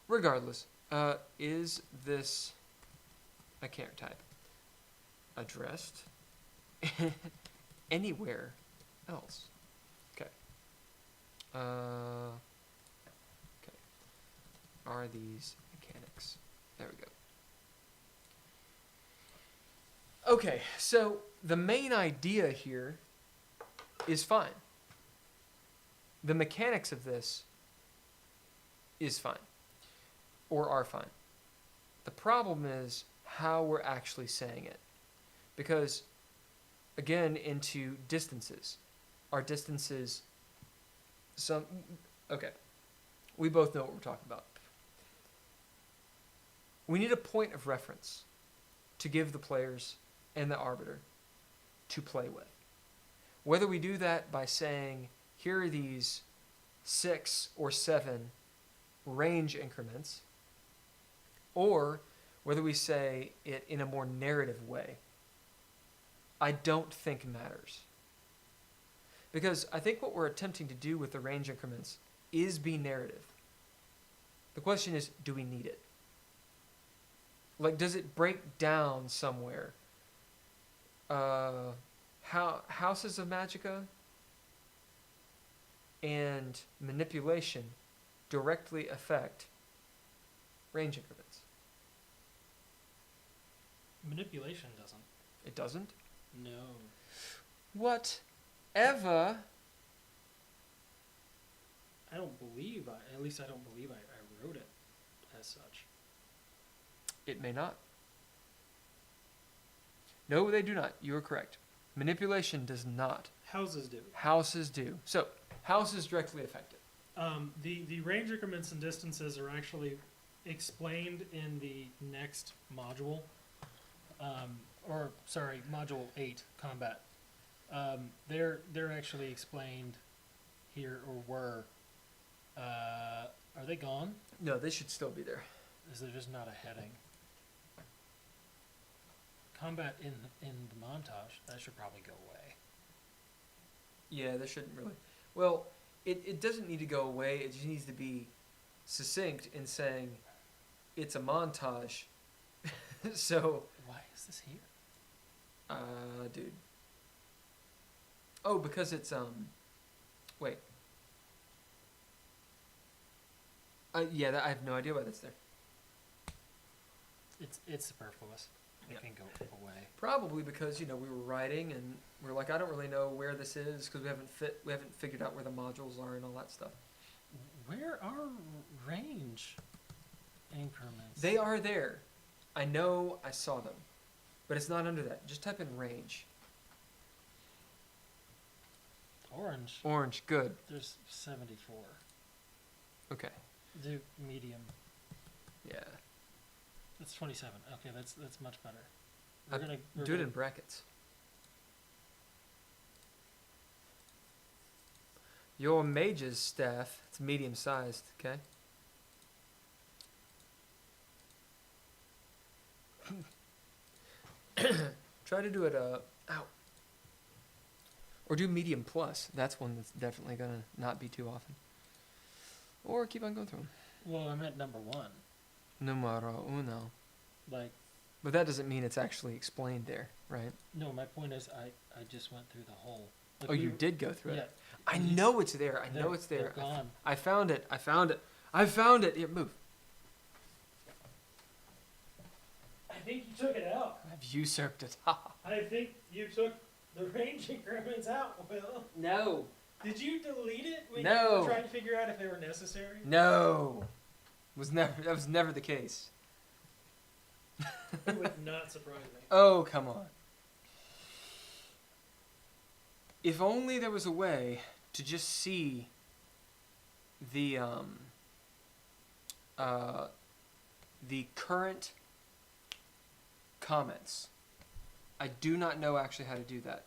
Regardless, is this a character type addressed anywhere else? Okay. Okay. Are these mechanics? There we go. Okay, so the main idea here is fine. The mechanics of this is fine, or are fine. The problem is how we're actually saying it. Because, again, into distances. Are distances some... Okay, we both know what we're talking about. We need a point of reference to give the players and the Arbiter to play with. Whether we do that by saying, here are these 6 or 7 range increments, or whether we say it in a more narrative way, I don't think matters. Because I think what we're attempting to do with the range increments is be narrative. The question is, do we need it? Like, does it break down somewhere? Houses of Magicka and manipulation directly affect range increments. Manipulation doesn't. It doesn't? No. Whatever. I don't believe I wrote it as such. It may not. No, they do not. You are correct. Manipulation does not. Houses do. Houses do. So, houses directly affect it. The range increments and distances are actually explained in the next module. Module 8, combat. They're actually explained here, or were. Are they gone? No, they should still be there. Is there just not a heading? Combat in the montage, that should probably go away. Yeah, they shouldn't really. Well, it doesn't need to go away. It just needs to be succinct in saying it's a montage. So, Why is this here? dude. Oh, because it's wait. Yeah, I have no idea why that's there. It's superfluous. It Yeah. can go away. Probably because we were writing and we're like, I don't really know where this is because we haven't figured out where the modules are and all that stuff. Where are range increments? They are there. I know I saw them, but it's not under that. Just type in range. Orange. Orange, good. There's 74. Okay. Do medium. Yeah. That's 27. Okay, that's much better. Do it in brackets. Your mage's staff, it's medium sized, okay? Try to do it, ow. Or do medium plus. That's one that's definitely gonna not be too often. Or keep on going through them. Well, I meant number 1. Numero uno. Like, But that doesn't mean it's actually explained there, right? no, my point is I just went through the whole. Like Oh, you did go through Yeah. it. I know it's there. I know it's there. They're gone. I found it. I found it. I found it. Here, move. I think you took it out. I've usurped it. Ha. I think you took the range increments out, Will. No. Did you delete it when No. you were trying to figure out if they were necessary? No. That was never the case. It would not surprise me. Oh, come on. If only there was a way to just see the current comments. I do not know actually how to do that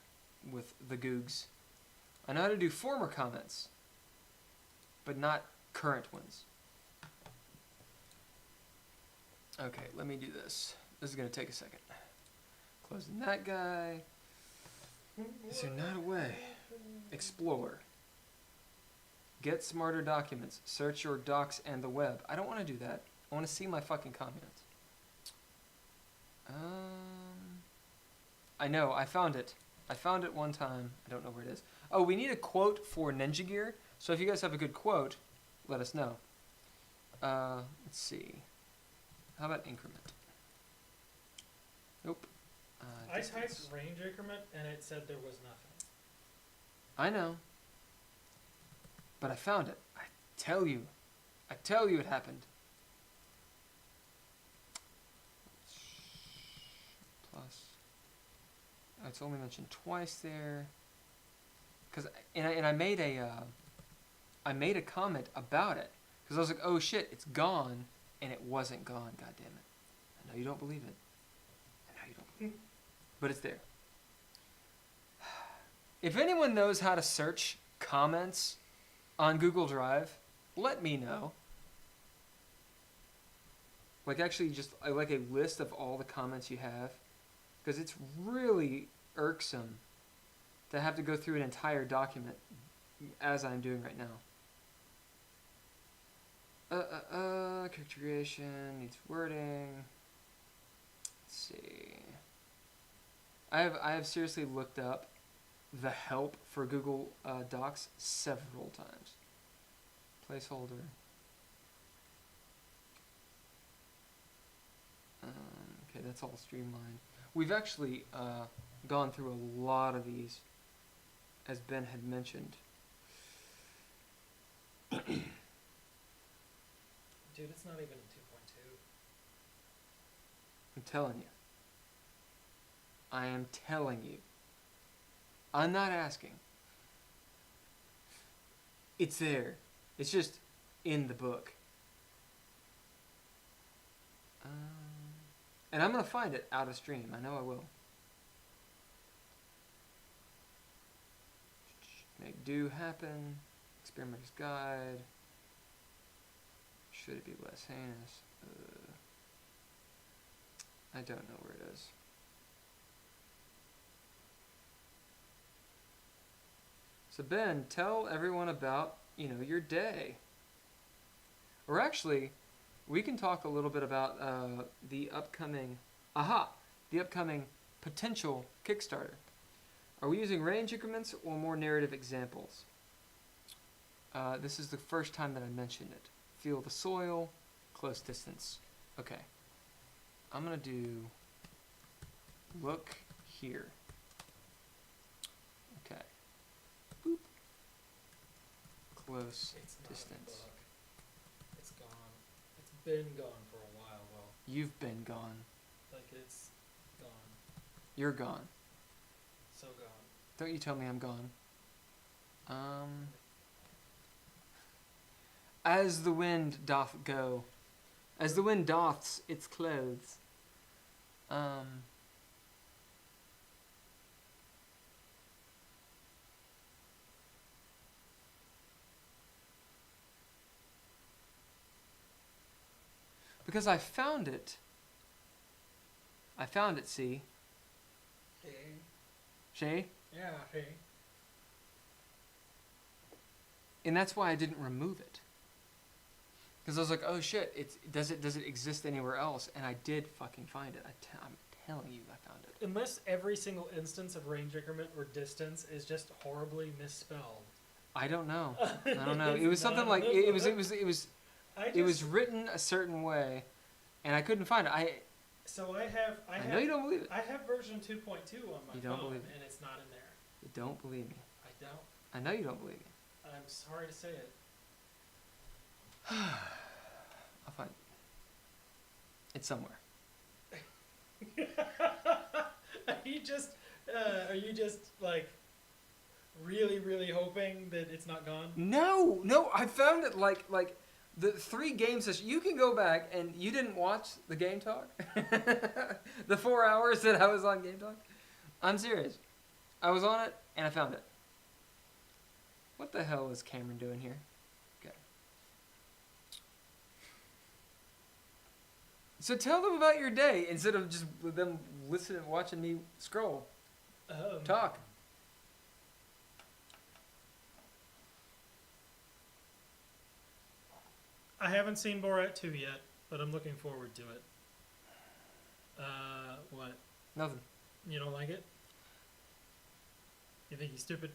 with the Googs. I know how to do former comments, but not current ones. Okay, let me do this. This is going to take a second. Closing that guy. Is there not a way? Explore. Get smarter documents. Search your docs and the web. I don't want to do that. I want to see my fucking comments. I know. I found it. I found it one time. I don't know where it is. Oh, we need a quote for Ninja Gear. So if you guys have a good quote, let us know. Let's see. How about increment? Nope. I typed range increment and it said there was nothing. I know. But I found it. I tell you it happened. Plus. Oh, it's only mentioned twice there. I made a comment about it. Because I was like, oh shit, it's gone. And it wasn't gone, goddammit. I know you don't believe it. But it's there. If anyone knows how to search comments on Google Drive, let me know. Like actually just like a list of all the comments you have. Because it's really irksome to have to go through an entire document as I'm doing right now. Character creation, needs wording. Let's see. I have seriously looked up the help for Google Docs several times. Placeholder. Okay, that's all streamlined. We've actually gone through a lot of these, as Ben had mentioned. Dude, it's not even 2.2. I'm telling you. I am telling you. I'm not asking. It's there. It's just in the book. And I'm going to find it out of stream. I know I will. Make do happen. Experimenter's guide. Should it be less heinous? I don't know where it is. So Ben, tell everyone about, your day. Or actually, we can talk a little bit about the upcoming potential Kickstarter. Are we using range increments or more narrative examples? This is the first time that I mentioned it. Feel the soil, close distance. Okay. I'm going to do look here. Okay. Boop. Close It's not distance. a book. It's gone. It's been gone for a while, Will. You've been gone. Like, it's gone. You're gone. So gone. Don't you tell me I'm gone. As the wind doth go. As the wind doffs its clothes. Because I found it. See? Hey. Shay? Yeah, hey. And that's why I didn't remove it. Because I was like, oh shit, does it exist anywhere else? And I did fucking find it. I'm telling you, I found it. Unless every single instance of range increment or distance is just horribly misspelled. I don't know. It was something like it was written a certain way, and I couldn't find it. I know you don't believe it. I have version 2.2 on my You don't phone, believe it. and it's not in there. You don't believe me. I don't. I know you don't believe me. I'm sorry to say it. I'll find it. It's somewhere. Are you just like really, really hoping that it's not gone? No, I found it like the 3 game sessions. You can go back and you didn't watch the GameTalk? The 4 hours that I was on GameTalk? I'm serious. I was on it and I found it. What the hell is Cameron doing here? Okay. So tell them about your day instead of just them watching me scroll. Talk. I haven't seen Borat 2 yet, but I'm looking forward to it. What? Nothing. You don't like it? You think he's stupid?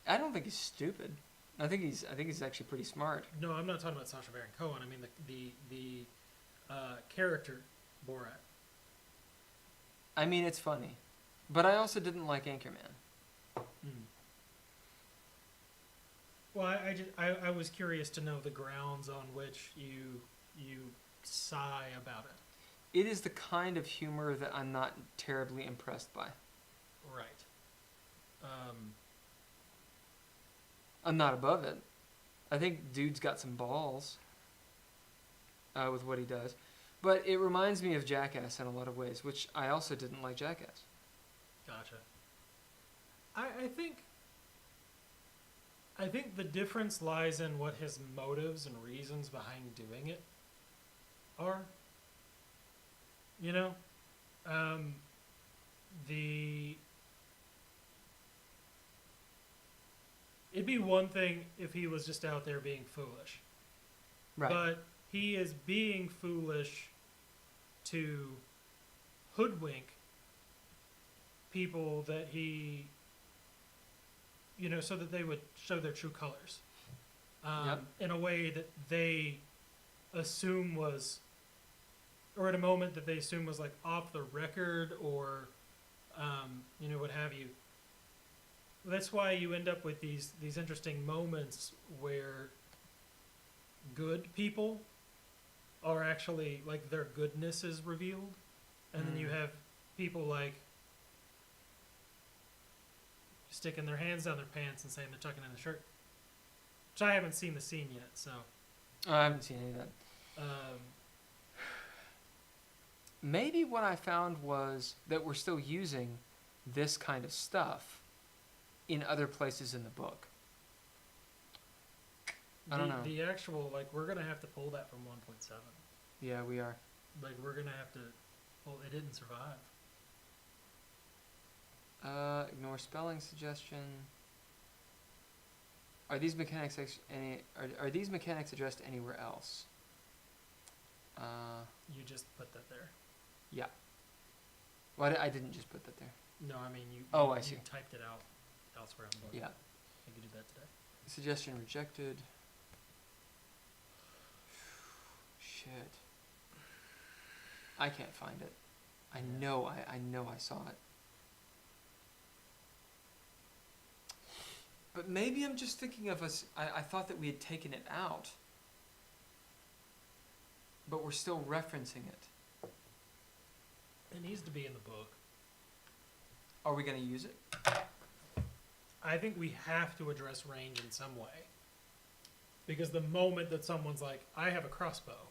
I don't think he's stupid. I think he's actually pretty smart. No, I'm not talking about Sacha Baron Cohen. I mean the character Borat. I mean, it's funny. But I also didn't like Anchorman. Well, I was curious to know the grounds on which you sigh about it. It is the kind of humor that I'm not terribly impressed by. Right. I'm not above it. I think dude's got some balls with what he does. But it reminds me of Jackass in a lot of ways, which I also didn't like Jackass. Gotcha. I think the difference lies in what his motives and reasons behind doing it are. You know? It'd be one thing if he was just out there being foolish. Right. But he is being foolish to hoodwink people that he, so that they would show their true colors. In a way that they assume was, or at a moment that they assume was like off the record or, what have you. That's why you end up with these interesting moments where good people are actually, like, their goodness is revealed. And then you have people like sticking their hands down their pants and saying they're tucking in a shirt. Which I haven't seen the scene yet, so. I haven't seen any of that. Maybe what I found was that we're still using this kind of stuff in other places in the book. I don't know. The actual, like, we're going to have to pull that from 1.7. Yeah, we are. Like, we're going to have to, well, it didn't survive. Ignore spelling suggestion. Are these mechanics are these mechanics addressed anywhere else? You just put that there. Yeah. Well, I didn't just put that there. No, I mean, Oh, you I see. typed it out elsewhere on the book. Yeah. I think you did that today. Suggestion rejected. Shit. I can't find it. I know I saw it. But maybe I'm just thinking of us. I thought that we had taken it out. But we're still referencing it. It needs to be in the book. Are we going to use it? I think we have to address range in some way. Because the moment that someone's like, I have a crossbow.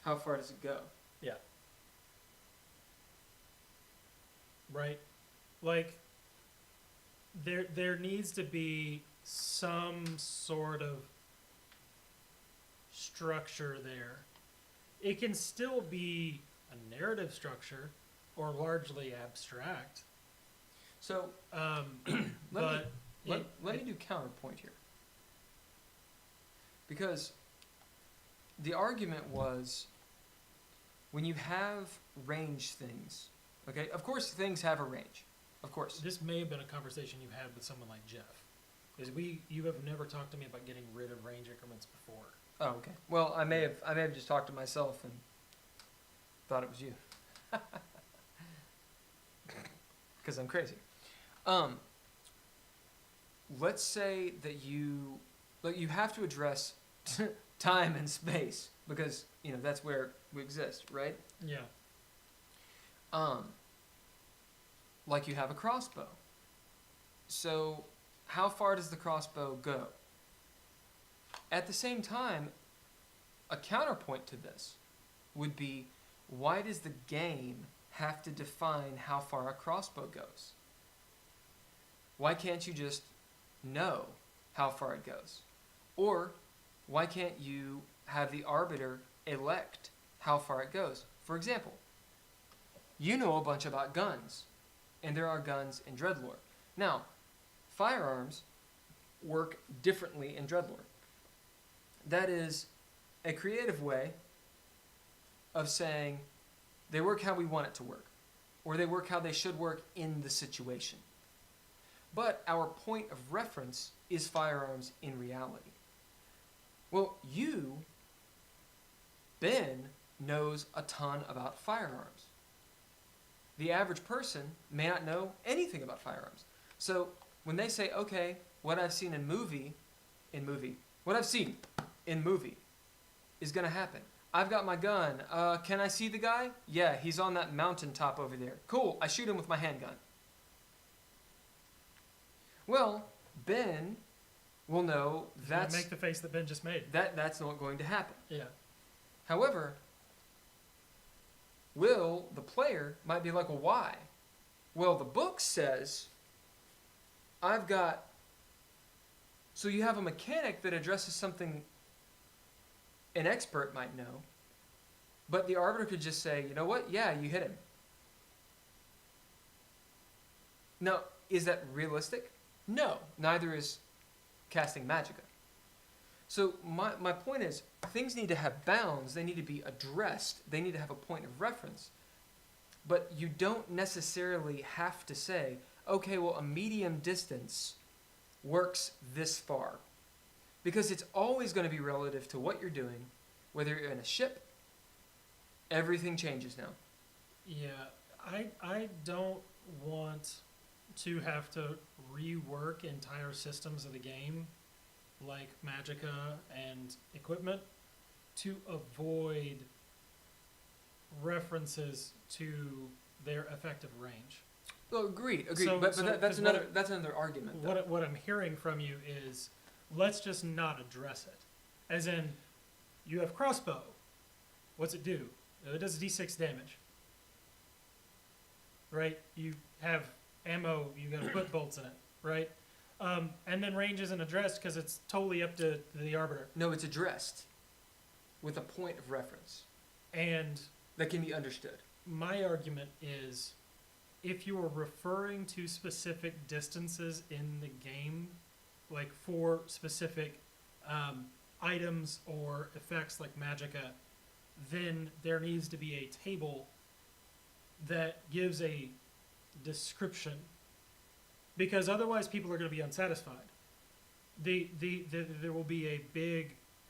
How far does it go? Yeah. Right? Like, there needs to be some sort of structure there. It can still be a narrative structure or largely abstract. So, But let me do counterpoint here. Because the argument was, when you have range things, okay, of course things have a range, of course. This may have been a conversation you had with someone like Jeff. Because you have never talked to me about getting rid of range increments before. Oh, okay. Well, I may have just talked to myself and thought it was you. Because I'm crazy. Let's say that you have to address time and space because that's where we exist, right? Yeah. Like you have a crossbow. So, how far does the crossbow go? At the same time, a counterpoint to this would be, why does the game have to define how far a crossbow goes? Why can't you just know how far it goes? Or why can't you have the arbiter elect how far it goes? For example, you know a bunch about guns, and there are guns in DreadLore. Now, firearms work differently in DreadLore. That is a creative way of saying they work how we want it to work, or they work how they should work in the situation. But our point of reference is firearms in reality. Well, Ben, knows a ton about firearms. The average person may not know anything about firearms. So when they say, okay, what I've seen in movie is going to happen. I've got my gun. Can I see the guy? Yeah, he's on that mountaintop over there. Cool, I shoot him with my handgun. Well, Ben will know that's... Make the face that Ben just made. That's not going to happen. Yeah. However, Will, the player, might be like, well, why? Well, the book says, I've got... So you have a mechanic that addresses something an expert might know, but the arbiter could just say, you know what? Yeah, you hit him. Now, is that realistic? No, neither is casting magicka. So my point is, things need to have bounds, they need to be addressed, they need to have a point of reference. But you don't necessarily have to say, okay, well, a medium distance works this far. Because it's always going to be relative to what you're doing, whether you're in a ship, everything changes now. Yeah, I don't want to have to rework entire systems of the game, like magicka and equipment, to avoid references to their effective range. Well, agreed. So- but so- that's 'cause what another argument. Though. What I'm hearing from you is, let's just not address it. As in, you have crossbow. What's it do? It does d6 damage. Right? You have ammo, you gotta put bolts in it, right? And then range isn't addressed because it's totally up to the Arbiter. No, it's addressed with a point of reference And that can be understood. my argument is, if you are referring to specific distances in the game, like for specific items or effects like magicka, then there needs to be a table that gives a description, because otherwise people are going to be unsatisfied. There will be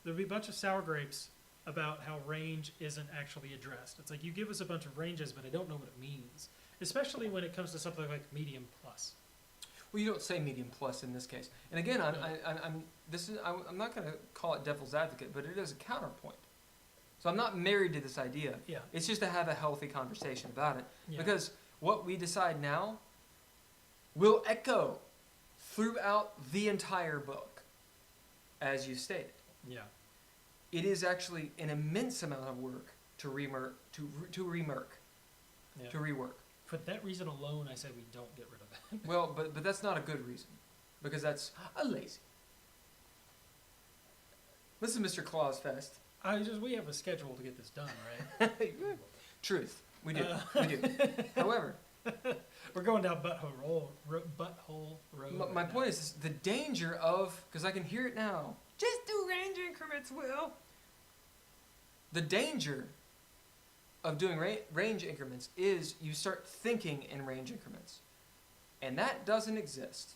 there'll be a bunch of sour grapes about how range isn't actually addressed. It's like, you give us a bunch of ranges, but I don't know what it means, especially when it comes to something like medium plus. Well, you don't say medium plus in this case. And again, I'm not going to call it devil's advocate, but it is a counterpoint. So I'm not married to this idea. Yeah. It's just to have a healthy conversation about it. Yeah. Because what we decide now will echo throughout the entire book, as you stated. Yeah. It is actually an immense amount of work to rework. Yeah. To rework. For that reason alone, I say we don't get rid of it. Well, but that's not a good reason, because that's a lazy. Listen, Mr. Claus Fest. We have a schedule to get this done, right? Truth, we do, we do. However, We're going down butthole road. my right point now. is the danger of, because I can hear it now. Just do range increments, Will. The danger of doing range increments is you start thinking in range increments, and that doesn't exist.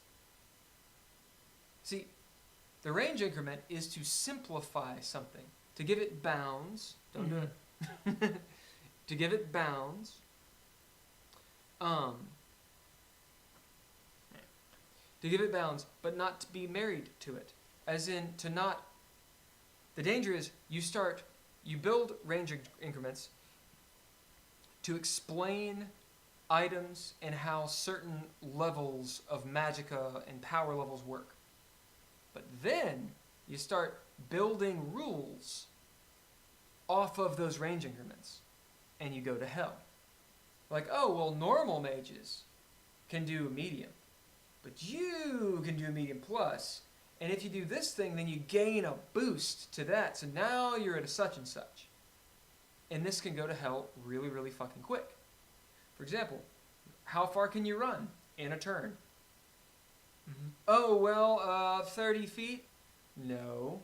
See, the range increment is to simplify something, to give it bounds. Don't do it. To give it bounds. To give it bounds, but not to be married to it. As in, to not. The danger is you build range increments to explain items and how certain levels of magicka and power levels work. But then you start building rules off of those range increments, and you go to hell. Like, oh, well, normal mages can do a medium, but you can do a medium plus, and if you do this thing, then you gain a boost to that, so now you're at a such and such. And this can go to hell really, really fucking quick. For example, how far can you run in a turn? Mhm. Oh, well, 30 feet? No.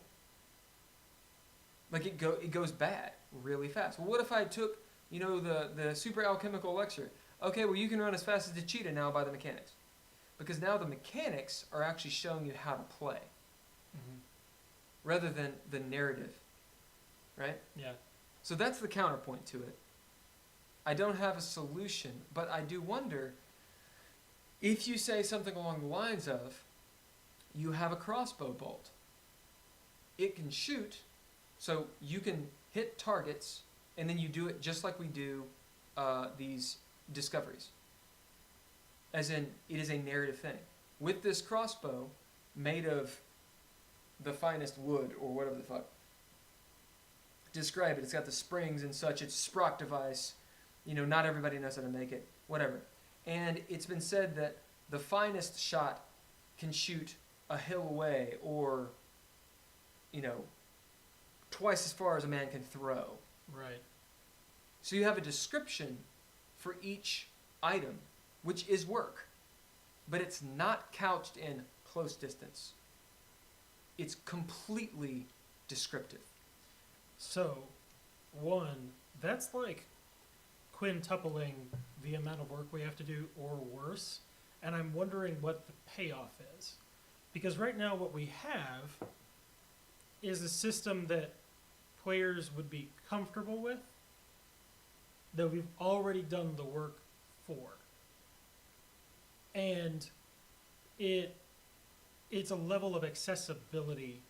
Like, it goes bad really fast. Well, what if I took, the super alchemical elixir? Okay, well, you can run as fast as the cheetah now by the mechanics. Because now the mechanics are actually showing you how to play, Mhm. rather than the narrative, right? Yeah. So that's the counterpoint to it. I don't have a solution, but I do wonder if you say something along the lines of, you have a crossbow bolt. It can shoot, so you can hit targets, and then you do it just like we do these discoveries. As in, it is a narrative thing. With this crossbow, made of the finest wood, or whatever the fuck, describe it. It's got the springs and such. It's a Sprock device. Not everybody knows how to make it. Whatever. And it's been said that the finest shot can shoot a hill away, or, twice as far as a man can throw. Right. So you have a description for each item, which is work. But it's not couched in close distance. It's completely descriptive. So, one, that's like quintupling the amount of work we have to do, or worse. And I'm wondering what the payoff is. Because right now what we have is a system that players would be comfortable with, that we've already done the work for. And it's a level of accessibility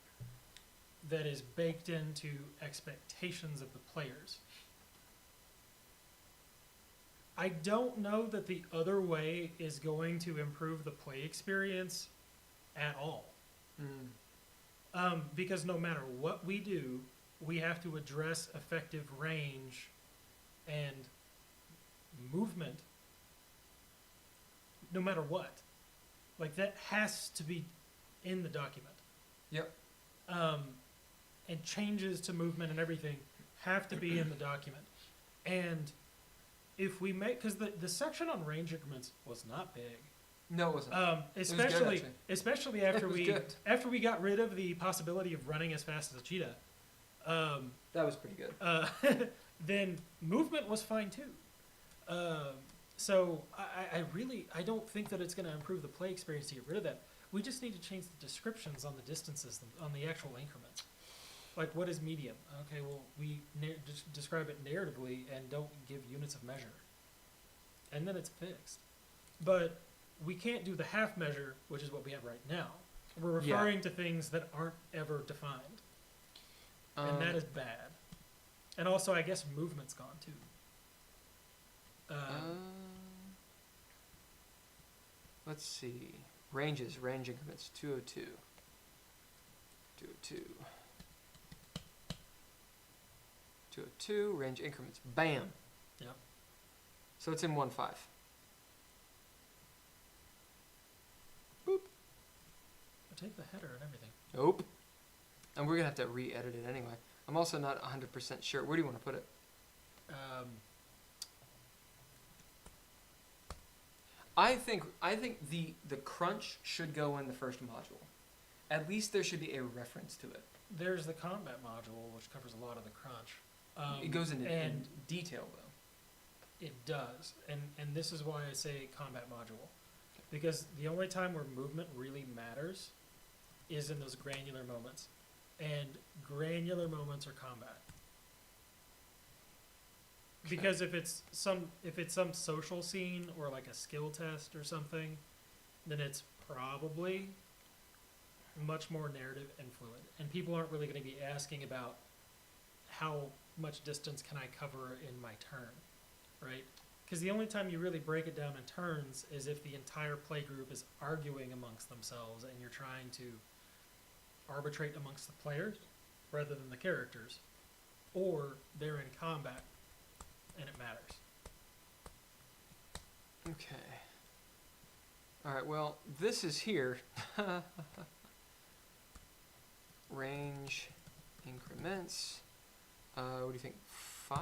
that is baked into expectations of the players. I don't know that the other way is going to improve the play experience at all. Because no matter what we do, we have to address effective range and movement no matter what. Like, that has to be in the document. Yep. And changes to movement and everything have to be in the document. And if we make, because the section on range increments was not big. No, it wasn't. Especially actually. especially after It was we good. after we got rid of the possibility of running as fast as a cheetah. That was pretty good. Then movement was fine too. So I don't think that it's going to improve the play experience to get rid of that. We just need to change the descriptions on the distances, on the actual increments. Like, what is medium? Okay, well, we just describe it narratively and don't give units of measure. And then it's fixed. But we can't do the half measure, which is what we have right now. We're referring to things that aren't ever defined. And that is bad. And also, I guess movement's gone too. Let's see. Range increments, 202. 202. 202, range increments. Bam! Yep. So it's in 1.5. Boop. Take the header and everything. Nope. And we're going to have to re-edit it anyway. I'm also not 100% sure. Where do you want to put it? I think the crunch should go in the first module. At least there should be a reference to it. There's the combat module, which covers a lot of the crunch. It goes into in and detail, though. it does, and this is why I say combat module, because the only time where movement really matters is in those granular moments, and granular moments are combat. Okay. Because if it's some social scene or like a skill test or something, then it's probably much more narrative and fluid, and people aren't really going to be asking about how much distance can I cover in my turn, right? Because the only time you really break it down in turns is if the entire play group is arguing amongst themselves and you're trying to arbitrate amongst the players rather than the characters, or they're in combat and it matters. Okay. All right, well, this is here. Range increments. What do you think? 5?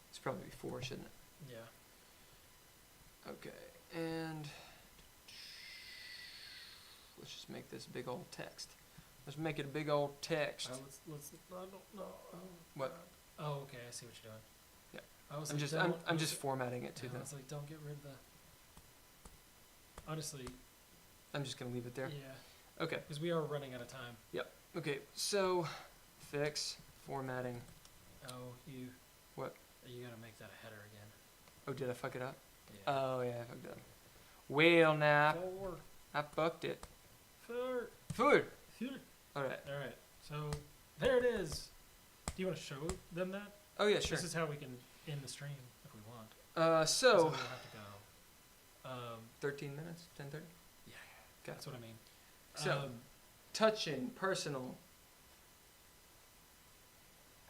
It's probably 4, shouldn't it? Yeah. Okay, and let's just make this big old text. Let's make it a big old text. Let's I don't know. What? Oh, okay, I see what you're doing. Yeah. I was I'm like, just don't- I'm just formatting it to I them. was like, don't get rid of the. Honestly, I'm just gonna leave it there. yeah, Okay. because we are running out of time. Okay. So, fix formatting. Oh, you. What? You gotta make that a header again. Oh, did I fuck it up? Yeah. Oh yeah, I fucked it up. Well, now Four. I fucked it. Four. Food. Four. All right. All right. So there it is. Do you want to show them that? Oh yeah, sure. This is how we can end the stream if we want. 'Cause So then we'll have to go. 13 minutes, 10:30. Yeah, Okay. that's what I mean. So touching, personal.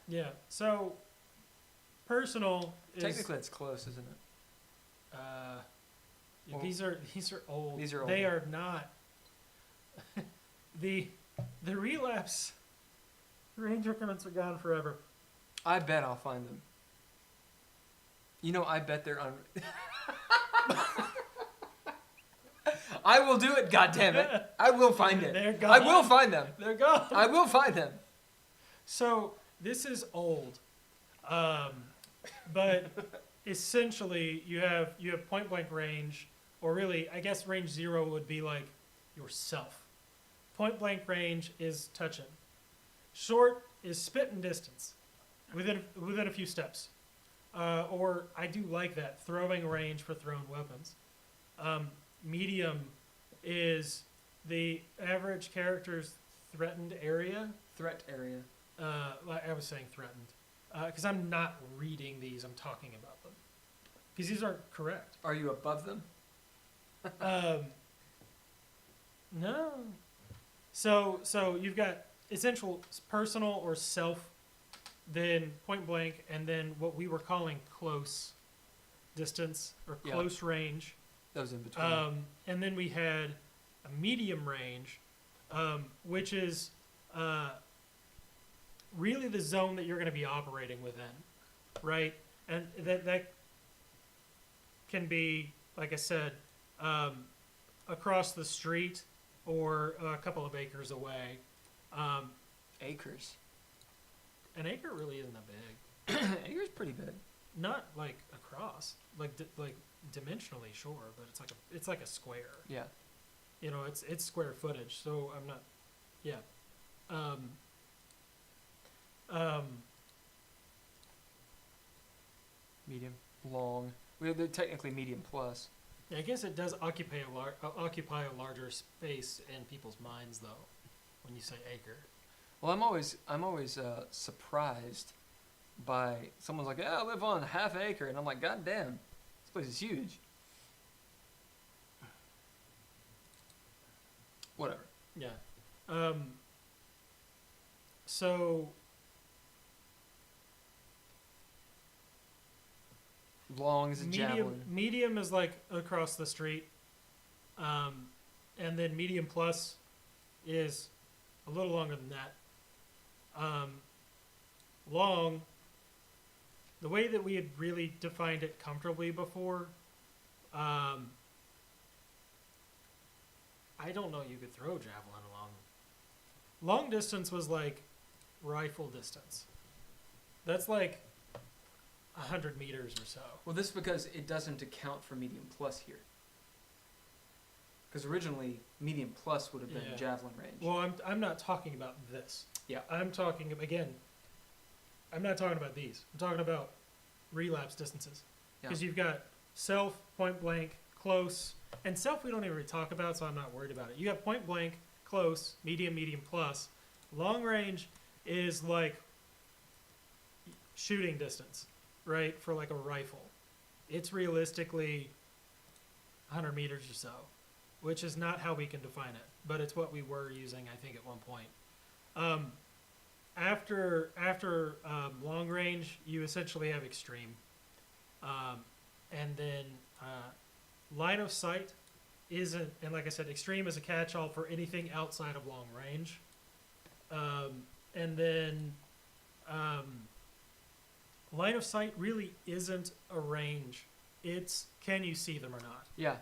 Yeah. So personal is Technically, it's close, isn't it? yeah, Well, these are old. these are They old. are not. the relapse range increments are gone forever. I bet I'll find them. You know, I bet they're on. I will do it. God damn it! I will find it. They're I will gone. find them. They're gone. I will find them. So this is old, but essentially you have point blank range, or really I guess range 0 would be like yourself. Point blank range is touching. Short is spitting distance, within a few steps, or I do like that, throwing range for thrown weapons. Medium is the average character's threatened area. Threat area. Like I was saying threatened, because I'm not reading these, I'm talking about them. because these aren't correct. Are you above them? No. So you've got essential personal or self, then point blank, and then what we were calling close distance or Yeah. close range. That was in between. And then we had a medium range, which is really the zone that you're going to be operating within, right? And that can be, like I said, across the street or a couple of acres away. Acres. An acre really isn't that big. Acres pretty big. Not like across, like dimensionally, sure, but it's like a square. Yeah. You know, it's square footage. So I'm not. Yeah. Medium. Long. They're technically medium plus. Yeah, I guess it does occupy a larger space in people's minds, though, when you say acre. Well, I'm always surprised by someone's like, yeah, I live on half acre, and I'm like, God damn, this place is huge. Whatever. Yeah. So Long as a javelin. medium is like across the street, and then medium plus is a little longer than that. Long, the way that we had really defined it comfortably before, I don't know you could throw javelin along. Long distance was like rifle distance. That's like 100 meters or so. Well, this is because it doesn't account for medium plus here. Because originally, medium plus would have been Yeah. javelin range. Well, I'm not talking about this. Yeah. I'm talking, again, I'm not talking about these. I'm talking about relapse distances. Because you've got self, point blank, close, and self we don't even really talk about, so I'm not worried about it. You have point blank, close, medium, medium plus. Long range is like shooting distance, right, for like a rifle. It's realistically 100 meters or so, which is not how we can define it, but it's what we were using, I think, at one point. After long range, you essentially have extreme. And then line of sight isn't, and like I said, extreme is a catch-all for anything outside of long range. And then line of sight really isn't a range. It's can you see them or not? Yeah.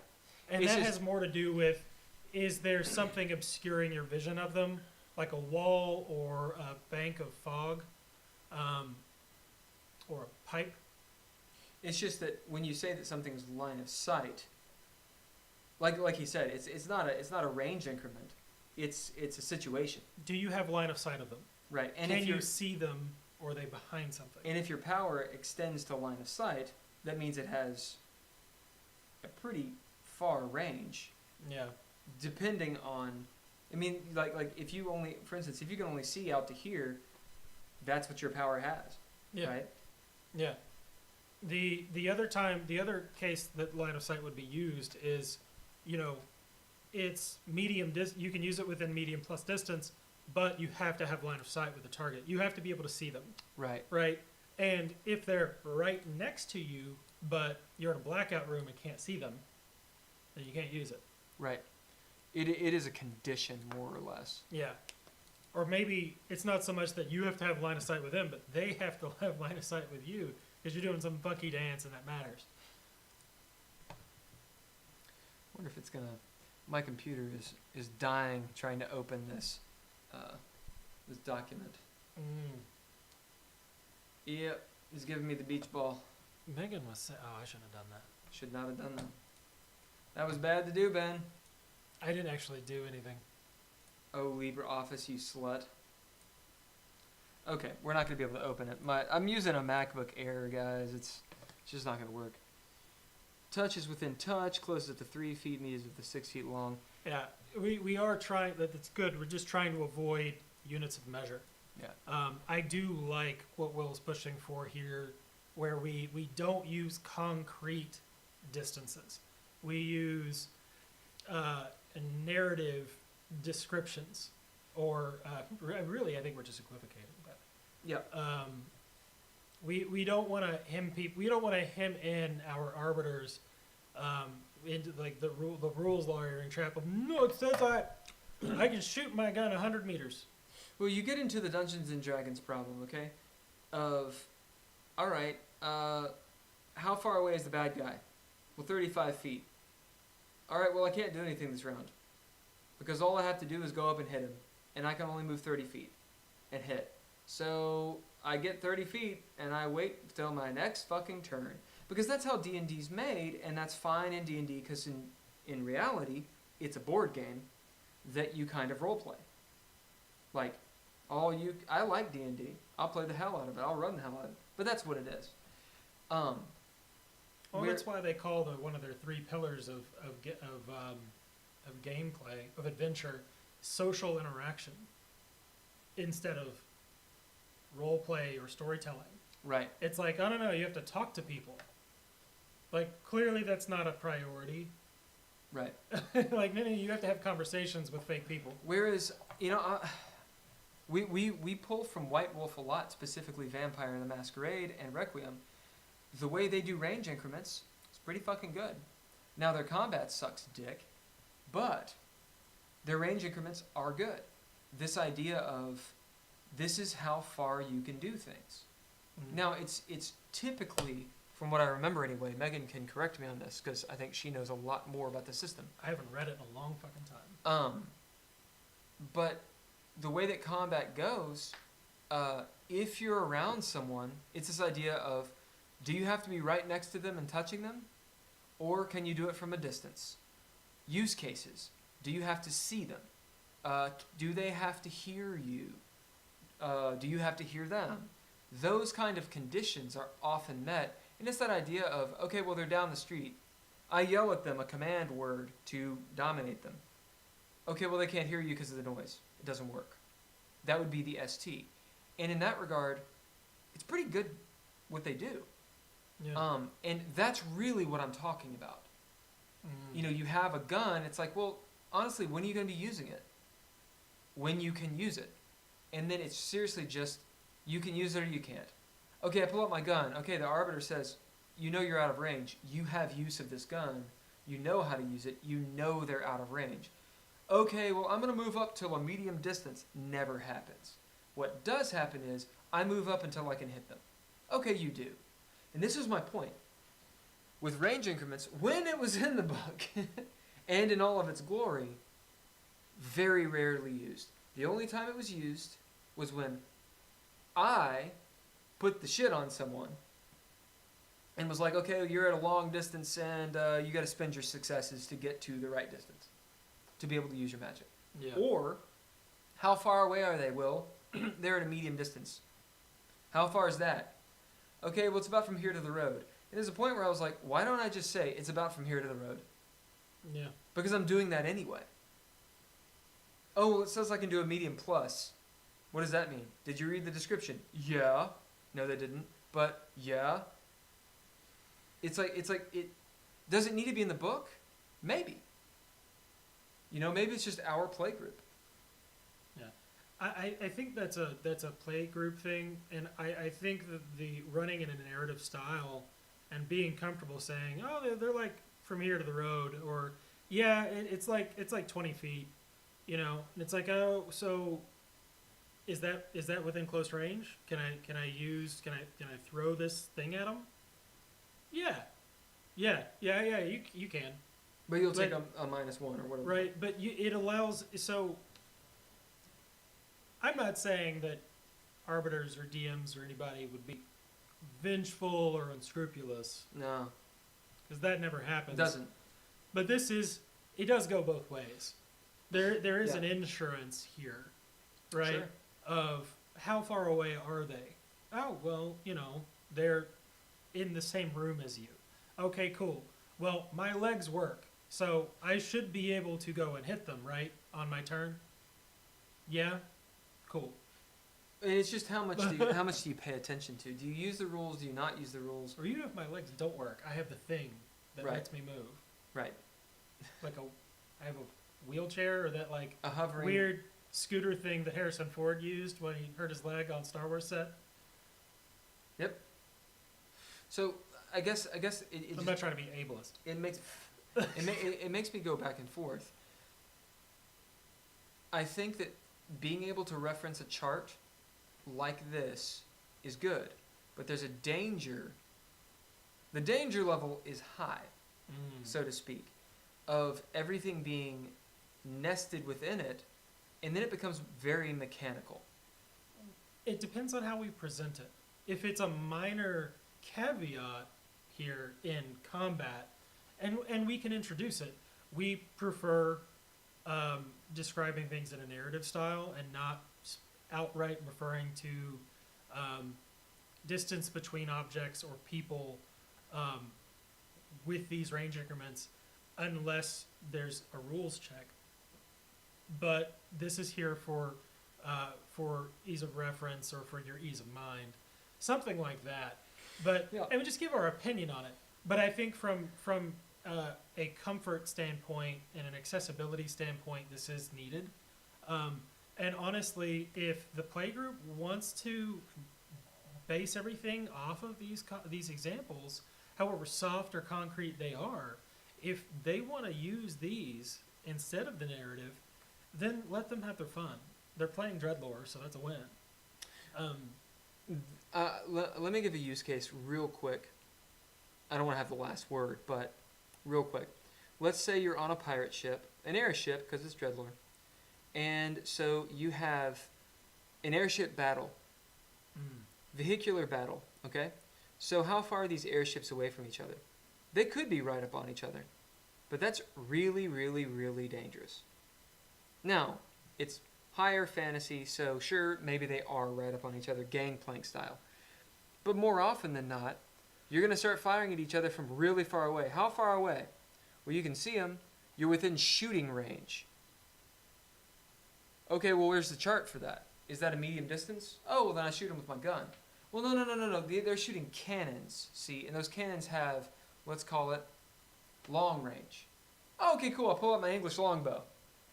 And It's that just- has more to do with, is there something obscuring your vision of them, like a wall or a bank of fog, or a pipe? It's just that when you say that something's line of sight, like he said, it's not a range increment. It's a situation. Do you have line of sight of them? Right. And Can if you see them, or are they behind something? and if your power extends to line of sight, that means it has a pretty far range. Yeah. Depending on, I mean, like if you only, for instance, if you can only see out to here, that's what your power has. Yeah. Right. Yeah. The other case that line of sight would be used is, you know, it's medium you can use it within medium plus distance, but you have to have line of sight with the target. You have to be able to see them, Right. right? And if they're right next to you, but you're in a blackout room and can't see them, then you can't use it. Right. It is a condition, more or less. Yeah. Or maybe it's not so much that you have to have line of sight with them, but they have to have line of sight with you because you're doing some funky dance and that matters. Wonder if it's gonna. My computer is dying trying to open this this document. Yep, he's giving me the beach ball. Megan was saying, oh, I shouldn't have done that. Should not have done that. That was bad to do, Ben. I didn't actually do anything. Oh, LibreOffice, you slut. Okay, we're not gonna be able to open it. I'm using a MacBook Air, guys. It's just not gonna work. Touch is within touch, closes to 3 feet, medium to 6 feet long. Yeah, we are trying, that's good. We're just trying to avoid units of measure. Yeah. I do like what Will's pushing for here, where we don't use concrete distances. We use narrative descriptions, or really, I think we're just equivocating. But Yeah. we don't want to hem people. We don't want to hem in our arbiters into like the rules lawyering trap of no. It says I can shoot my gun 100 meters. Well, you get into the Dungeons and Dragons problem, okay? Of, all right, how far away is the bad guy? Well, 35 feet. All right, well, I can't do anything this round. Because all I have to do is go up and hit him. And I can only move 30 feet and hit. So I get 30 feet and I wait till my next fucking turn. Because that's how D&D's made, and that's fine in D&D because in reality, it's a board game that you kind of roleplay. Like, I like D&D. I'll play the hell out of it. I'll run the hell out of it. But that's what it is. Well, that's why they call one of their 3 pillars of gameplay, of adventure, social interaction, instead of role play or storytelling. Right. It's like, I don't know, you have to talk to people. Like, clearly that's not a priority. Right. Like, no, you have to have conversations with fake people. Whereas, we pull from White Wolf a lot, specifically Vampire the Masquerade and Requiem. The way they do range increments is pretty fucking good. Now, their combat sucks dick, but their range increments are good. This idea of this is how far you can do things. Mm-hmm. Now, it's typically, from what I remember anyway, Megan can correct me on this because I think she knows a lot more about the system. I haven't read it in a long fucking time. But the way that combat goes, if you're around someone, it's this idea of, do you have to be right next to them and touching them? Or can you do it from a distance? Use cases. Do you have to see them? Do they have to hear you? Do you have to hear them? Those kind of conditions are often met. And it's that idea of, okay, well, they're down the street. I yell at them a command word to dominate them. Okay, well, they can't hear you because of the noise. It doesn't work. That would be the ST. And in that regard, it's pretty good what they do. Yeah. And that's really what I'm talking about. Mm. You have a gun. It's like, well, honestly, when are you going to be using it? When you can use it. And then it's seriously just, you can use it or you can't. Okay, I pull out my gun. Okay, the arbiter says, you're out of range. You have use of this gun. You know how to use it. You know they're out of range. Okay, well, I'm going to move up till a medium distance. Never happens. What does happen is, I move up until I can hit them. Okay, you do. And this is my point. With range increments, when it was in the book, and in all of its glory, very rarely used. The only time it was used was when I put the shit on someone and was like, okay, you're at a long distance and you got to spend your successes to get to the right distance to be able to use your magic. Yeah. Or, how far away are they, Will? They're at a medium distance. How far is that? Okay, well, it's about from here to the road. And there's a point where I was like, why don't I just say it's about from here to the road? Yeah. Because I'm doing that anyway. Oh, well, it says I can do a medium plus. What does that mean? Did you read the description? Yeah. No, they didn't. But yeah. It's like it does it need to be in the book? Maybe. Maybe it's just our play group. Yeah. I think that's a play group thing, and I think that the running in a narrative style and being comfortable saying, oh, they're like from here to the road, or yeah, it's like 20 feet, and it's like, oh, so is that within close range? Can I throw this thing at them? Yeah, you can. But you'll take a -1 or whatever. Right, but it allows, so I'm not saying that arbiters or DMs or anybody would be vengeful or unscrupulous, No, because that never it happens. doesn't. But it does go both ways. There is Yeah. an insurance here, right? Sure. Of how far away are they? Oh, well, they're in the same room as you. Okay, cool. Well, my legs work, so I should be able to go and hit them, right, on my turn? Yeah? Cool. And it's just how much do you pay attention to? Do you use the rules? Do you not use the rules? Or even if my legs don't work, I have the thing that Right. lets me move. Right. Like I have a wheelchair or that like A hovering. weird scooter thing that Harrison Ford used when he hurt his leg on Star Wars set. Yep. So I guess I'm not trying to be ableist. it makes it makes me go back and forth. I think that being able to reference a chart like this is good, but there's a danger. The danger level is high, so to speak, of everything being nested within it, and then it becomes very mechanical. It depends on how we present it. If it's a minor caveat here in combat, and we can introduce it, we prefer describing things in a narrative style and not outright referring to distance between objects or people with these range increments unless there's a rules check. But this is here for ease of reference or for your ease of mind, something like that. But Yeah. and we just give our opinion on it. But I think from a comfort standpoint and an accessibility standpoint, this is needed. And honestly, if the playgroup wants to base everything off of these examples, however soft or concrete they are, if they want to use these instead of the narrative, then let them have their fun. They're playing DreadLore, so that's a win. Let me give a use case real quick. I don't want to have the last word, but real quick. Let's say you're on a pirate ship, an airship, because it's DreadLore. And so you have an airship battle, vehicular battle, okay? So how far are these airships away from each other? They could be right up on each other, but that's really, really, really dangerous. Now, it's higher fantasy, so sure, maybe they are right up on each other, gangplank style. But more often than not, you're going to start firing at each other from really far away. How far away? Well, you can see them. You're within shooting range. Okay, well, where's the chart for that? Is that a medium distance? Oh, well, then I shoot them with my gun. Well, no. They're shooting cannons, see? And those cannons have, let's call it, long range. Oh, okay, cool. I'll pull out my English longbow.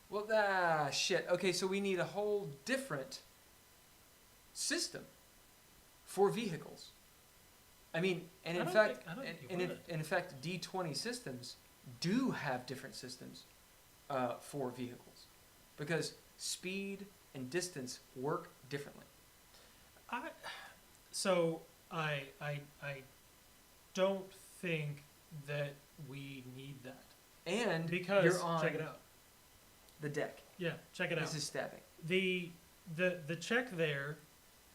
Well, shit. Okay, so we need a whole different system for vehicles. I mean, and in fact, in fact, D20 systems do have different systems for vehicles because speed and distance work differently. I don't think that we need that. And Because you're on check it out. the deck. Yeah, check it out. This is stabbing. The check there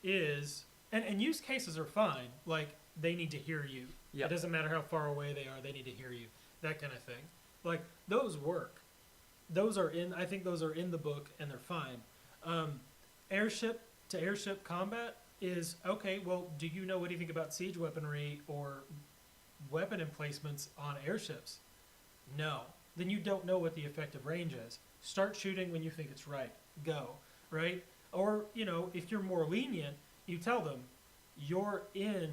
is and use cases are fine. Like they need to hear you. Yep. It doesn't matter how far away they are, they need to hear you. That kind of thing. Like those work. I think those are in the book and they're fine. Airship to airship combat is okay, well, do you know anything about siege weaponry or weapon emplacements on airships? No. Then you don't know what the effective range is. Start shooting when you think it's right. Go, right? Or, if you're more lenient, you tell them you're in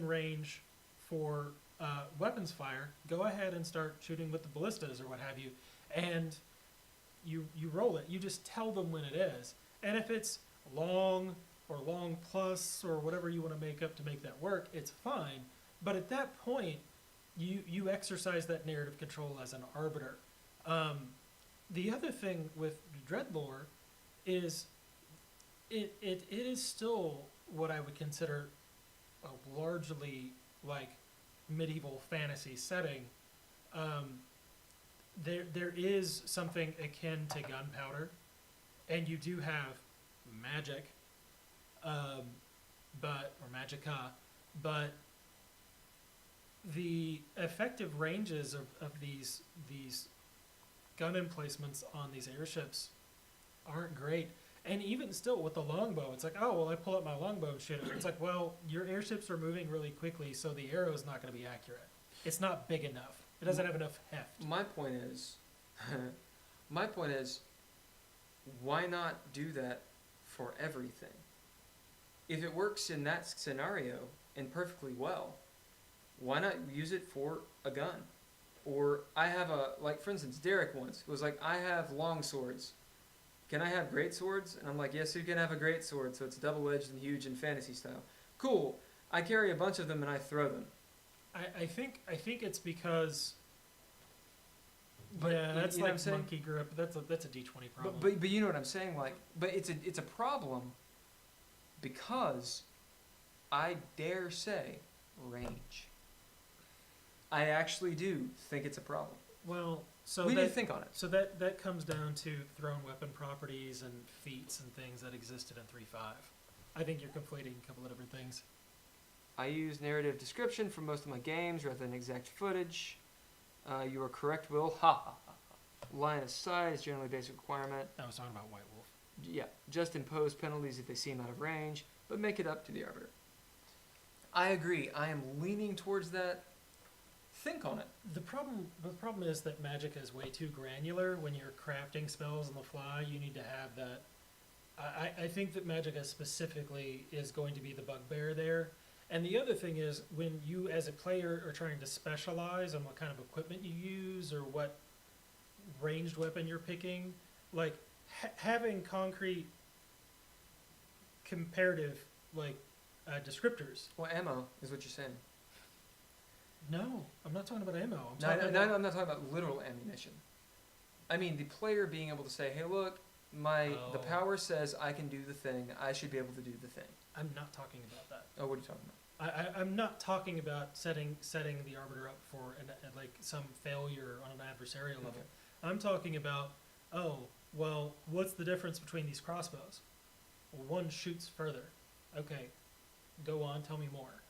range for weapons fire. Go ahead and start shooting with the ballistas or what have you, and you roll it. You just tell them when it is. And if it's long or long plus or whatever you want to make up to make that work, it's fine. But at that point, you exercise that narrative control as an arbiter. The other thing with DreadLore is it is still what I would consider a largely like medieval fantasy setting. There is something akin to gunpowder, and you do have magic, or magicka, but the effective ranges of these gun emplacements on these airships aren't great. And even still with the longbow, it's like, oh, well, I pull out my longbow and shoot it. It's like, well, your airships are moving really quickly, so the arrow's not going to be accurate. It's not big enough. It doesn't have enough heft. My point is, why not do that for everything. If it works in that scenario and perfectly well, why not use it for a gun? Or I have like for instance, Derek once was like, I have long swords. Can I have great swords? And I'm like, yes, you can have a great sword. So it's double-edged and huge and fantasy style. Cool. I carry a bunch of them and I throw them. I think it's because. But yeah, that's you know what I'm like saying? monkey grip. That's a D20 problem. But you know what I'm saying? Like, but it's a problem because I dare say range. I actually do think it's a problem. well, so We need that, to think on it. So that comes down to thrown weapon properties and feats and things that existed in 3.5. I think you're conflating a couple of different things. I use narrative description for most of my games rather than exact footage. You are correct, Will. Ha ha ha. Line of sight is generally a basic requirement. I was talking about White Wolf. Yeah, just impose penalties if they seem out of range, but make it up to the arbiter. I agree. I am leaning towards that. Think on it. The problem is that magic is way too granular. When you're crafting spells on the fly, you need to have that. I think that Magicka specifically is going to be the bugbear there. And the other thing is, when you as a player are trying to specialize on what kind of equipment you use or what ranged weapon you're picking, like having concrete comparative descriptors. Well, ammo is what you're saying. No, I'm not talking about ammo. No, I'm not talking about literal ammunition. I mean the player being able to say, "Hey, look, the power says I can do the thing. I should be able to do the thing." I'm not talking about that. Oh, what are you talking about? I'm not talking about setting the arbiter up for some failure on an adversarial level. Okay. I'm talking about, what's the difference between these crossbows? Well, one shoots further. Okay, go on, tell me more.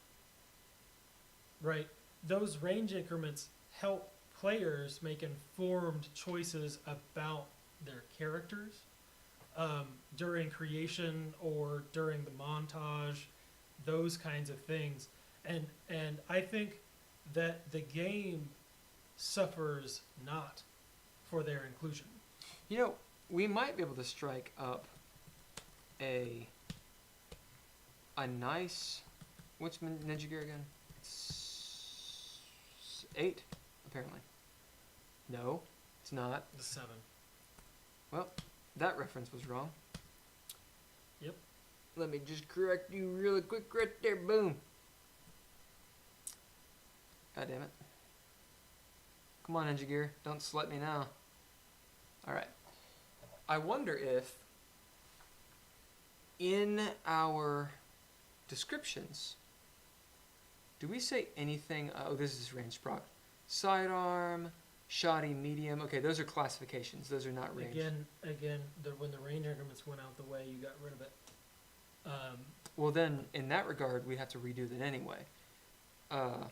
Right, those range increments help players make informed choices about their characters during creation or during the montage. Those kinds of things, and I think that the game suffers not for their inclusion. You know, we might be able to strike up a nice. What's Ninja Gear again? 8, apparently. No, it's not. The 7. Well, that reference was wrong. Yep. Let me just correct you really quick right there. Boom. God damn it. Come on, Ninja Gear. Don't slut me now. Alright. I wonder if in our descriptions, do we say anything? Oh, this is range proc. Sidearm, shoddy, medium. Okay, those are classifications. Those are not range. Again, when the range increments went out the way, you got rid of it. Well, then, in that regard, we have to redo that anyway. But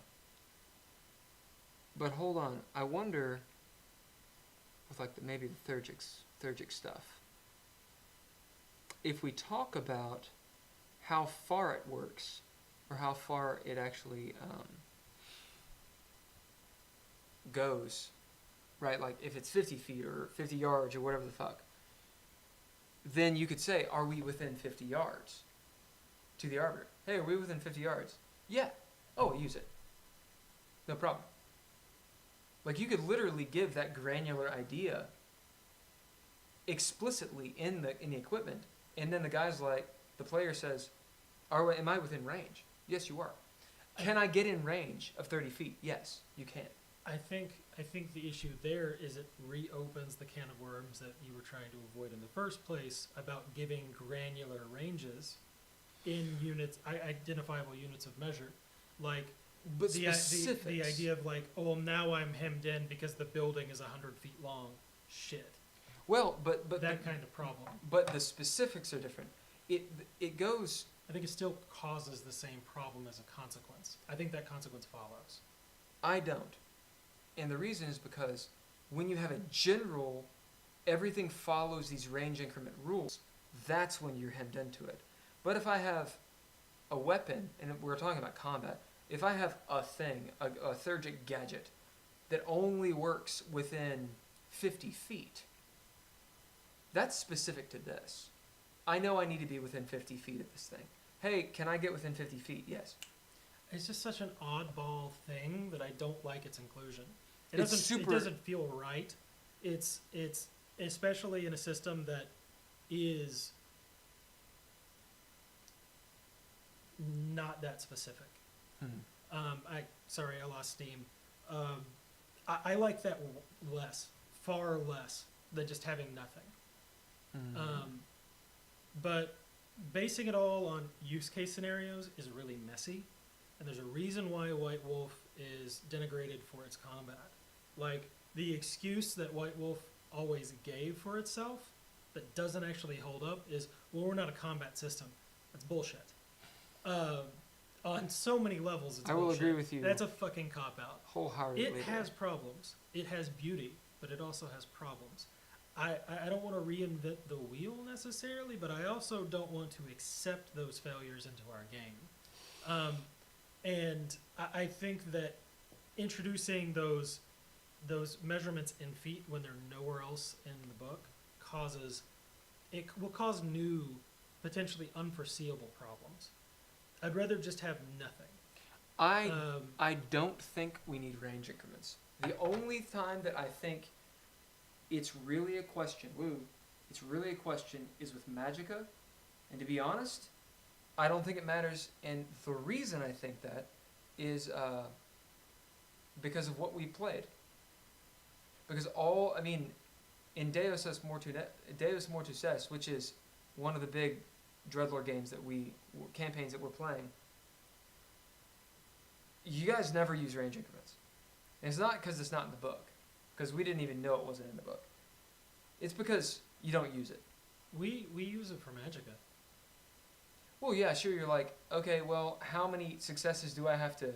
hold on. I wonder, with maybe the Theurgic stuff, if we talk about how far it works, or how far it actually goes, right? Like, if it's 50 feet or 50 yards or whatever the fuck, then you could say, are we within 50 yards to the arbiter? Hey, are we within 50 yards? Yeah. Oh, use it. No problem. Like, you could literally give that granular idea explicitly in the equipment, and then the player says, am I within range? Yes, you are. Can I get in range of 30 feet? Yes, you can. I think the issue there is it reopens the can of worms that you were trying to avoid in the first place about giving granular ranges in units, identifiable units of measure, But the specifics. the idea of now I'm hemmed in because the building is 100 feet long. Shit. Well, but that kind of problem. But the specifics are different. It goes. I think it still causes the same problem as a consequence. I think that consequence follows. I don't. And the reason is because when you have a general, everything follows these range increment rules, that's when you're hemmed into it. But if I have a weapon, and we're talking about combat, if I have a thing, a Theurgic gadget, that only works within 50 feet, that's specific to this. I know I need to be within 50 feet of this thing. Hey, can I get within 50 feet? Yes. It's just such an oddball thing that I don't like its inclusion. It It's doesn't. super- It doesn't feel right. It's especially in a system that is not that specific. Sorry, I lost steam. I like that less, far less than just having nothing. But basing it all on use case scenarios is really messy, and there's a reason why White Wolf is denigrated for its combat. Like, the excuse that White Wolf always gave for itself that doesn't actually hold up is, well, we're not a combat system. That's bullshit. On so many levels, it's I will bullshit. agree with you. That's a fucking cop-out. Wholeheartedly. It has problems. It has beauty, but it also has problems. I don't want to reinvent the wheel necessarily, but I also don't want to accept those failures into our game. And I think that introducing those measurements in feet when they're nowhere else in the book will cause new, potentially unforeseeable problems. I'd rather just have nothing. I don't think we need range increments. The only time that I think it's really a question is with Magicka. And to be honest, I don't think it matters. And the reason I think that is because of what we played. Because in Deus Mortuus, which is one of the big DreadLore games campaigns that we're playing, you guys never use range increments. And it's not because it's not in the book, because we didn't even know it wasn't in the book. It's because you don't use it. We use it for Magicka. Well, yeah, sure, you're like, okay, well, how many successes do I have to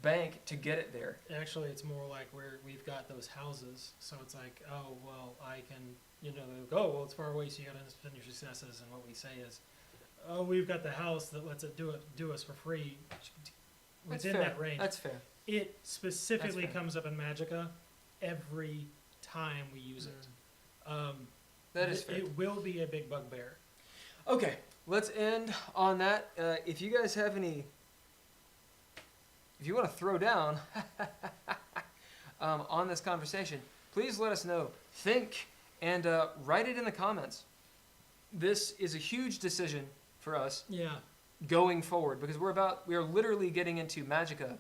bank to get it there? Actually, it's more like we've got those houses, so it's like, oh, well, I can, well, it's far away, so you gotta spend your successes, and what we say is, oh, we've got the house that lets it do us for free within that range. That's fair. It specifically That's fair. comes up in Magicka every time we use it. That is fair. It will be a big bugbear. Okay, let's end on that. If you guys have if you want to throw down on this conversation, please let us know. Think and write it in the comments. This is a huge decision for us Yeah, going forward because we are literally getting into Magicka.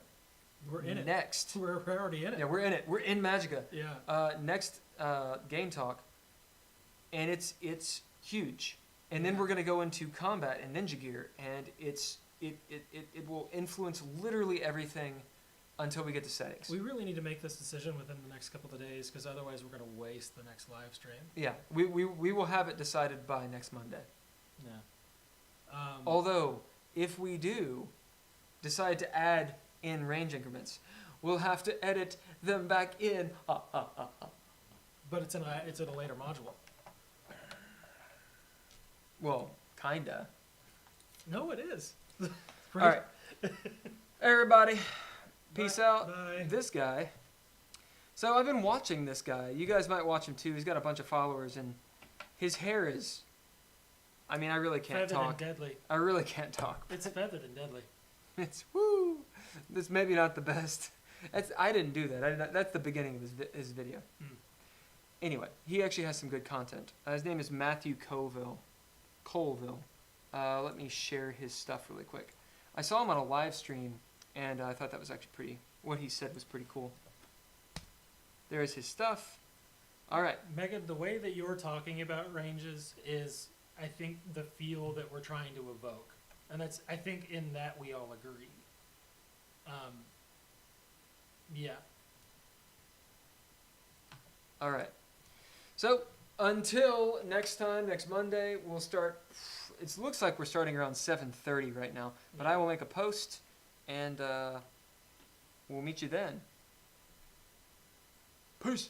we're in it. Next. We're already in it. Yeah, we're in it. We're in Magicka. Yeah. Next GameTalk, and it's huge. And then we're gonna go into combat and ninja gear, and it will influence literally everything until we get to settings. We really need to make this decision within the next couple of days, because otherwise we're going to waste the next live stream. Yeah, we will have it decided by next Monday. Yeah. Although, if we do decide to add in range increments, we'll have to edit them back in. But it's in a later module. Well, kinda. No, it is. All right, everybody, peace Bye. out. Bye. This guy. So I've been watching this guy. You guys might watch him too. He's got a bunch of followers, and his hair is. I really can't Feathered talk. and deadly. I really can't talk. It's feathered and deadly. It's woo. This maybe not the best. I didn't do that. That's the beginning of his video. Anyway, he actually has some good content. His name is Matthew Colville. Let me share his stuff really quick. I saw him on a live stream, and I thought that was actually what he said was pretty cool. There's his stuff. All right. Megan, the way that you're talking about ranges is, I think, the feel that we're trying to evoke. And I think in that we all agree. Yeah. All right. So until next time, next Monday, we'll start. It looks like we're starting around 7:30 right now, but I will make a post, and we'll meet you then. Peace.